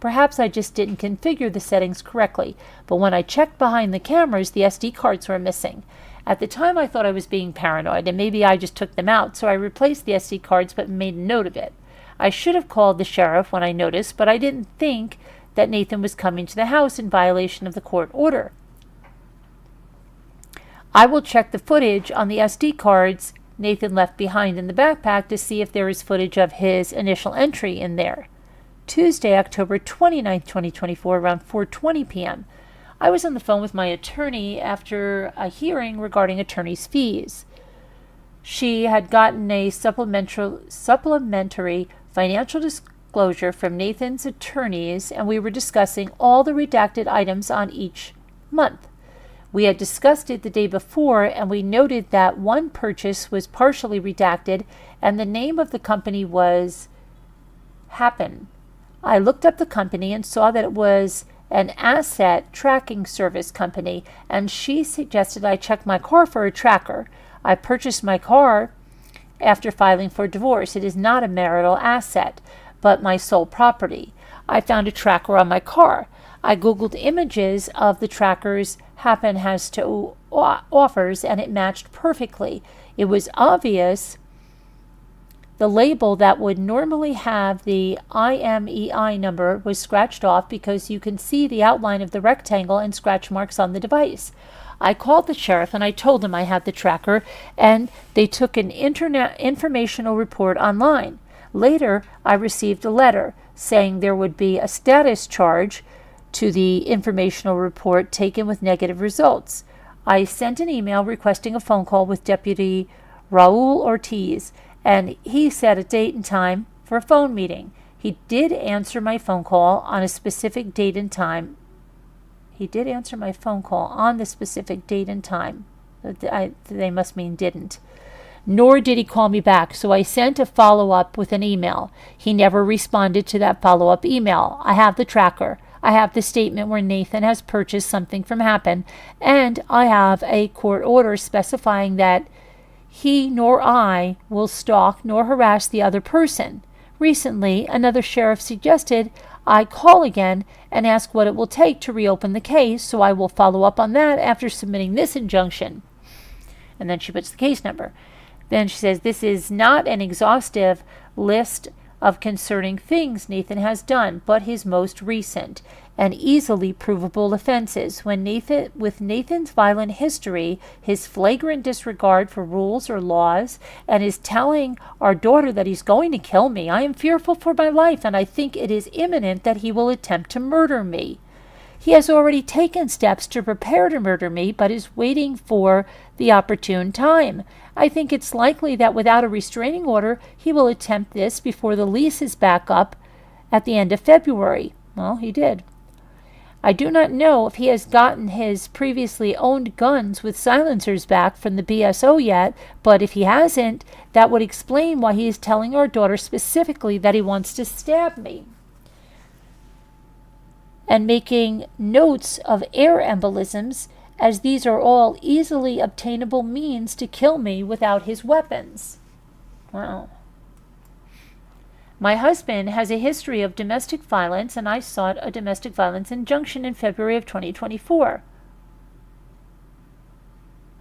[SPEAKER 1] perhaps I just didn't configure the settings correctly, but when I checked behind the cameras, the SD cards were missing. At the time, I thought I was being paranoid, and maybe I just took them out, so I replaced the SD cards but made a note of it. I should have called the sheriff when I noticed, but I didn't think that Nathan was coming to the house in violation of the court order. I will check the footage on the SD cards Nathan left behind in the backpack to see if there is footage of his initial entry in there. Tuesday, October 29th, 2024, around 4:20 p.m. I was on the phone with my attorney after a hearing regarding attorney's fees. She had gotten a supplementary financial disclosure from Nathan's attorneys, and we were discussing all the redacted items on each month. We had discussed it the day before, and we noted that one purchase was partially redacted, and the name of the company was Happen. I looked up the company and saw that it was an asset tracking service company, and she suggested I check my car for a tracker. I purchased my car after filing for divorce. It is not a marital asset, but my sole property. I found a tracker on my car. I Googled images of the trackers Happen has to offers, and it matched perfectly. It was obvious the label that would normally have the IMEI number was scratched off because you can see the outline of the rectangle and scratch marks on the device. I called the sheriff and I told him I had the tracker, and they took an informational report online. Later, I received a letter saying there would be a status charge to the informational report taken with negative results. I sent an email requesting a phone call with Deputy
[SPEAKER 2] Raul Ortiz, and he set a date and time for a phone meeting. He did answer my phone call on a specific date and time. He did answer my phone call on the specific date and time. They must mean didn't. Nor did he call me back, so I sent a follow-up with an email. He never responded to that follow-up email. I have the tracker. I have the statement where Nathan has purchased something from Happen, and I have a court order specifying that he nor I will stalk nor harass the other person. Recently, another sheriff suggested I call again and ask what it will take to reopen the case, so I will follow up on that after submitting this injunction. And then she puts the case number. Then she says, this is not an exhaustive list of concerning things Nathan has done, but his most recent and easily provable offenses. With Nathan's violent history, his flagrant disregard for rules or laws, and his telling our daughter that he's going to kill me, I am fearful for my life, and I think it is imminent that he will attempt to murder me. He has already taken steps to prepare to murder me, but is waiting for the opportune time. I think it's likely that without a restraining order, he will attempt this before the lease is back up at the end of February. Well, he did. I do not know if he has gotten his previously owned guns with silencers back from the BSO yet, but if he hasn't, that would explain why he is telling our daughter specifically that he wants to stab me, and making notes of air embolisms, as these are all easily obtainable means to kill me without his weapons. Wow. My husband has a history of domestic violence, and I sought a domestic violence injunction in February of 2024.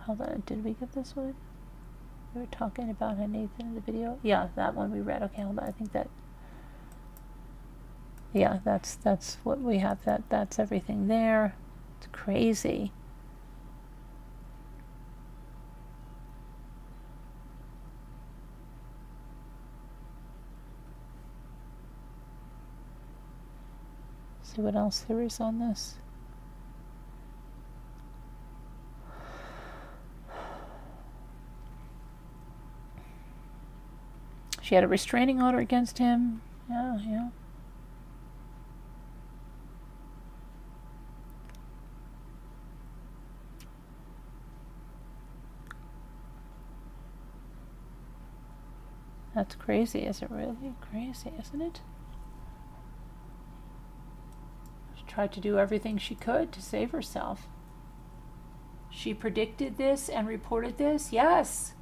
[SPEAKER 2] Hold on, did we get this one? We were talking about Nathan in the video? Yeah, that one we read. Okay, hold on, I think that... Yeah, that's what we have. That's everything there. It's crazy. See what else there is on this. She had a restraining order against him. Yeah. That's crazy. Is it really crazy, isn't it? She tried to do everything she could to save herself. She predicted this and reported this? Yes.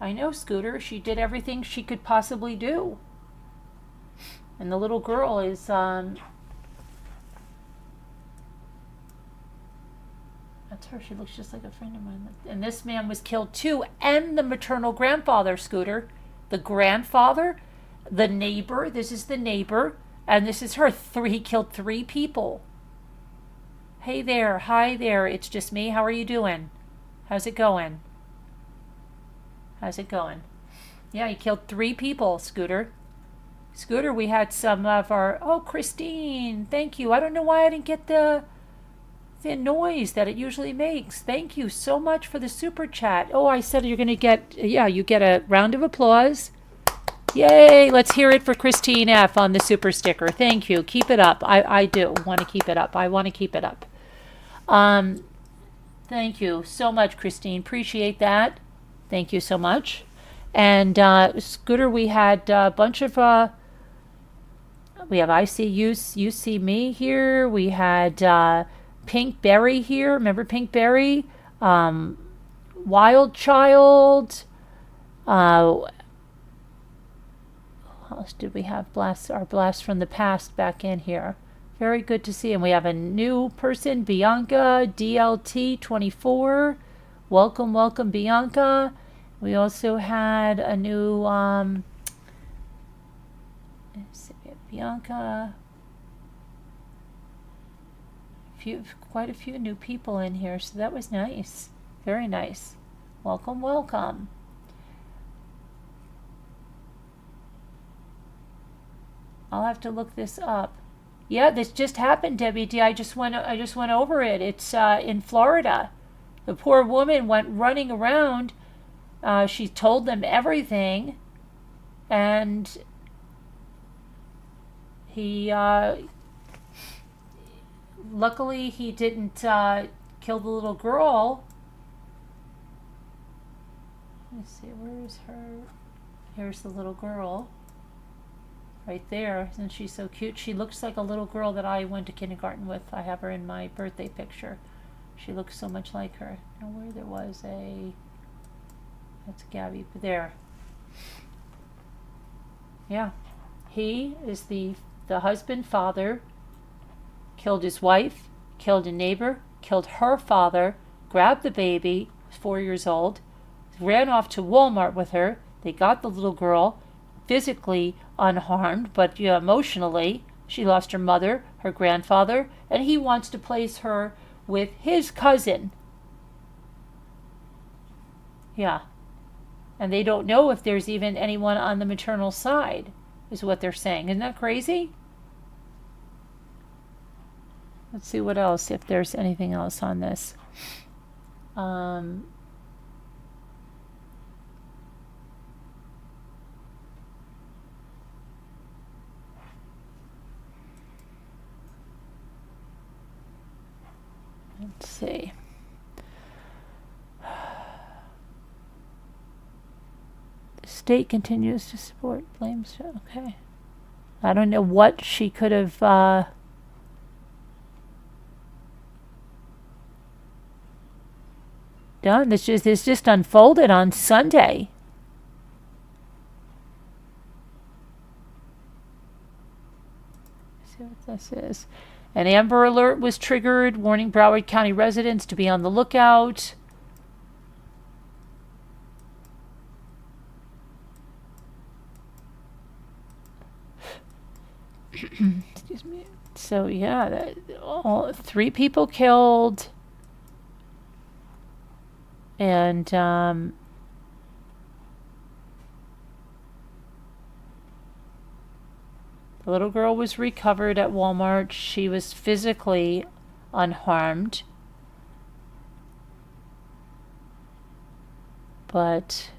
[SPEAKER 2] I know, Scooter. She did everything she could possibly do. And the little girl is, that's her. She looks just like a friend of mine. And this man was killed too, and the maternal grandfather, Scooter. The grandfather, the neighbor, this is the neighbor, and this is her. He killed 3 people. Hey there, hi there, it's just me. How are you doing? How's it going? Yeah, he killed 3 people, Scooter. Scooter, we had some of our... Oh, Christine, thank you. I don't know why I didn't get the noise that it usually makes. Thank you so much for the super chat. Oh, I said you're going to get, you get a round of applause. Yay, let's hear it for Christine F. on the super sticker. Thank you. Keep it up. I do want to keep it up. I want to keep it up. Thank you so much, Christine. Appreciate that. Thank you so much. And Scooter, we had a bunch of... we have I See You See Me here. We had... Pink Berry here. Remember Pink Berry? Wild Child. What else did we have? Our blast from the past back in here. Very good to see. And we have a new person, Bianca, DLT24. Welcome, Bianca. We also had a new, Bianca. Quite a few new people in here, so that was nice. Very nice. Welcome. I'll have to look this up. Yeah, this just happened, Debbie D. I just went over it. It's in Florida. The poor woman went running around She told them everything, and he, luckily he didn't kill the little girl. Let's see, where is her? Here's the little girl. Right there. Isn't she so cute? She looks like a little girl that I went to kindergarten with. I have her in my birthday picture. She looks so much like her. Now where there was a... That's Gabby. There. Yeah. He is the husband, father, killed his wife, killed a neighbor, killed her father, grabbed the baby, 4 years old, ran off to Walmart with her. They got the little girl, physically unharmed, but emotionally. She lost her mother, her grandfather, and he wants to place her with his cousin. Yeah. And they don't know if there's even anyone on the maternal side, is what they're saying. Isn't that crazy? Let's see what else, if there's anything else on this. Let's see. The state continues to support blames. Okay. I don't know what she could have done. This just unfolded on Sunday. Let's see what this is. An Amber Alert was triggered, warning Broward County residents to be on the lookout. Excuse me. So yeah, 3 people killed, and the little girl was recovered at Walmart. She was physically unharmed, but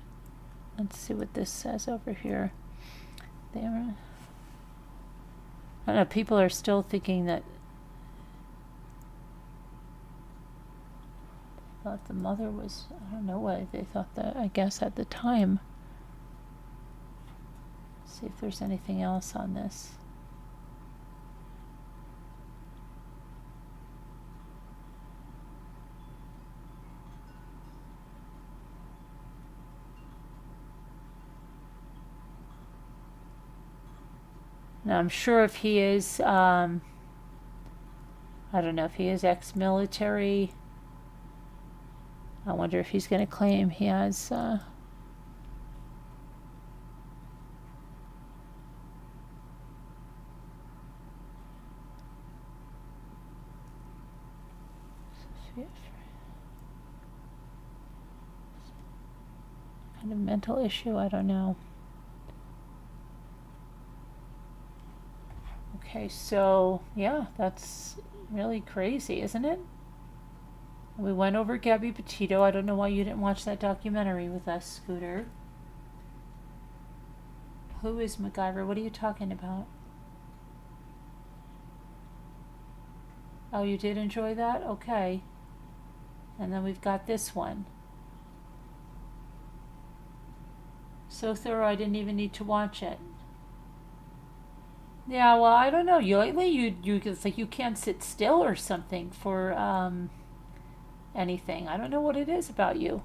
[SPEAKER 2] let's see what this says over here. I don't know, people are still thinking that thought the mother was, I don't know why they thought that, I guess at the time. Let's see if there's anything else on this. Now, I'm sure if he is, I don't know if he is ex-military. I wonder if he's going to claim he has, kind of mental issue, I don't know. Okay, so yeah, that's really crazy, isn't it? We went over Gabby Petito. I don't know why you didn't watch that documentary with us, Scooter. Who is MacGyver? What are you talking about? Oh, you did enjoy that? Okay. And then we've got this one. So thorough, I didn't even need to watch it. Yeah, well, I don't know. Lately, it's like you can't sit still or something for anything. I don't know what it is about you.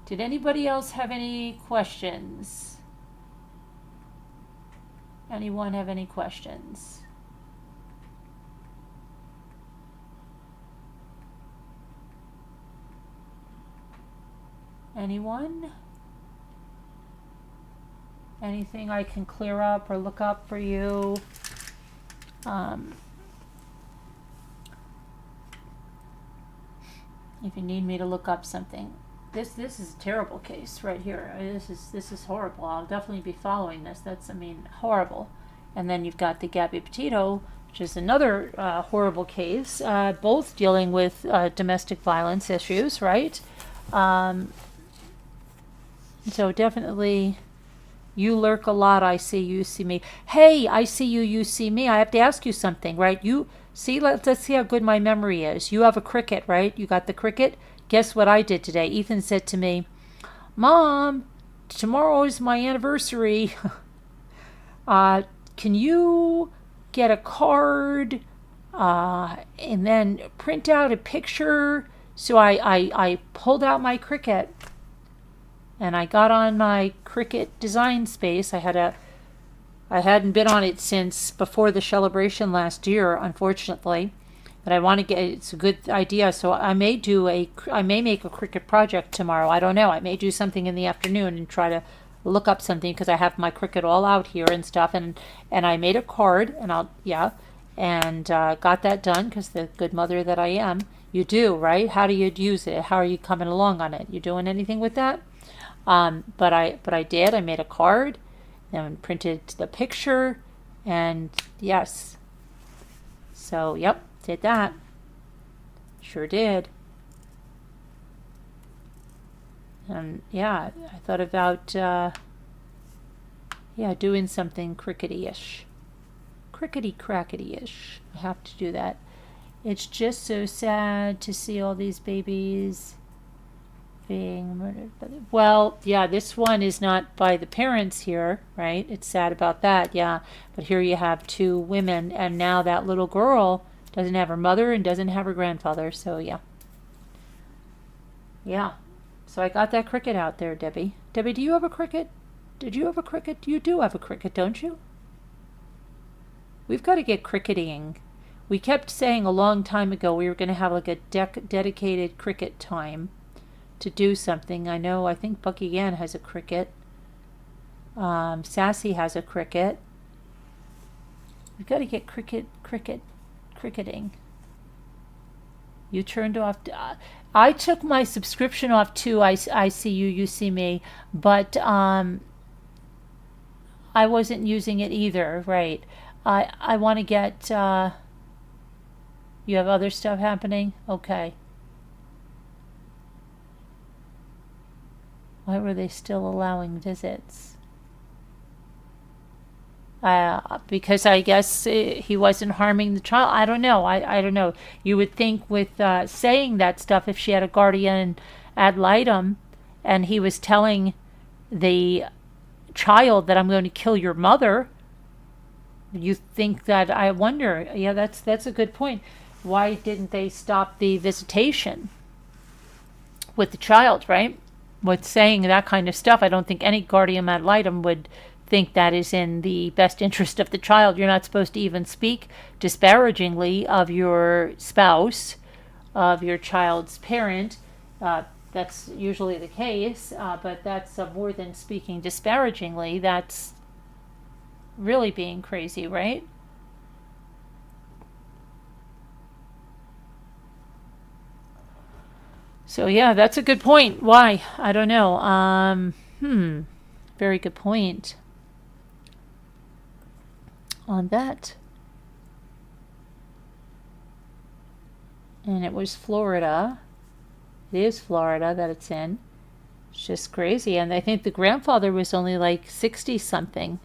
[SPEAKER 2] Did anybody else have any questions? Anyone have any questions? Anyone? Anything I can clear up or look up for you? If you need me to look up something. This is a terrible case right here. This is horrible. I'll definitely be following this. That's, I mean, horrible. And then you've got the Gabby Petito, which is another horrible case, both dealing with domestic violence issues, right?
[SPEAKER 1] So definitely, you lurk a lot. I see you, see me. Hey, I see you, you see me. I have to ask you something, right? You see, let's see how good my memory is. You have a Cricut, right? You got the Cricut? Guess what I did today? Ethan said to me, Mom, tomorrow is my anniversary. Can you get a card and then print out a picture? So I pulled out my Cricut and I got on my Cricut design space. I hadn't been on it since before the celebration last year, unfortunately. But I want to get, it's a good idea. So I may make a Cricut project tomorrow. I don't know. I may do something in the afternoon and try to look up something because I have my Cricut all out here and stuff. And I made a card and got that done because the good mother that I am. You do, right? How do you use it? How are you coming along on it? You doing anything with that? But I did. I made a card and printed the picture, and yes. So, yep, did that. Sure did. And yeah, I thought about doing something crickety-ish. Crickety-crackety-ish. I have to do that. It's just so sad to see all these babies being murdered. Well, yeah, this one is not by the parents here, right? It's sad about that, yeah. But here you have two women, and now that little girl doesn't have her mother and doesn't have her grandfather, so yeah. Yeah. So I got that Cricut out there, Debbie. Debbie, do you have a Cricut? Did you have a Cricut? You do have a Cricut, don't you? We've got to get cricketing. We kept saying a long time ago we were going to have like a dedicated Cricut time to do something. I think Bucky Ann has a Cricut. Sassy has a Cricut. We've got to get cricketing. You turned off. I took my subscription off too. I see you, you see me, but I wasn't using it either. Right. I want to get. You have other stuff happening? Okay. Why were they still allowing visits? Because I guess he wasn't harming the child. I don't know. I don't know. You would think with saying that stuff, if she had a guardian ad litem and he was telling the child that I'm going to kill your mother, you think that, I wonder, yeah, that's a good point. Why didn't they stop the visitation with the child, right? With saying that kind of stuff, I don't think any guardian ad litem would think that is in the best interest of the child. You're not supposed to even speak disparagingly of your spouse, of your child's parent. That's usually the case, but that's more than speaking disparagingly. That's really being crazy, right? So yeah, that's a good point. Why? I don't know. Very good point on that. And it was Florida. It is Florida that it's in. It's just crazy. And I think the grandfather was only like 60 something.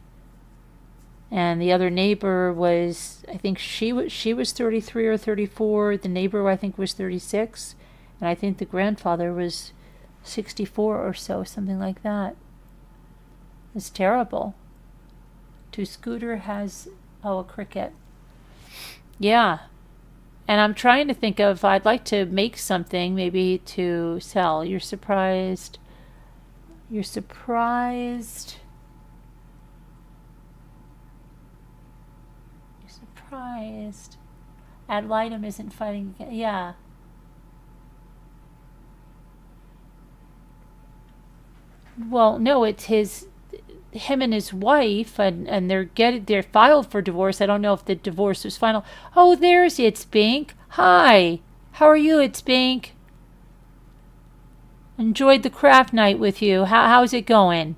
[SPEAKER 1] And the other neighbor was, I think she was 33 or 34. The neighbor, I think, was 36. And I think the grandfather was 64 or so, something like that. It's terrible. Scooter has, a Cricut. Yeah. And I'm trying to think of, I'd like to make something maybe to sell. You're surprised. Ad litem isn't fighting again. Yeah. Well, no, it's him and his wife, and they're filed for divorce. I don't know if the divorce was final. Oh, there's It's Bink. Hi, how are you, It's Bink? Enjoyed the craft night with you. How's it going?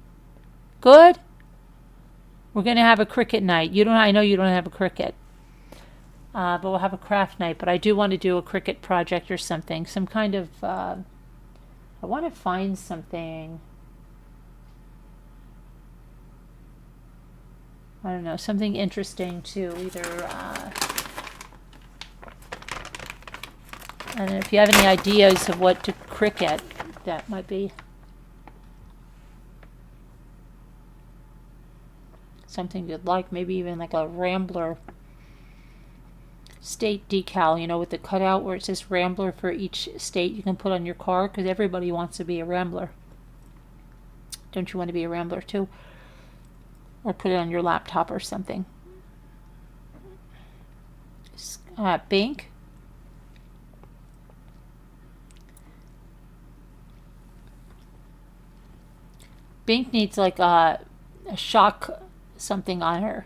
[SPEAKER 1] Good. We're gonna have a Cricut night. I know you don't have a Cricut, but we'll have a craft night. But I do want to do a Cricut project or something, some kind of. I want to find something. I don't know, something interesting to either, I don't know if you have any ideas of what to cricket, that might be something you'd like, maybe even like a Rambler state decal, you know, with the cutout where it says Rambler for each state you can put on your car, because everybody wants to be a Rambler. Don't you want to be a Rambler too? Or put it on your laptop or something. Bink. Bink needs like a shock something on her.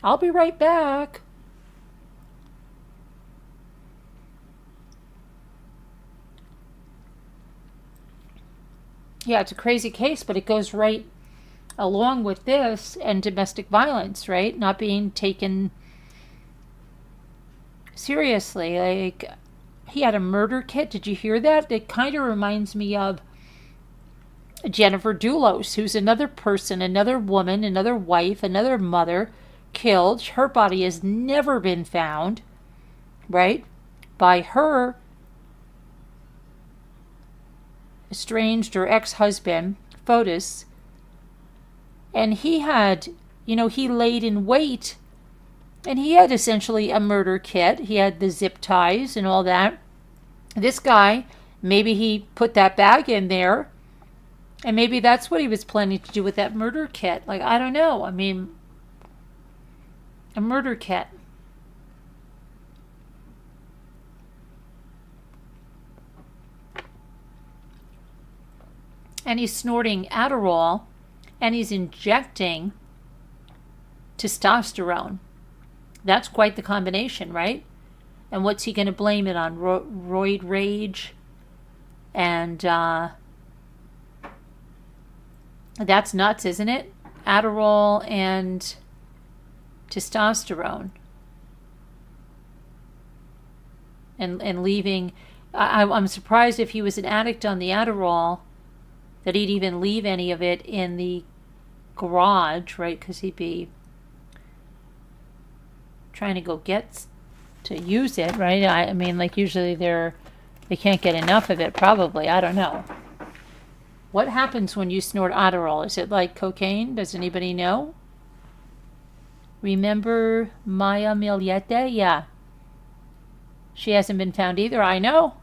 [SPEAKER 1] I'll be right back. Yeah, it's a crazy case, but it goes right along with this and domestic violence, right? Not being taken seriously. Like, he had a murder kit. Did you hear that? It kind of reminds me of Jennifer Dulos, who's another person, another woman, another wife, another mother killed. Her body has never been found, right? By her estranged or ex-husband, Fotis. And he had, you know, he laid in wait, and he had essentially a murder kit. He had the zip ties and all that. This guy, maybe he put that bag in there, and maybe that's what he was planning to do with that murder kit. Like, I don't know. I mean, a murder kit. And he's snorting Adderall, and he's injecting testosterone. That's quite the combination, right? And what's he going to blame it on? Roid rage? And that's nuts, isn't it? Adderall and testosterone. And leaving... I'm surprised if he was an addict on the Adderall that he'd even leave any of it in the garage, right? Because he'd be trying to go get to use it, right? I mean, like, usually they can't get enough of it, probably. I don't know. What happens when you snort Adderall? Is it like cocaine? Does anybody know? Remember Maya Miliete? Yeah. She hasn't been found either. I know.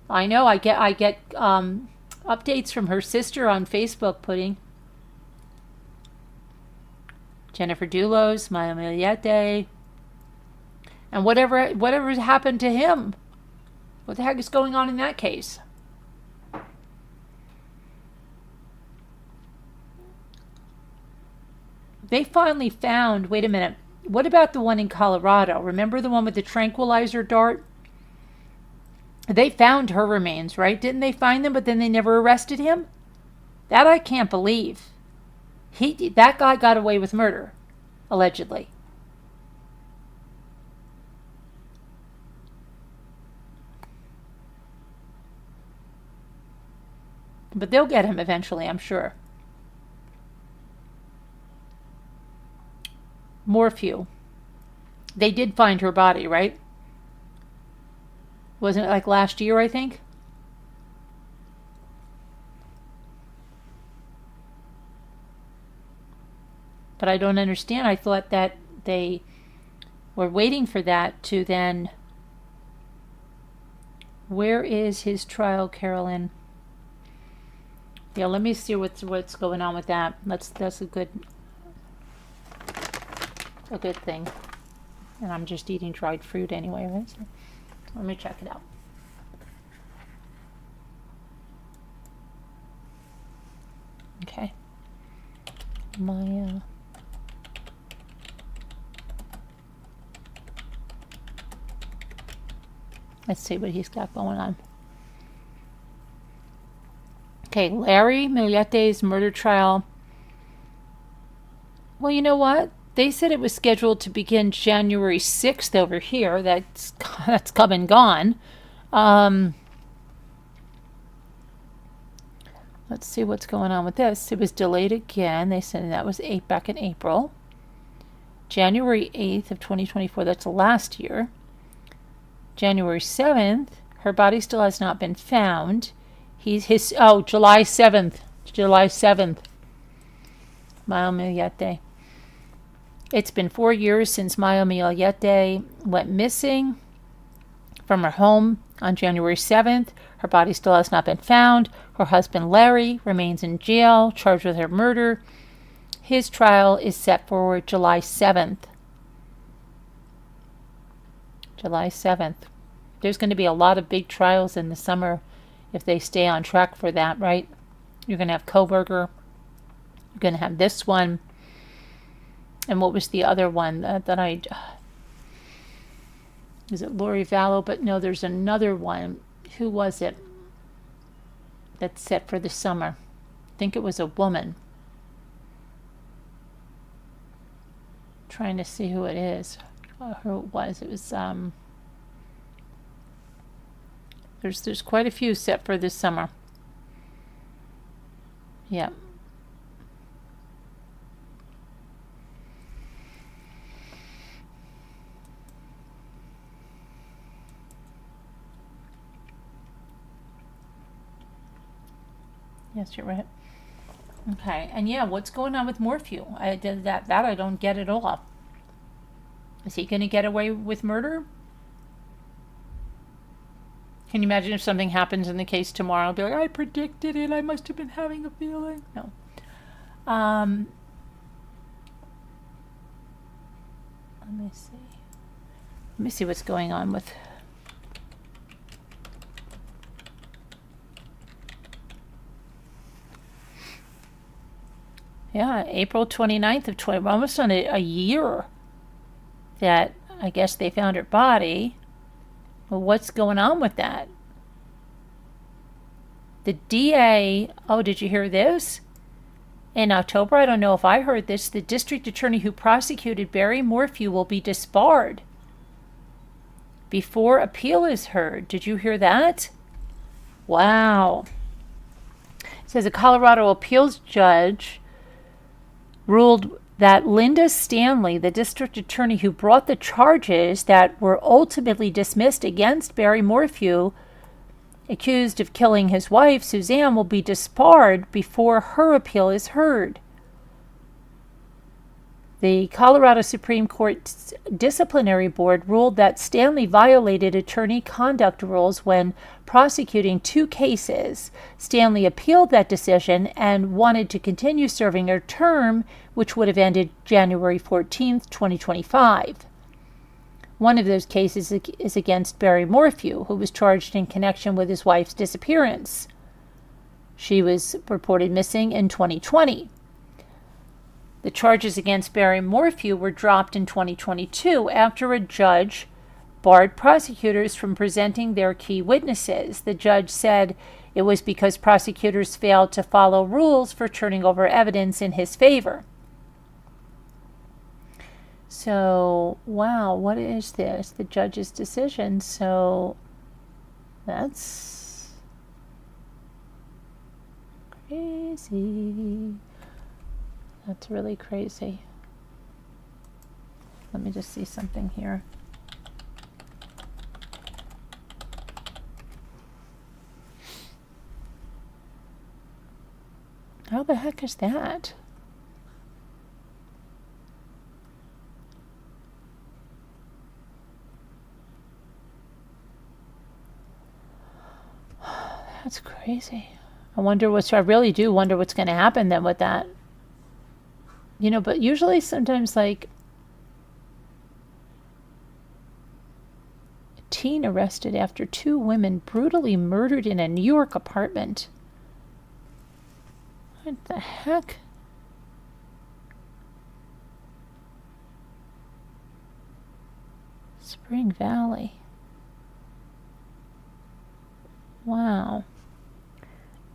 [SPEAKER 1] I get updates from her sister on Facebook putting Jennifer Dulos, Maya Miliete, and whatever happened to him. What the heck is going on in that case? They finally found, wait a minute, what about the one in Colorado? Remember the one with the tranquilizer dart? They found her remains, right? Didn't they find them, but then they never arrested him? That I can't believe. That guy got away with murder, allegedly. But they'll get him eventually, I'm sure. Morphew. They did find her body, right? Wasn't it like last year, I think? But I don't understand. I thought that they were waiting for that to then... Where is his trial, Carolyn? Yeah, let me see what's going on with that. That's a good thing. And I'm just eating dried fruit anyway, right? So let me check it out. Okay. Let's see what he's got going on. Okay, Larry Miliete's murder trial. Well, you know what? They said it was scheduled to begin January 6th over here. That's come and gone. Let's see what's going on with this. It was delayed again. They said that was back in April. January 8th of 2024, that's last year. January 7th, her body still has not been found. July 7th. July 7th. Maya Millete. It's been 4 years since Maya Millete went missing from her home on January 7th. Her body still has not been found. Her husband Larry remains in jail, charged with her murder. His trial is set for July 7th. July 7th. There's going to be a lot of big trials in the summer if they stay on track for that, right? You're going to have Koberger. You're going to have this one. And what was the other one is it Lori Vallow? But no, there's another one. Who was it that's set for the summer? I think it was a woman. Trying to see who it is. Who it was. It was there's quite a few set for this summer. Yeah. Yes, you're right. Okay, and yeah, what's going on with Morphew? I did that I don't get at all. Is he going to get away with murder? Can you imagine if something happens in the case tomorrow? I'll be like, I predicted it. I must have been having a feeling. No. Let me see. Let me see what's going on with... Yeah, April 29th of 20, almost on a year that I guess they found her body. Well, what's going on with that? The DA, did you hear this? In October, I don't know if I heard this, the district attorney who prosecuted Barry Morphew will be disbarred before appeal is heard. Did you hear that? Wow. It says a Colorado appeals judge ruled that Linda Stanley, the district attorney who brought the charges that were ultimately dismissed against Barry Morphew, accused of killing his wife, Suzanne, will be disbarred before her appeal is heard. The Colorado Supreme Court's disciplinary board ruled that Stanley violated attorney conduct rules when prosecuting two cases. Stanley appealed that decision and wanted to continue serving her term, which would have ended January 14th, 2025. One of those cases is against Barry Morphew, who was charged in connection with his wife's disappearance. She was reported missing in 2020. The charges against Barry Morphew were dropped in 2022 after a judge barred prosecutors from presenting their key witnesses. The judge said it was because prosecutors failed to follow rules for turning over evidence in his favor. So, wow, what is this? The judge's decision. So, that's crazy. That's really crazy. Let me just see something here. How the heck is that? That's crazy. I really do wonder what's going to happen then with that. You know, but usually sometimes like a teen arrested after two women brutally murdered in a New York apartment. What the heck? Spring Valley. Wow.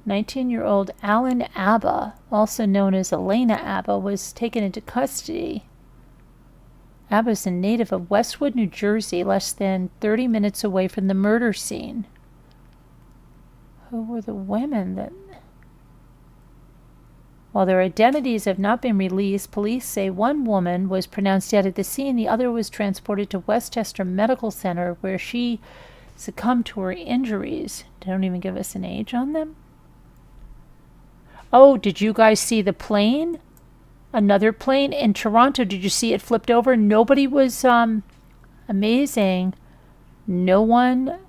[SPEAKER 1] 19-year-old Alan Abba, also known as Elena Abba, was taken into custody. Abba is a native of Westwood, New Jersey, less than 30 minutes away from the murder scene. Who were the women that...
[SPEAKER 2] While their identities have not been released, police say one woman was pronounced dead at the scene. The other was transported to Westchester Medical Center, where she succumbed to her injuries. They don't even give us an age on them. Oh, did you guys see the plane? Another plane in Toronto. Did you see it flipped over? Nobody was amazing. No one.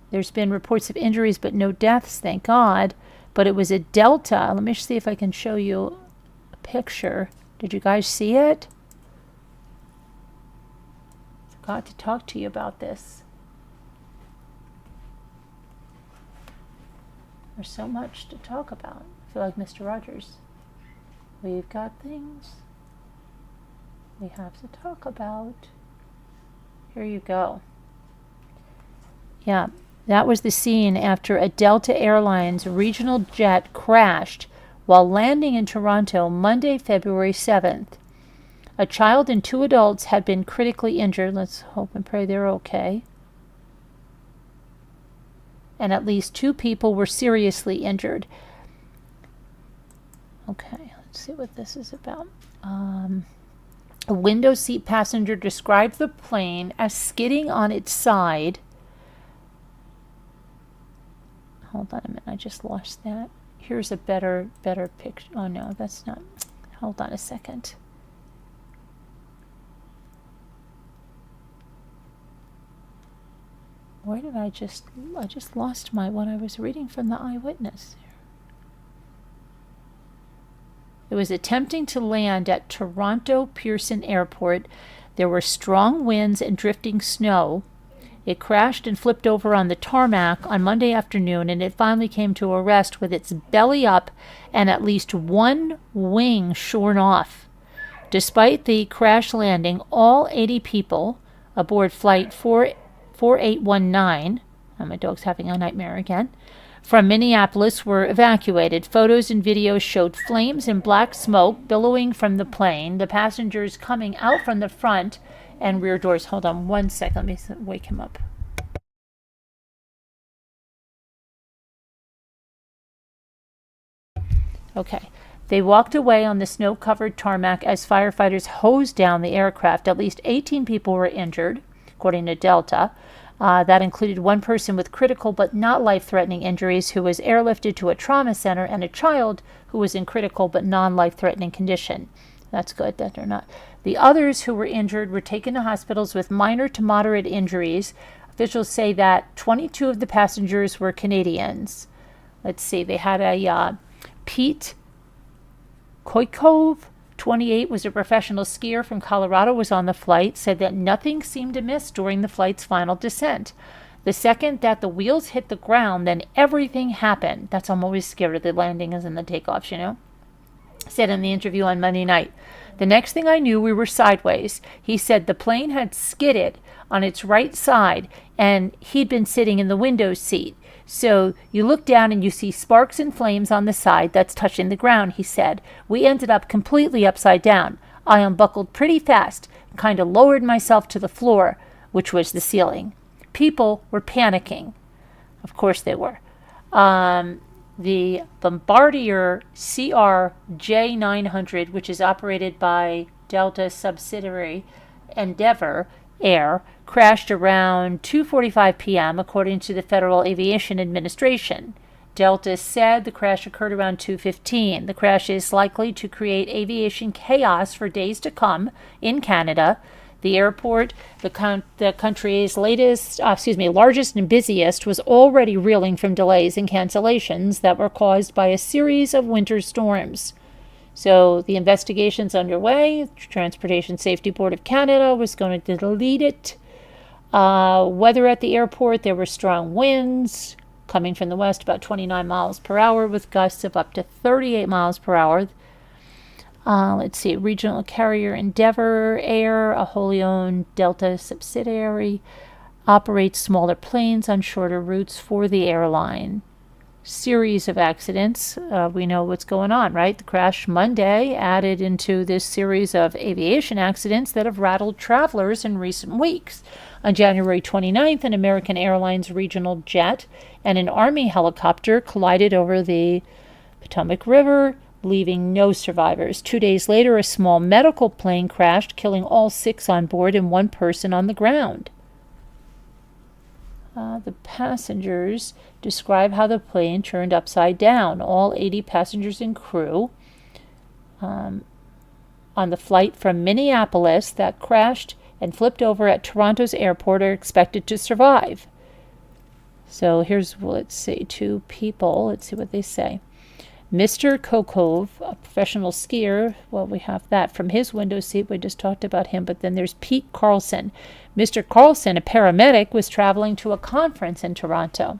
[SPEAKER 2] There's been reports of injuries, but no deaths, thank God. But it was a Delta. Let me see if I can show you a picture. Did you guys see it? Forgot to talk to you about this. There's so much to talk about. I feel like Mr. Rogers. We've got things we have to talk about. Here you go. Yeah, that was the scene after a Delta Airlines regional jet crashed while landing in Toronto Monday, February 7th. A child and 2 adults had been critically injured. Let's hope and pray they're okay. And at least 2 people were seriously injured. Okay, let's see what this is about. A window seat passenger described the plane as skidding on its side. Hold on a minute, I just lost that. Here's a better picture. Oh no, that's not. Hold on a second. Where did I just lost what I was reading from the eyewitness. It was attempting to land at Toronto Pearson Airport. There were strong winds and drifting snow. It crashed and flipped over on the tarmac on Monday afternoon, and it finally came to a rest with its belly up and at least one wing shorn off. Despite the crash landing, all 80 people aboard Flight 4819, my dog's having a nightmare again, from Minneapolis were evacuated. Photos and videos showed flames and black smoke billowing from the plane, the passengers coming out from the front and rear doors. Hold on one second. Let me wake him up. Okay. They walked away on the snow-covered tarmac as firefighters hosed down the aircraft. At least 18 people were injured, according to Delta. That included one person with critical but not life-threatening injuries who was airlifted to a trauma center, and a child who was in critical but non-life-threatening condition. That's good that they're not. The others who were injured were taken to hospitals with minor to moderate injuries. Officials say that 22 of the passengers were Canadians. Let's see, they had a Pete Koikov, 28, was a professional skier from Colorado, was on the flight, said that nothing seemed amiss during the flight's final descent. The second that the wheels hit the ground, then everything happened. That's why I'm always scared of the landings and the takeoffs, you know? Said in the interview on Monday night. The next thing I knew, we were sideways. He said the plane had skidded on its right side, and he'd been sitting in the window seat. So you look down and you see sparks and flames on the side that's touching the ground, he said. We ended up completely upside down. I unbuckled pretty fast, kind of lowered myself to the floor, which was the ceiling. People were panicking. Of course they were. The Bombardier CRJ900, which is operated by Delta subsidiary Endeavour Air, crashed around 2:45 p.m., according to the Federal Aviation Administration. Delta said the crash occurred around 2:15. The crash is likely to create aviation chaos for days to come in Canada. The airport, the country's largest and busiest, was already reeling from delays and cancellations that were caused by a series of winter storms. So the investigation's underway. Transportation Safety Board of Canada was going to delete it. Weather at the airport, there were strong winds coming from the west, about 29 miles per hour, with gusts of up to 38 miles per hour. Let's see, regional carrier Endeavour Air, a wholly owned Delta subsidiary, operates smaller planes on shorter routes for the airline.
[SPEAKER 1] series of accidents. We know what's going on, right? The crash Monday added into this series of aviation accidents that have rattled travelers in recent weeks. On January 29th, an American Airlines regional jet and an Army helicopter collided over the Potomac River, leaving no survivors. 2 days later, a small medical plane crashed, killing all 6 on board and 1 person on the ground. The passengers describe how the plane turned upside down. All 80 passengers and crew on the flight from Minneapolis that crashed and flipped over at Toronto's airport are expected to survive. So here's, let's see, 2 people. Let's see what they say. Mr. Kokov, a professional skier, well, we have that from his window seat. We just talked about him. But then there's Pete Carlson. Mr. Carlson, a paramedic, was traveling to a conference in Toronto.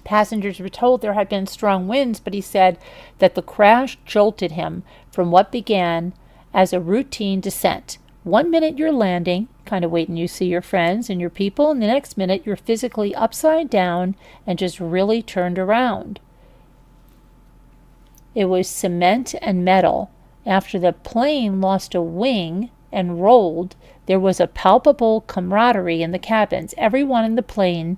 [SPEAKER 1] Passengers were told there had been strong winds, but he said that the crash jolted him from what began as a routine descent. 1 minute you're landing, kind of waiting you see your friends and your people, and the next minute you're physically upside down and just really turned around. It was cement and metal. After the plane lost a wing and rolled, there was a palpable camaraderie in the cabins. Everyone in the plane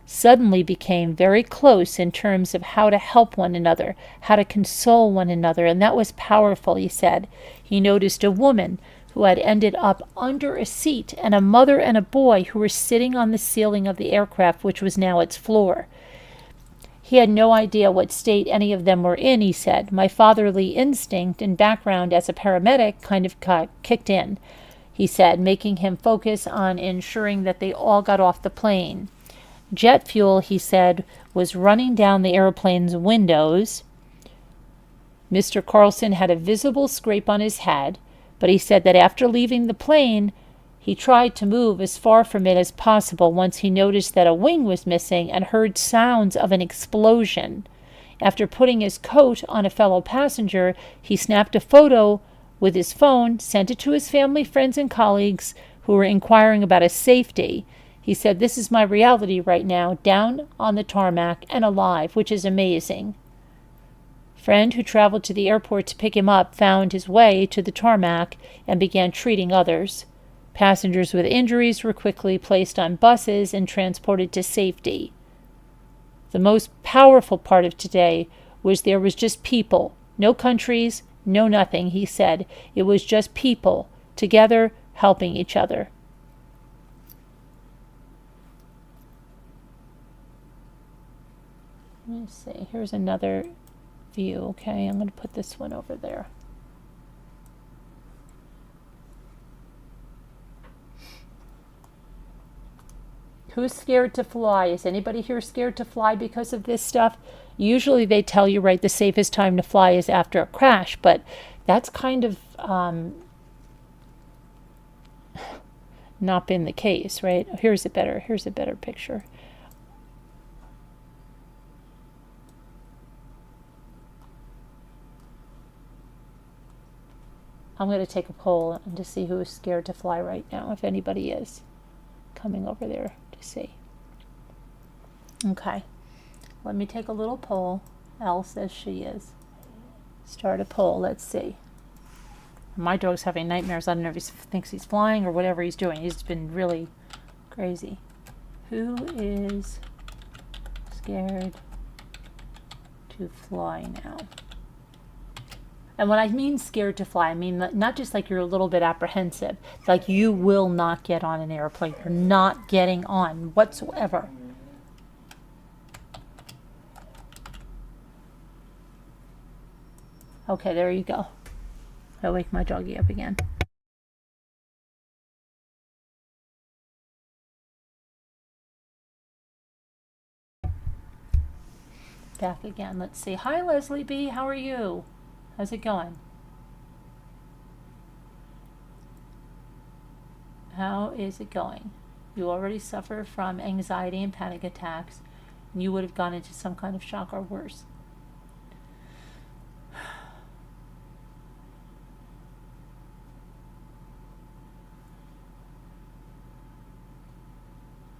[SPEAKER 1] suddenly became very close in terms of how to help one another, how to console one another, and that was powerful, he said. He noticed a woman who had ended up under a seat and a mother and a boy who were sitting on the ceiling of the aircraft, which was now its floor. He had no idea what state any of them were in, he said. My fatherly instinct and background as a paramedic kind of kicked in, he said, making him focus on ensuring that they all got off the plane. Jet fuel, he said, was running down the airplane's windows. Mr. Carlson had a visible scrape on his head, but he said that after leaving the plane, he tried to move as far from it as possible once he noticed that a wing was missing and heard sounds of an explosion. After putting his coat on a fellow passenger, he snapped a photo with his phone, sent it to his family, friends, and colleagues who were inquiring about his safety. He said, "This is my reality right now, down on the tarmac and alive, which is amazing." A friend who traveled to the airport to pick him up found his way to the tarmac and began treating others. Passengers with injuries were quickly placed on buses and transported to safety. The most powerful part of today was there was just people, no countries, no nothing, he said. It was just people, together, helping each other. Let me see, here's another view, okay? I'm going to put this one over there. Who's scared to fly? Is anybody here scared to fly because of this stuff? Usually they tell you, right, the safest time to fly is after a crash, but that's kind of not been the case, right? Here's a better picture. I'm going to take a poll and to see who is scared to fly right now, if anybody is coming over there to see. Okay, let me take a little poll. Elle says she is. Start a poll, let's see. My dog's having nightmares. I don't know if he thinks he's flying or whatever he's doing. He's been really crazy. Who is scared to fly now? And when I mean scared to fly, I mean not just like you're a little bit apprehensive. Like you will not get on an airplane. You're not getting on whatsoever. Okay, there you go. I'll wake my doggy up again. Back again. Let's see. Hi, Leslie B. How are you? How's it going? How is it going? You already suffer from anxiety and panic attacks, and you would have gone into some kind of shock or worse.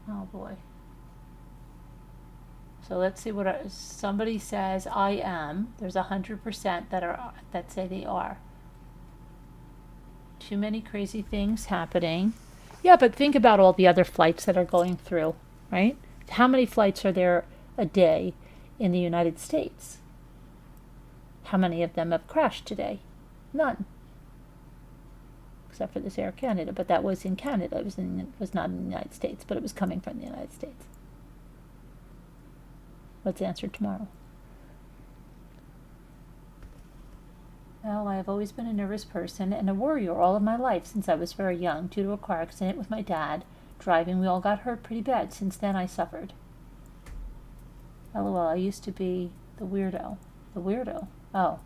[SPEAKER 1] Oh boy.
[SPEAKER 2] So let's see what somebody says I am. There's 100% that say they are. Too many crazy things happening. Yeah, but think about all the other flights that are going through, right? How many flights are there a day in the United States? How many of them have crashed today? None. Except for this Air Canada, but that was in Canada. It was not in the United States, but it was coming from the United States. Let's answer tomorrow. Well, I have always been a nervous person and a worrier all of my life since I was very young due to a car accident with my dad. Driving, we all got hurt pretty bad. Since then, I suffered. LOL, I used to be the weirdo. The weirdo? Oh.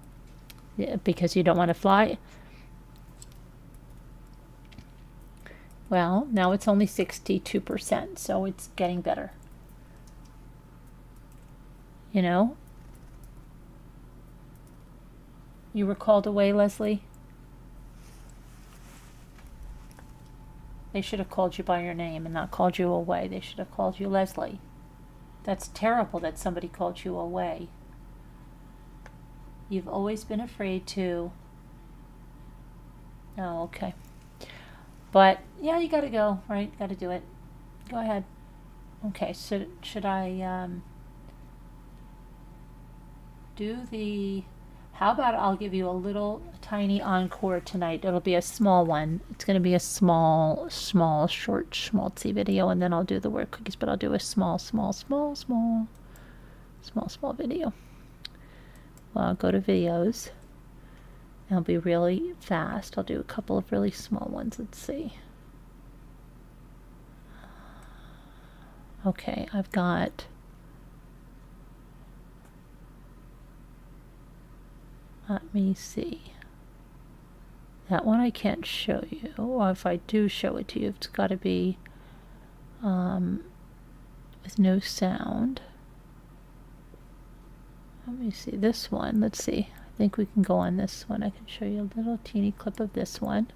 [SPEAKER 2] Yeah, because you don't want to fly? Well, now it's only 62%, so it's getting better. You know? You were called away, Leslie? They should have called you by your name and not called you away. They should have called you Leslie. That's terrible that somebody called you away. You've always been afraid to... Oh, okay. But, yeah, you gotta go, right? Gotta do it. Go ahead. Okay, so should I do the... How about I'll give you a little tiny encore tonight. It'll be a small one. It's going to be a small, short, schmaltzy video, and then I'll do the word cookies, but I'll do a small video. Well, I'll go to videos. It'll be really fast. I'll do a couple of really small ones. Let's see. Okay, I've got... Let me see. That one I can't show you. Or if I do show it to you, it's got to be with no sound. Let me see. This one, let's see. I think we can go on this one. I can show you a little teeny clip of this one.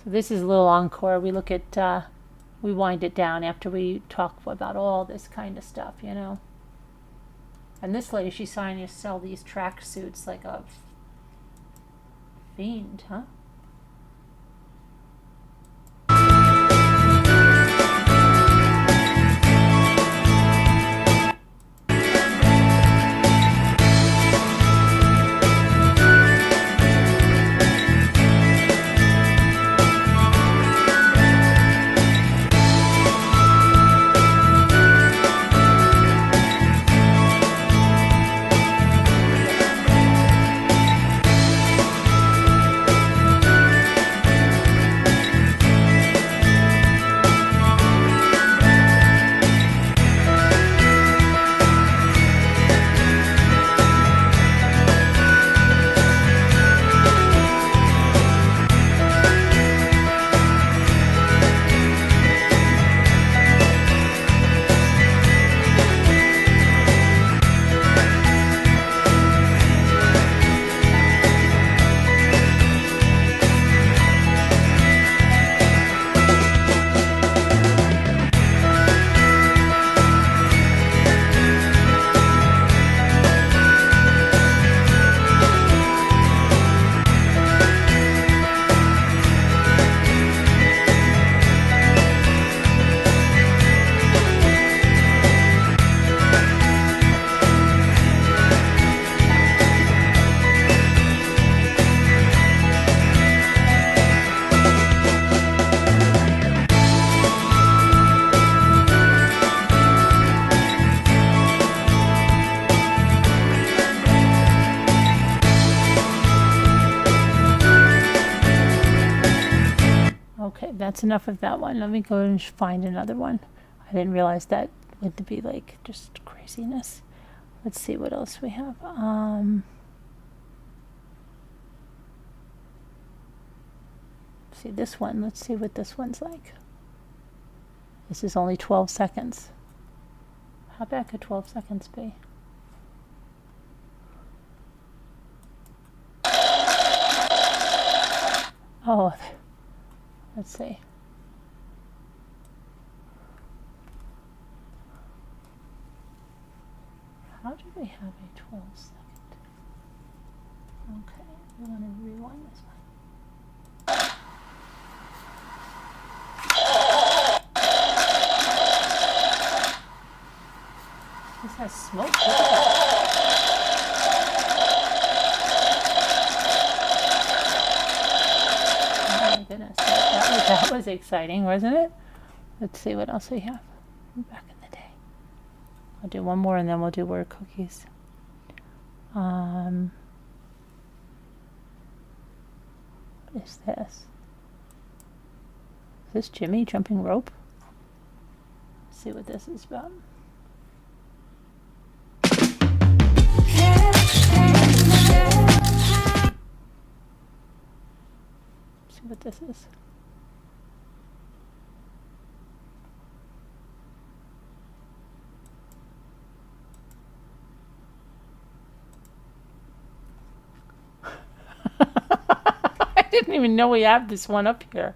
[SPEAKER 2] So this is a little encore. We look at, we wind it down after we talk about all this kind of stuff, you know. And this lady, she's trying to sell these track suits like a fiend, huh? That's enough of that one. Let me go and find another one. I didn't realize that would be like just craziness. Let's see what else we have. See this one. Let's see what this one's like. This is only 12 seconds.
[SPEAKER 1] How bad could 12 seconds be? Oh, let's see. How do we have a 12 second? Okay, we want to rewind this one. This has smoke. Oh my goodness, that was exciting, wasn't it? Let's see what else we have back in the day. I'll do one more and then we'll do word cookies. What is this? Is this Jimmy jumping rope? Let's see what this is about. See what this is. I didn't even know we have this one up here.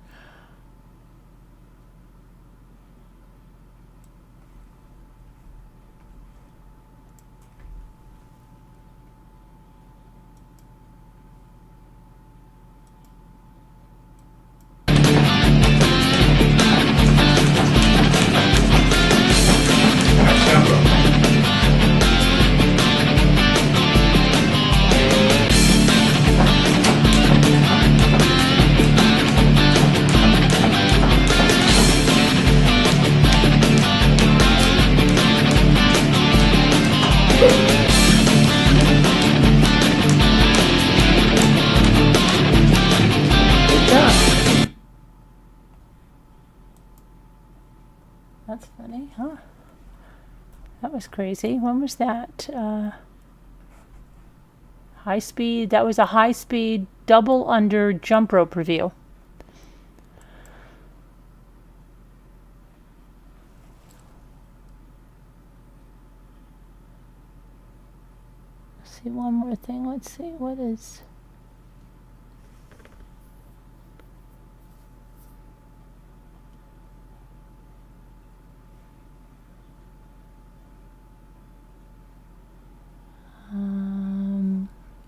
[SPEAKER 1] That's funny, huh? That was crazy. When was that? High speed. That was a high speed double under jump rope review. Let's see one more thing. Let's see what is.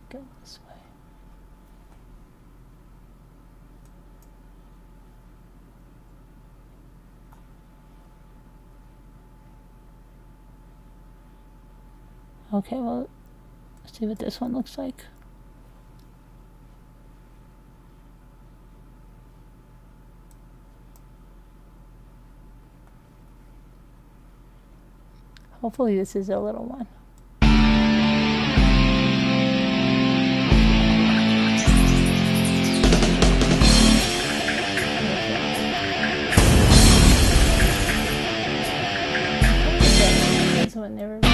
[SPEAKER 1] Go this way. Okay, well, let's see what this one looks like. Hopefully this is a little one. When they were, this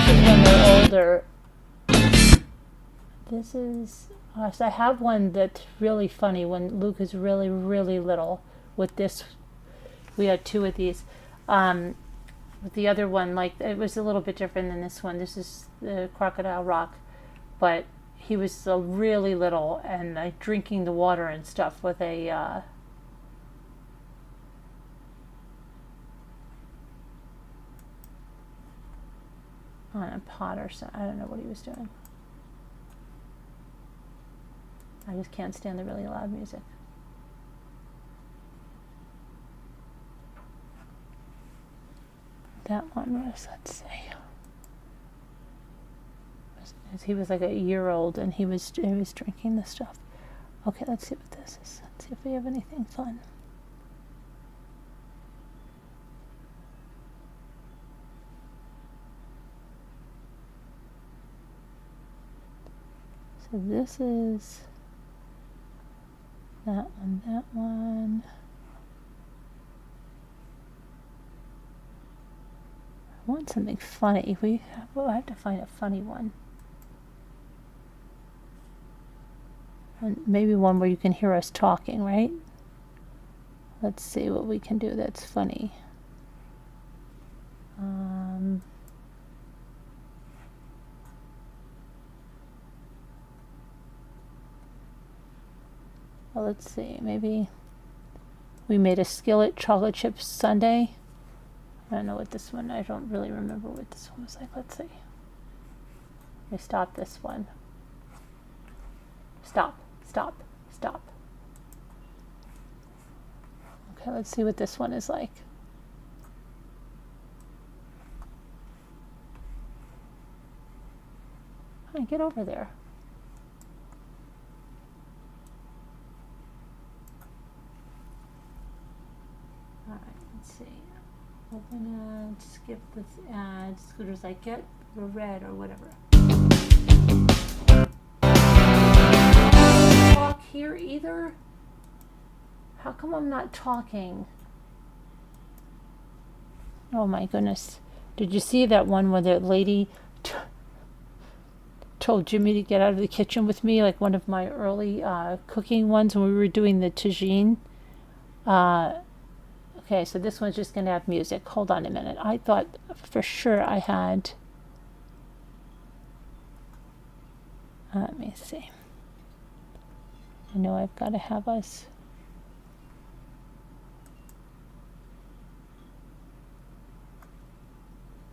[SPEAKER 1] is when they're older. This is, so I have one that's really funny when Luke is really, really little. With this, we had two of these. With the other one, like, it was a little bit different than this one. This is the Crocodile Rock, but he was really little and like drinking the water and stuff with a on a pot or something. I don't know what he was doing. I just can't stand the really loud music. That one was, let's see. He was like a year old and he was drinking the stuff. Okay, let's see what this is. Let's see if we have anything fun. So this is that one, that one. I want something funny. We'll have to find a funny one. And maybe one where you can hear us talking, right? Let's see what we can do that's funny. Well, let's see, maybe we made a skillet chocolate chip sundae. I don't know what this one, I don't really remember what this one was like. Let's see. I stop this one. Stop, stop, stop. Okay, let's see what this one is like. Hi, get over there. Alright, let's see. Open ad, skip this ad, scooters I get, or red, or whatever. Talk here either? How come I'm not talking? Oh my goodness. Did you see that one where the lady told Jimmy to get out of the kitchen with me, like one of my early cooking ones when we were doing the tagine? Okay, so this one's just going to have music. Hold on a minute. I thought for sure I had... let me see. I know I've got to have us...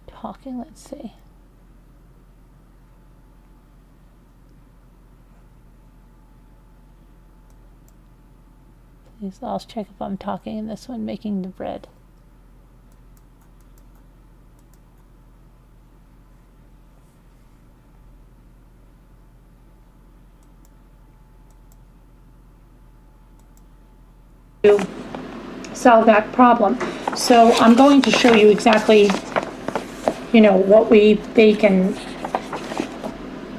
[SPEAKER 1] talking. Let's see. Please, I'll check if I'm talking in this one, making the bread. To solve that problem. So I'm going to show you exactly, you know, what we bake and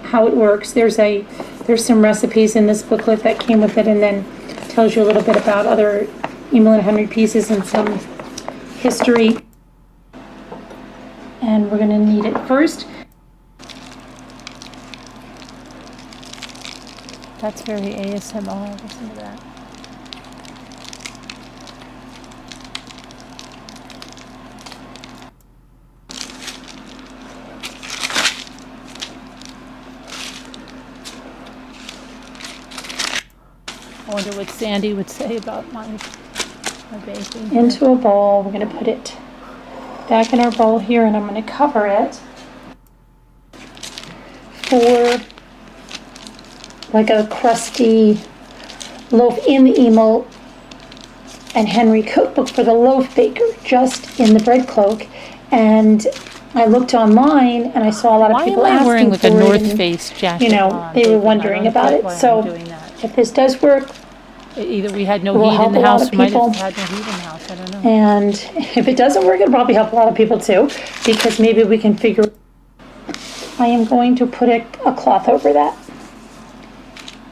[SPEAKER 1] how it works. There's some recipes in this booklet that came with it, and then tells you a little bit about other Emil and Henry pieces and some history. And we're going to knead it first. That's very ASMR. Listen to that. I wonder what Sandy would say about my baking. Into a bowl. We're going to put it back in our bowl here, and I'm going to cover it for like a crusty loaf in the Emil and Henry cookbook for the loaf baker, just in the bread cloak. And I looked online and I saw a lot of people asking
[SPEAKER 2] wearing like
[SPEAKER 1] for
[SPEAKER 2] a
[SPEAKER 1] it,
[SPEAKER 2] North Face jacket?
[SPEAKER 1] you know, they were wondering about it. So if this does work,
[SPEAKER 2] either we had no
[SPEAKER 1] will
[SPEAKER 2] heat
[SPEAKER 1] help
[SPEAKER 2] in the
[SPEAKER 1] a lot
[SPEAKER 2] house,
[SPEAKER 1] of
[SPEAKER 2] we might
[SPEAKER 1] people.
[SPEAKER 2] have had no heat in the house. I don't know.
[SPEAKER 1] And if it doesn't work, it'll probably help a lot of people too, because maybe we can figure. I am going to put a cloth over that.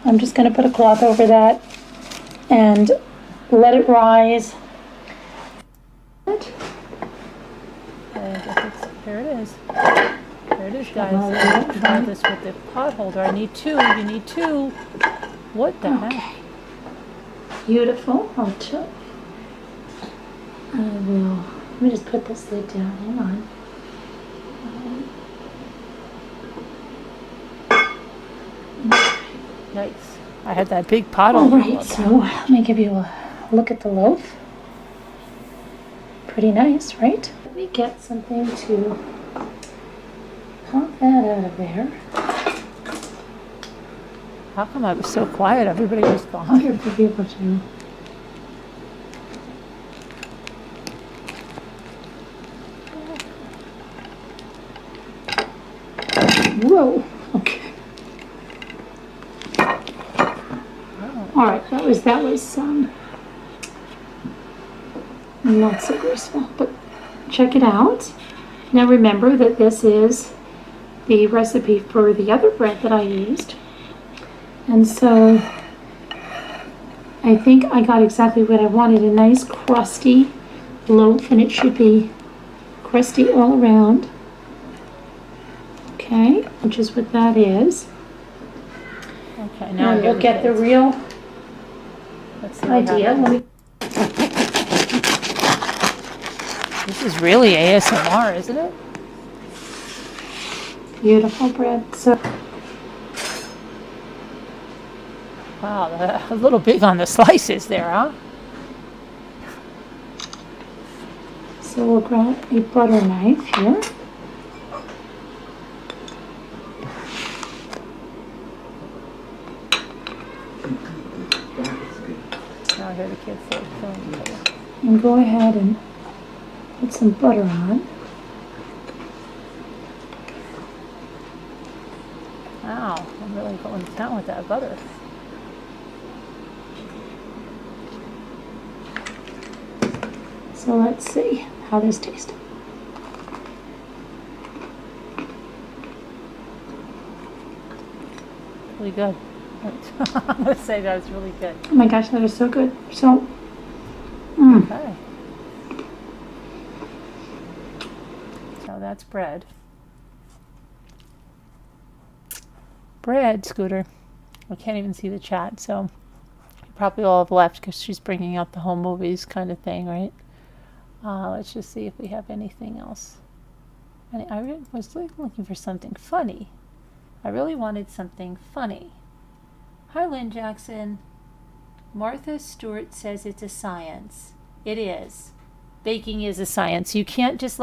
[SPEAKER 1] I'm just going to put a cloth over that and let it rise.
[SPEAKER 2] There it is. There it is, guys. Try this with the pot holder. I need two. You need two. What the heck?
[SPEAKER 1] Beautiful. I will. Let me just put this lid down. Hang on.
[SPEAKER 2] Nice. I had that big pot
[SPEAKER 1] All
[SPEAKER 2] holder.
[SPEAKER 1] right, so let me give you a look at the loaf. Pretty nice, right? Let me get something to pop that out of there.
[SPEAKER 2] How come I was so quiet? Everybody was
[SPEAKER 1] I
[SPEAKER 2] gone.
[SPEAKER 1] wonder if we'll be able to. Whoa. Okay. All right, that was not so graceful, but check it out. Now remember that this is the recipe for the other bread that I used, and so I think I got exactly what I wanted, a nice crusty loaf, and it should be crusty all around. Okay, which is what that is.
[SPEAKER 2] Okay, now
[SPEAKER 1] And we'll get the real
[SPEAKER 2] Let's see what
[SPEAKER 1] idea.
[SPEAKER 2] happens.
[SPEAKER 1] Let me This is really ASMR, isn't it?
[SPEAKER 3] Beautiful bread. So
[SPEAKER 1] Wow, a little big on the slices there, huh?
[SPEAKER 3] we'll grab a butter knife here.
[SPEAKER 1] Now I hear the kids say filling it.
[SPEAKER 3] And go ahead and put some butter on.
[SPEAKER 1] Wow, I'm really going to town with that butter.
[SPEAKER 3] So let's see how this tastes.
[SPEAKER 1] Really good. I'm going to say that was really good.
[SPEAKER 3] Oh my gosh, that is so good. So,
[SPEAKER 1] Okay. So that's bread. Bread, Scooter. I can't even see the chat, so you probably all have left because she's bringing up the home movies kind of thing, right? Let's just see if we have anything else. I was looking for something funny. I really wanted something funny. Hi, Lynn Jackson. Martha Stewart says it's a science. It is. Baking is a science. You can't just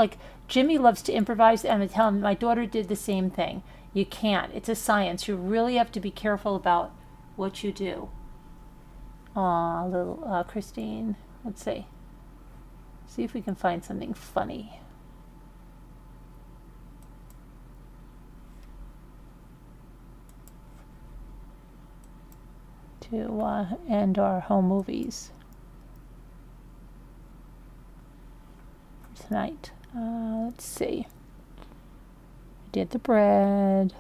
[SPEAKER 1] Jimmy loves to improvise, and I tell him my daughter did the same thing. You can't. It's a science. You really have to be careful about what you do. Aw, little Christine. Let's see. See if we can find something funny. To end our home movies tonight. Let's see. I did the bread.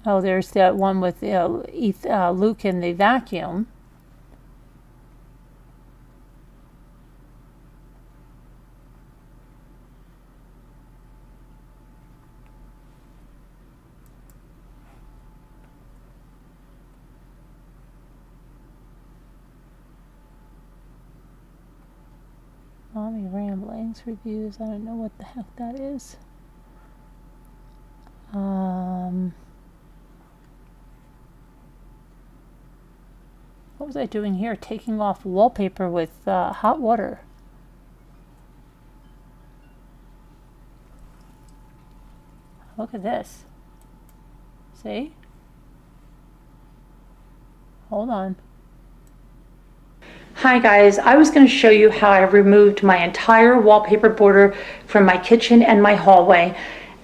[SPEAKER 1] Oh, there's that one with Luke in the vacuum. Mommy Ramblings reviews. I don't know what the heck that is. What was I doing here? Taking off wallpaper with hot water. Look at this. See? Hold on.
[SPEAKER 3] hi guys, I was going to show you how I removed my entire wallpaper border from my kitchen and my hallway.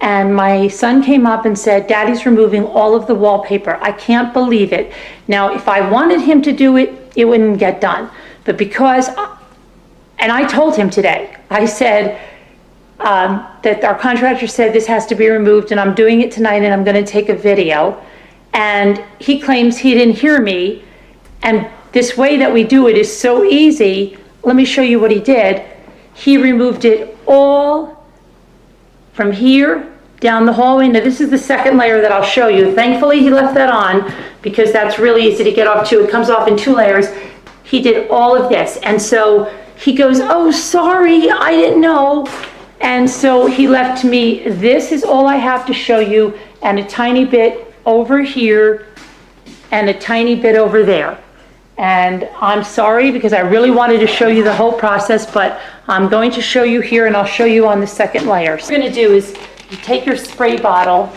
[SPEAKER 3] And my son came up and said, Daddy's removing all of the wallpaper. I can't believe it. Now, if I wanted him to do it, it wouldn't get done. But and I told him today, I said that our contractor said this has to be removed, and I'm doing it tonight, and I'm going to take a video. And he claims he didn't hear me. And this way that we do it is so easy. Let me show you what he did. He removed it all from here down the hallway. Now this is the second layer that I'll show you. Thankfully he left that on because that's really easy to get off too. It comes off in 2 layers. He did all of this. And so he goes, oh, sorry, I didn't know. And so he left me, this is all I have to show you, and a tiny bit over here and a tiny bit over there. And I'm sorry because I really wanted to show you the whole process, but I'm going to show you here and I'll show you on the second layer. So what you're going to do is you take your spray bottle,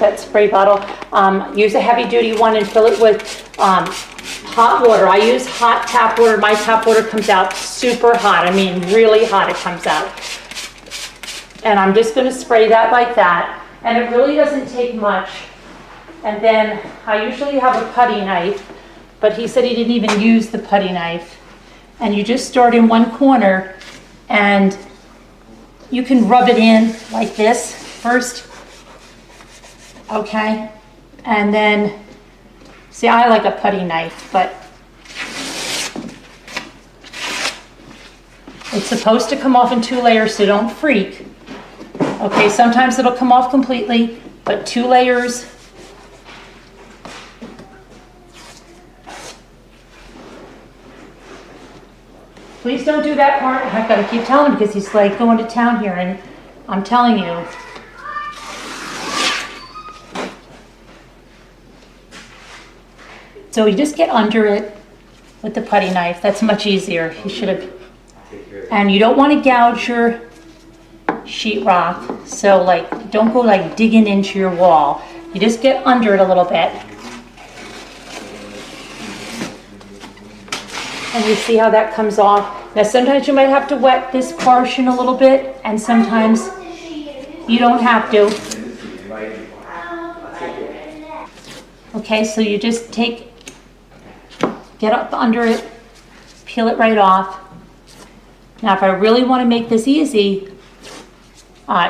[SPEAKER 3] use a heavy duty one and fill it with hot water. I use hot tap water. My tap water comes out super hot. I mean, really hot it comes out. And I'm just going to spray that like that. And it really doesn't take much. And then I usually have a putty knife, but he said he didn't even use the putty knife. And you just start in one corner and you can rub it in like this first. Okay. And then, see, I like a putty knife, but it's supposed to come off in 2 layers, so don't freak. Okay, sometimes it'll come off completely, but 2 layers Please don't do that part. I've got to keep telling him because he's like going to town here, and I'm telling you. So you just get under it with the putty knife. That's much easier. You should have. And you don't want to gouge your sheetrock. So like, don't go like digging into your wall. You just get under it a little bit. And you see how that comes off. Now sometimes you might have to wet this portion a little bit, and sometimes you don't have to. Okay, so you just get up under it, peel it right off. Now if I really want to make this easy,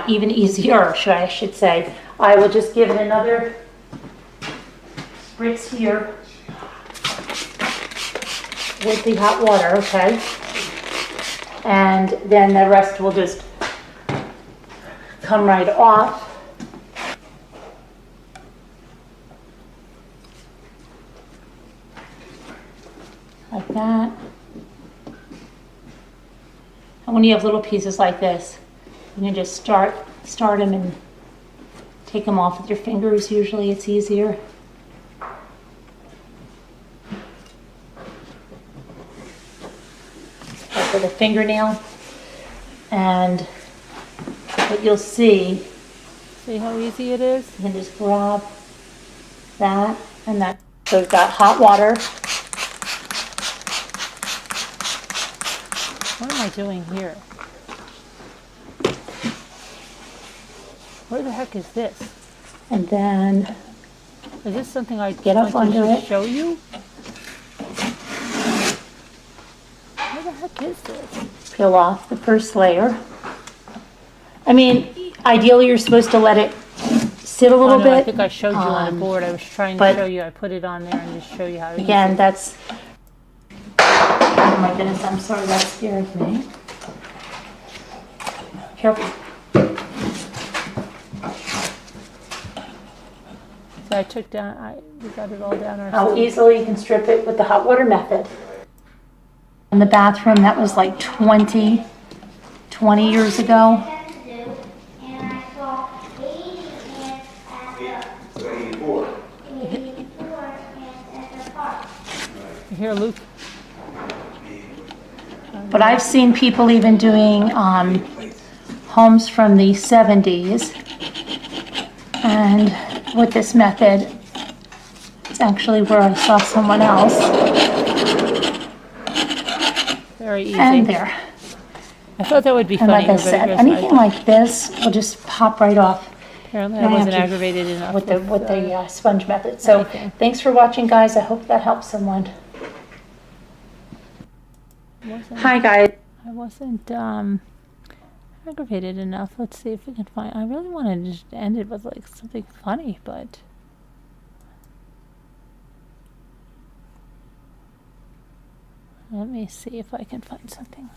[SPEAKER 3] even easier, I should say, I will just give it another spritz here with the hot water, okay? And then the rest will just come right off. Like that. And when you have little pieces like this, you can just start them and take them off with your fingers. Usually it's easier. With a fingernail, and what you'll see
[SPEAKER 2] how easy it is?
[SPEAKER 3] You can just grab that and that. So we've got hot water.
[SPEAKER 2] What am I doing here? Where the heck is this?
[SPEAKER 3] And then
[SPEAKER 2] Is this something I
[SPEAKER 3] get up under it.
[SPEAKER 2] Show you? Where the heck is this?
[SPEAKER 3] Peel off the first layer. I mean, ideally you're supposed to let it sit a little
[SPEAKER 2] no,
[SPEAKER 3] bit.
[SPEAKER 2] I think I showed you on the board. I was trying to show you. I put it on there and just show you how to
[SPEAKER 3] again,
[SPEAKER 2] use it.
[SPEAKER 3] that's. Oh my goodness, I'm sorry, that scared me. Careful.
[SPEAKER 2] So I took down, we got it all down
[SPEAKER 3] How
[SPEAKER 2] ourselves.
[SPEAKER 3] easily you can strip it with the hot water method. In the bathroom, that was like 20 years ago.
[SPEAKER 2] Here, Luke.
[SPEAKER 3] But I've seen people even doing homes from the 70s. And with this method, it's actually where I saw someone else.
[SPEAKER 2] Very easy.
[SPEAKER 3] And there.
[SPEAKER 2] I thought that would be
[SPEAKER 3] And
[SPEAKER 2] funny.
[SPEAKER 3] like I said, anything like this will just pop right off.
[SPEAKER 2] Apparently
[SPEAKER 3] You
[SPEAKER 2] I
[SPEAKER 3] don't
[SPEAKER 2] wasn't
[SPEAKER 3] have to-
[SPEAKER 2] aggravated enough
[SPEAKER 3] with the sponge method. So
[SPEAKER 2] anything.
[SPEAKER 3] thanks for watching, guys. I hope that helps someone. Hi, guys.
[SPEAKER 2] I wasn't aggravated enough. Let's see if we can find. I really wanted to just end it with like something funny, but let me see if I can find something.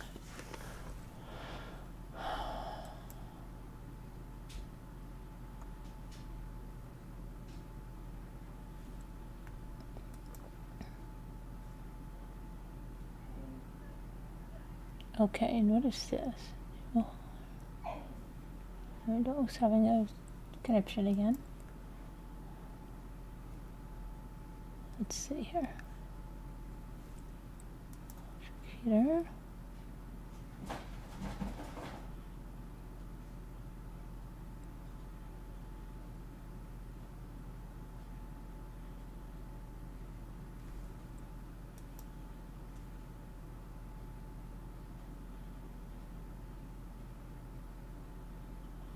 [SPEAKER 2] Okay, notice this. Oh. Windows having a connection again. Let's see here. Computer.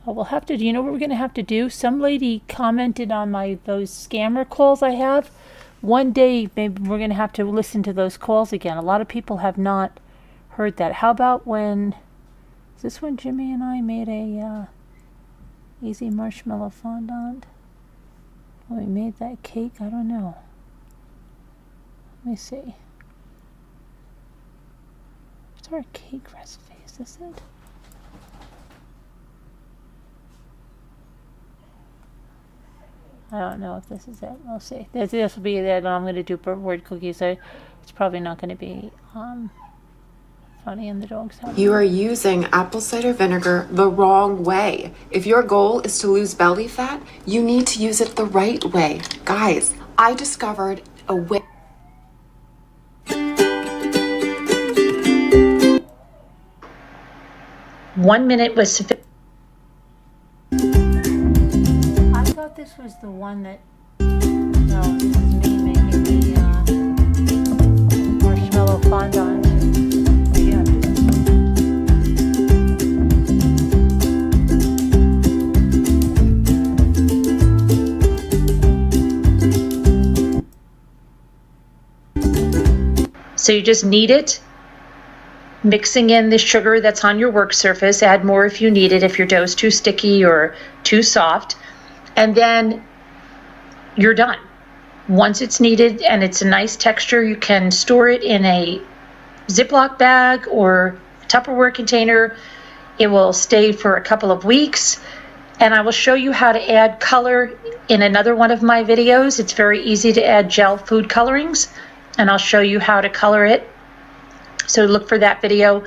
[SPEAKER 2] We'll have to, do you know what we're going to have to do? Some lady commented on those scammer calls I have. One day, maybe we're going to have to listen to those calls again. A lot of people have not heard that. How about is this when Jimmy and I made a easy marshmallow fondant? When we made that cake? I don't know. Let me see. What's our cake recipe? Is this it? I don't know if this is it. We'll see. This will be it. I'm going to do bird cookies. It's probably not going to be
[SPEAKER 1] funny, and the dog's having.
[SPEAKER 4] You are using apple cider vinegar the wrong way. If your goal is to lose belly fat, you need to use it the right way. Guys, I discovered a way.
[SPEAKER 3] 1 minute was sufficient.
[SPEAKER 2] I thought this was the one that. No, this is me making the marshmallow fondant.
[SPEAKER 1] Yeah.
[SPEAKER 3] So you just knead it, mixing in the sugar that's on your work surface. Add more if you need it, if your dough's too sticky or too soft. And then you're done. Once it's kneaded and it's a nice texture, you can store it in a Ziploc bag or Tupperware container. It will stay for a couple of weeks. And I will show you how to add color in another one of my videos. It's very easy to add gel food colorings, and I'll show you how to color it. So look for that video.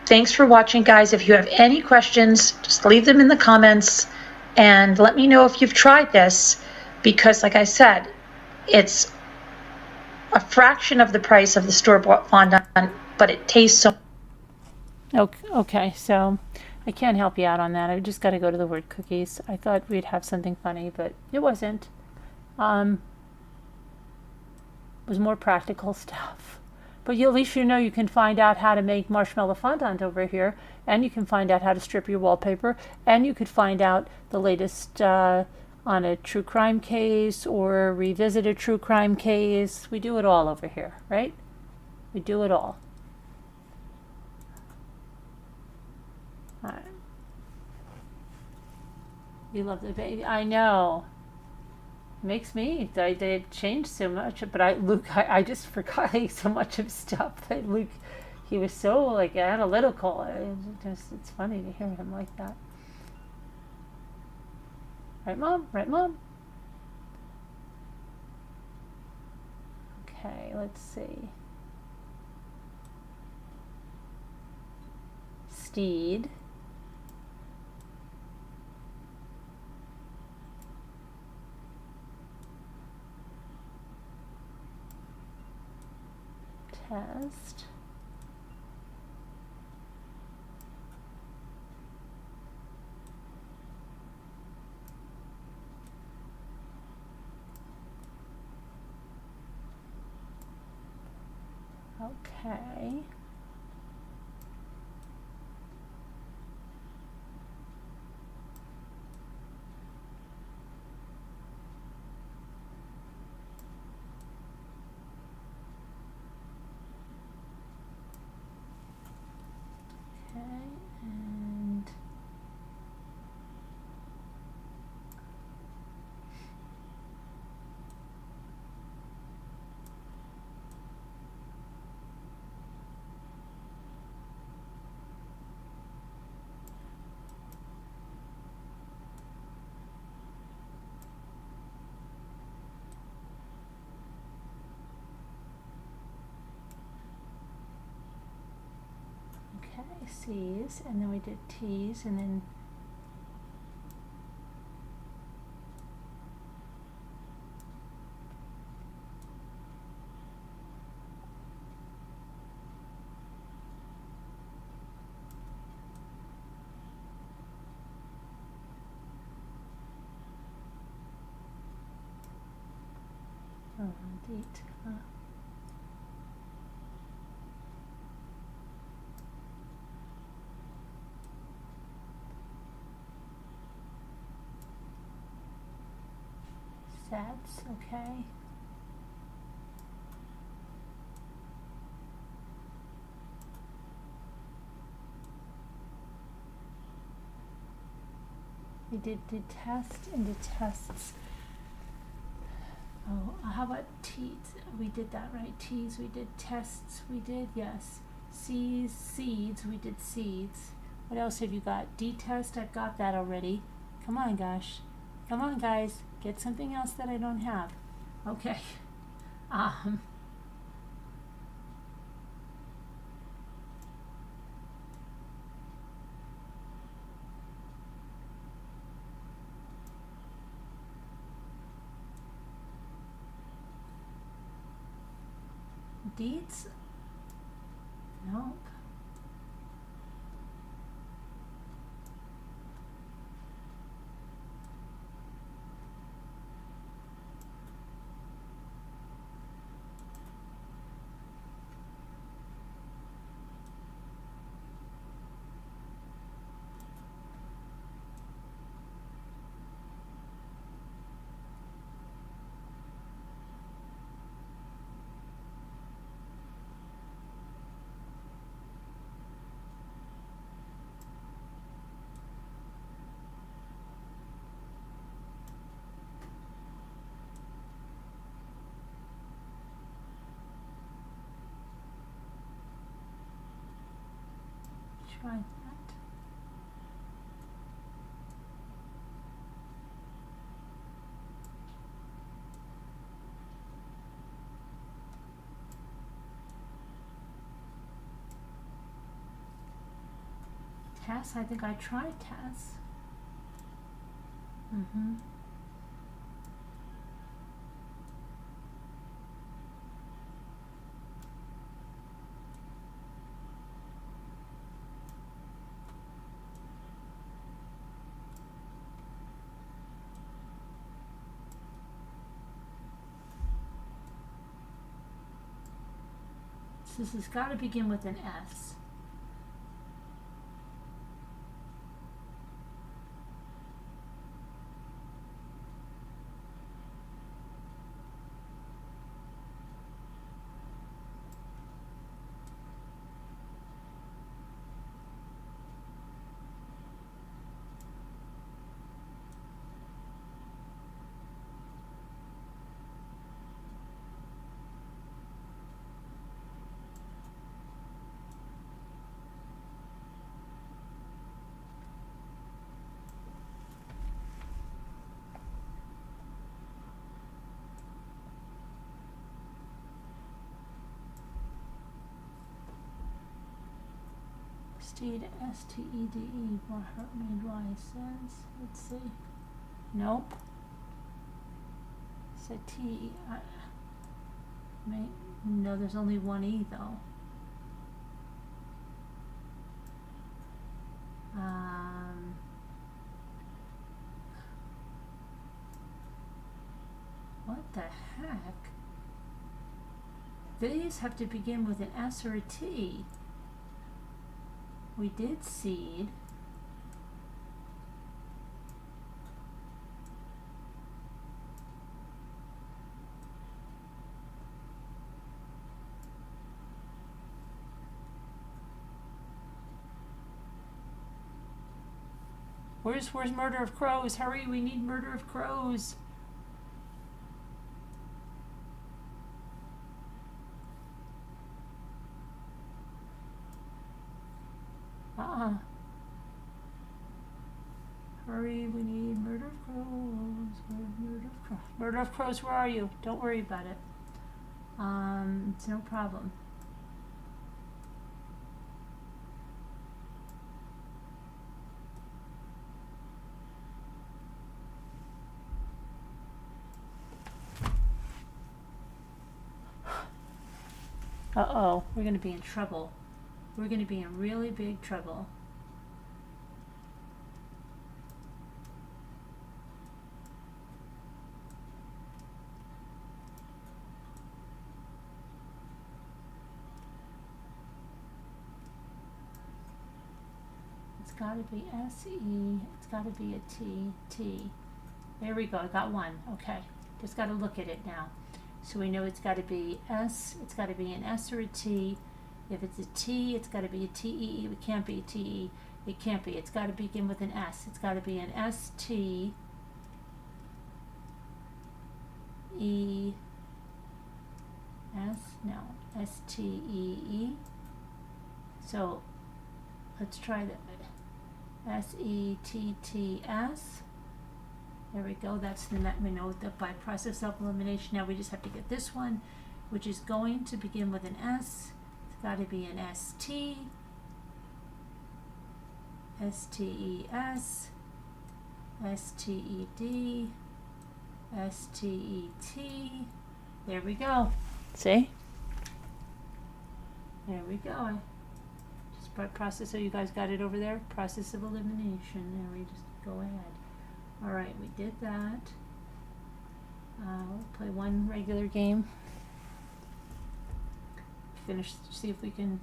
[SPEAKER 3] Thanks for watching, guys. If you have any questions, just leave them in the comments and let me know if you've tried this, because like I said, it's a fraction of the price of the store-bought fondant, but it tastes so.
[SPEAKER 1] Okay, so I can't help you out on that. I just got to go to the word cookies. I thought we'd have something funny, but it wasn't. It was more practical stuff. But at least you know you can find out how to make marshmallow fondant over here, and you can find out how to strip your wallpaper, and you could find out the latest on a true crime case or revisit a true crime case. We do it all over here, right? We do it all. All right. You love the baby. I know. Makes me. They changed so much, but I just forgot so much of stuff that Luke, he was so like analytical. It's funny to hear him like that. Right, Mom? Right, Mom? Okay, let's see. Steed. Test. Okay. And C's, and then we did T's, and then date. Sets, okay. We did test and the tests. Oh, how about T's? We did that right. T's, we did tests. We did, yes. C's, seeds, we did seeds. What else have you got? D test, I've got that already. Come on, gosh. Come on, guys. Get something else that I don't have. Okay.
[SPEAKER 2] Deeds? Nope. Try that. Tess, I think I tried Tess. Mm-hmm. This has got to begin with an S. Steed, S-T-E-D-E, Hurt made Y says. Let's see. Nope. Said T. No, there's only one E though. What the heck? These have to begin with an S or a T. We did seed. Where's Murder of Crows? Hurry, we need Murder of Crows. Hurry, we need Murder of Crows. Where's Murder of Crows? Murder of Crows, where are you? Don't worry about it. It's no problem. Uh-oh, we're going to be in trouble. We're going to be in really big trouble. It's got to be S-E, it's got to be a T, T. There we go, I got one. Okay, just got to look at it now. So we know it's got to be S, it's got to be an S or a T. If it's a T, it's got to be a T-E. It can't be a T-E. It can't be. It's got to begin with an S. It's got to be an S-T-E. S, no, S-T-E-E. So let's try that. S-E-T-T-S. There we go. That's the net. We know that by process of elimination. Now we just have to get this one, which is going to begin with an S. It's got to be an S-T. S-T-E-S. S-T-E-D. S-T-E-T. There we go. See?
[SPEAKER 1] There we go. I just process, so you guys got it over there? Process of elimination. There, we just go ahead. All right, we did that. We'll play one regular game. Finish, see if we can.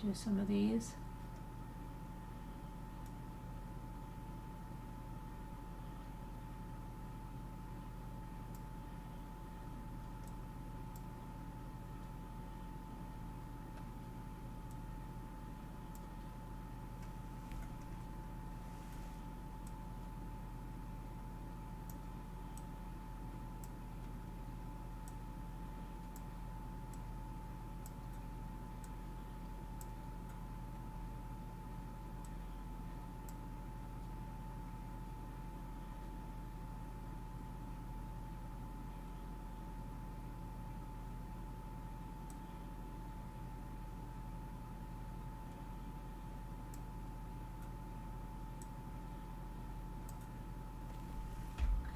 [SPEAKER 1] Do some of these.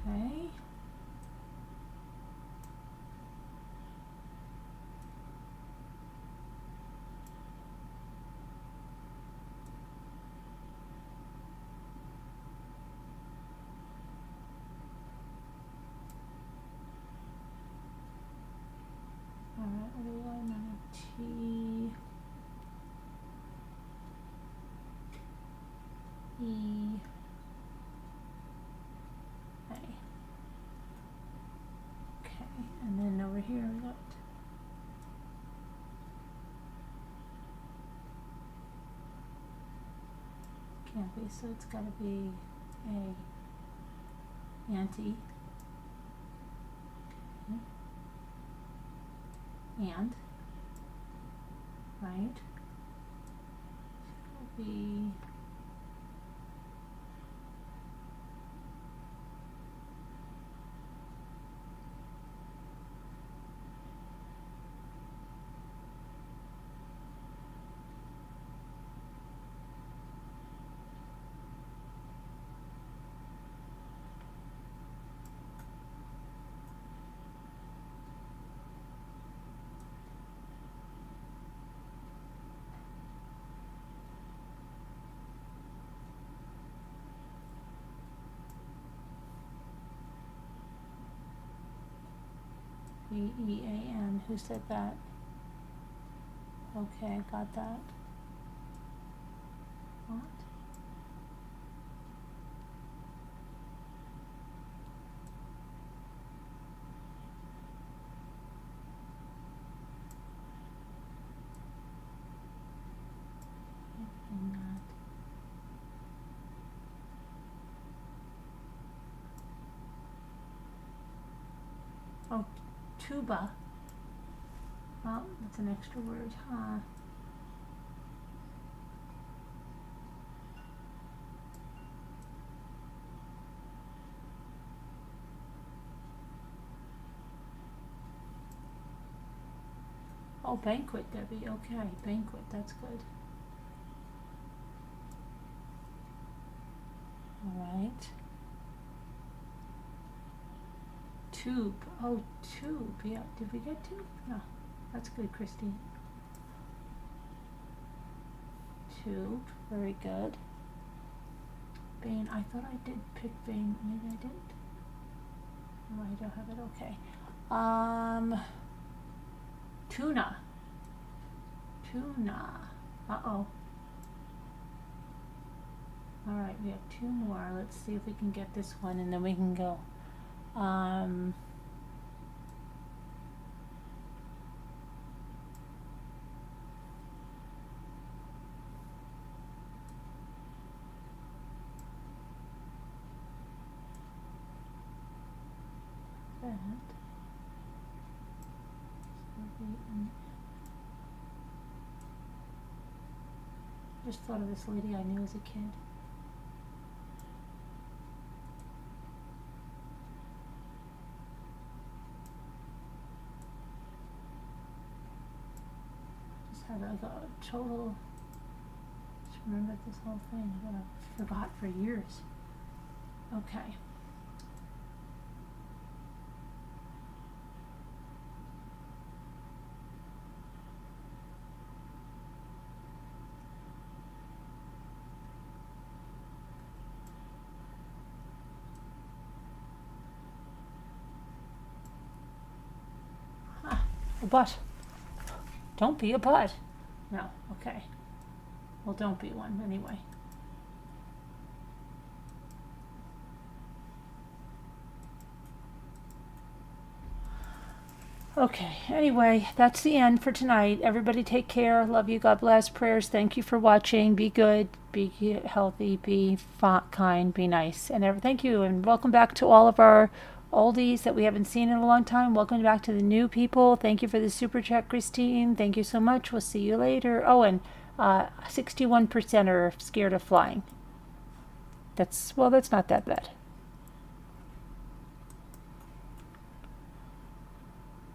[SPEAKER 1] Okay. All right, what do we got now? T E A. Okay, and then over here we got can't be, so it's got to be a anti. Okay. And right, it's gonna be Bean. Who said that? Okay, got that. What? And that. Oh, tuba. Oh, that's an extra word, huh? Oh, banquet, Debbie. Okay, banquet. That's good. All right. Tube. Oh, tube. Yeah. Did we get tube? No. That's good, Christine. Tube. Very good. Vein. I thought I did pick vein. Maybe I didn't. No, I don't have it. Okay. Tuna. Tuna. Uh-oh. All right, we have two more. Let's see if we can get this one, and then we can go. That. Just thought of this lady I knew as a kid. Just had like a total. Just remember this whole thing that I forgot for years. Okay. A butt. Don't be a butt. No, okay. Well, don't be one anyway. Okay, anyway, that's the end for tonight. Everybody take care. Love you. God bless. Prayers. Thank you for watching. Be good. Be healthy. Be kind. Be nice. And thank you. And welcome back to all of our oldies that we haven't seen in a long time. Welcome back to the new people. Thank you for the super chat, Christine. Thank you so much. We'll see you later. Oh, and 61% are scared of flying. That's not that bad.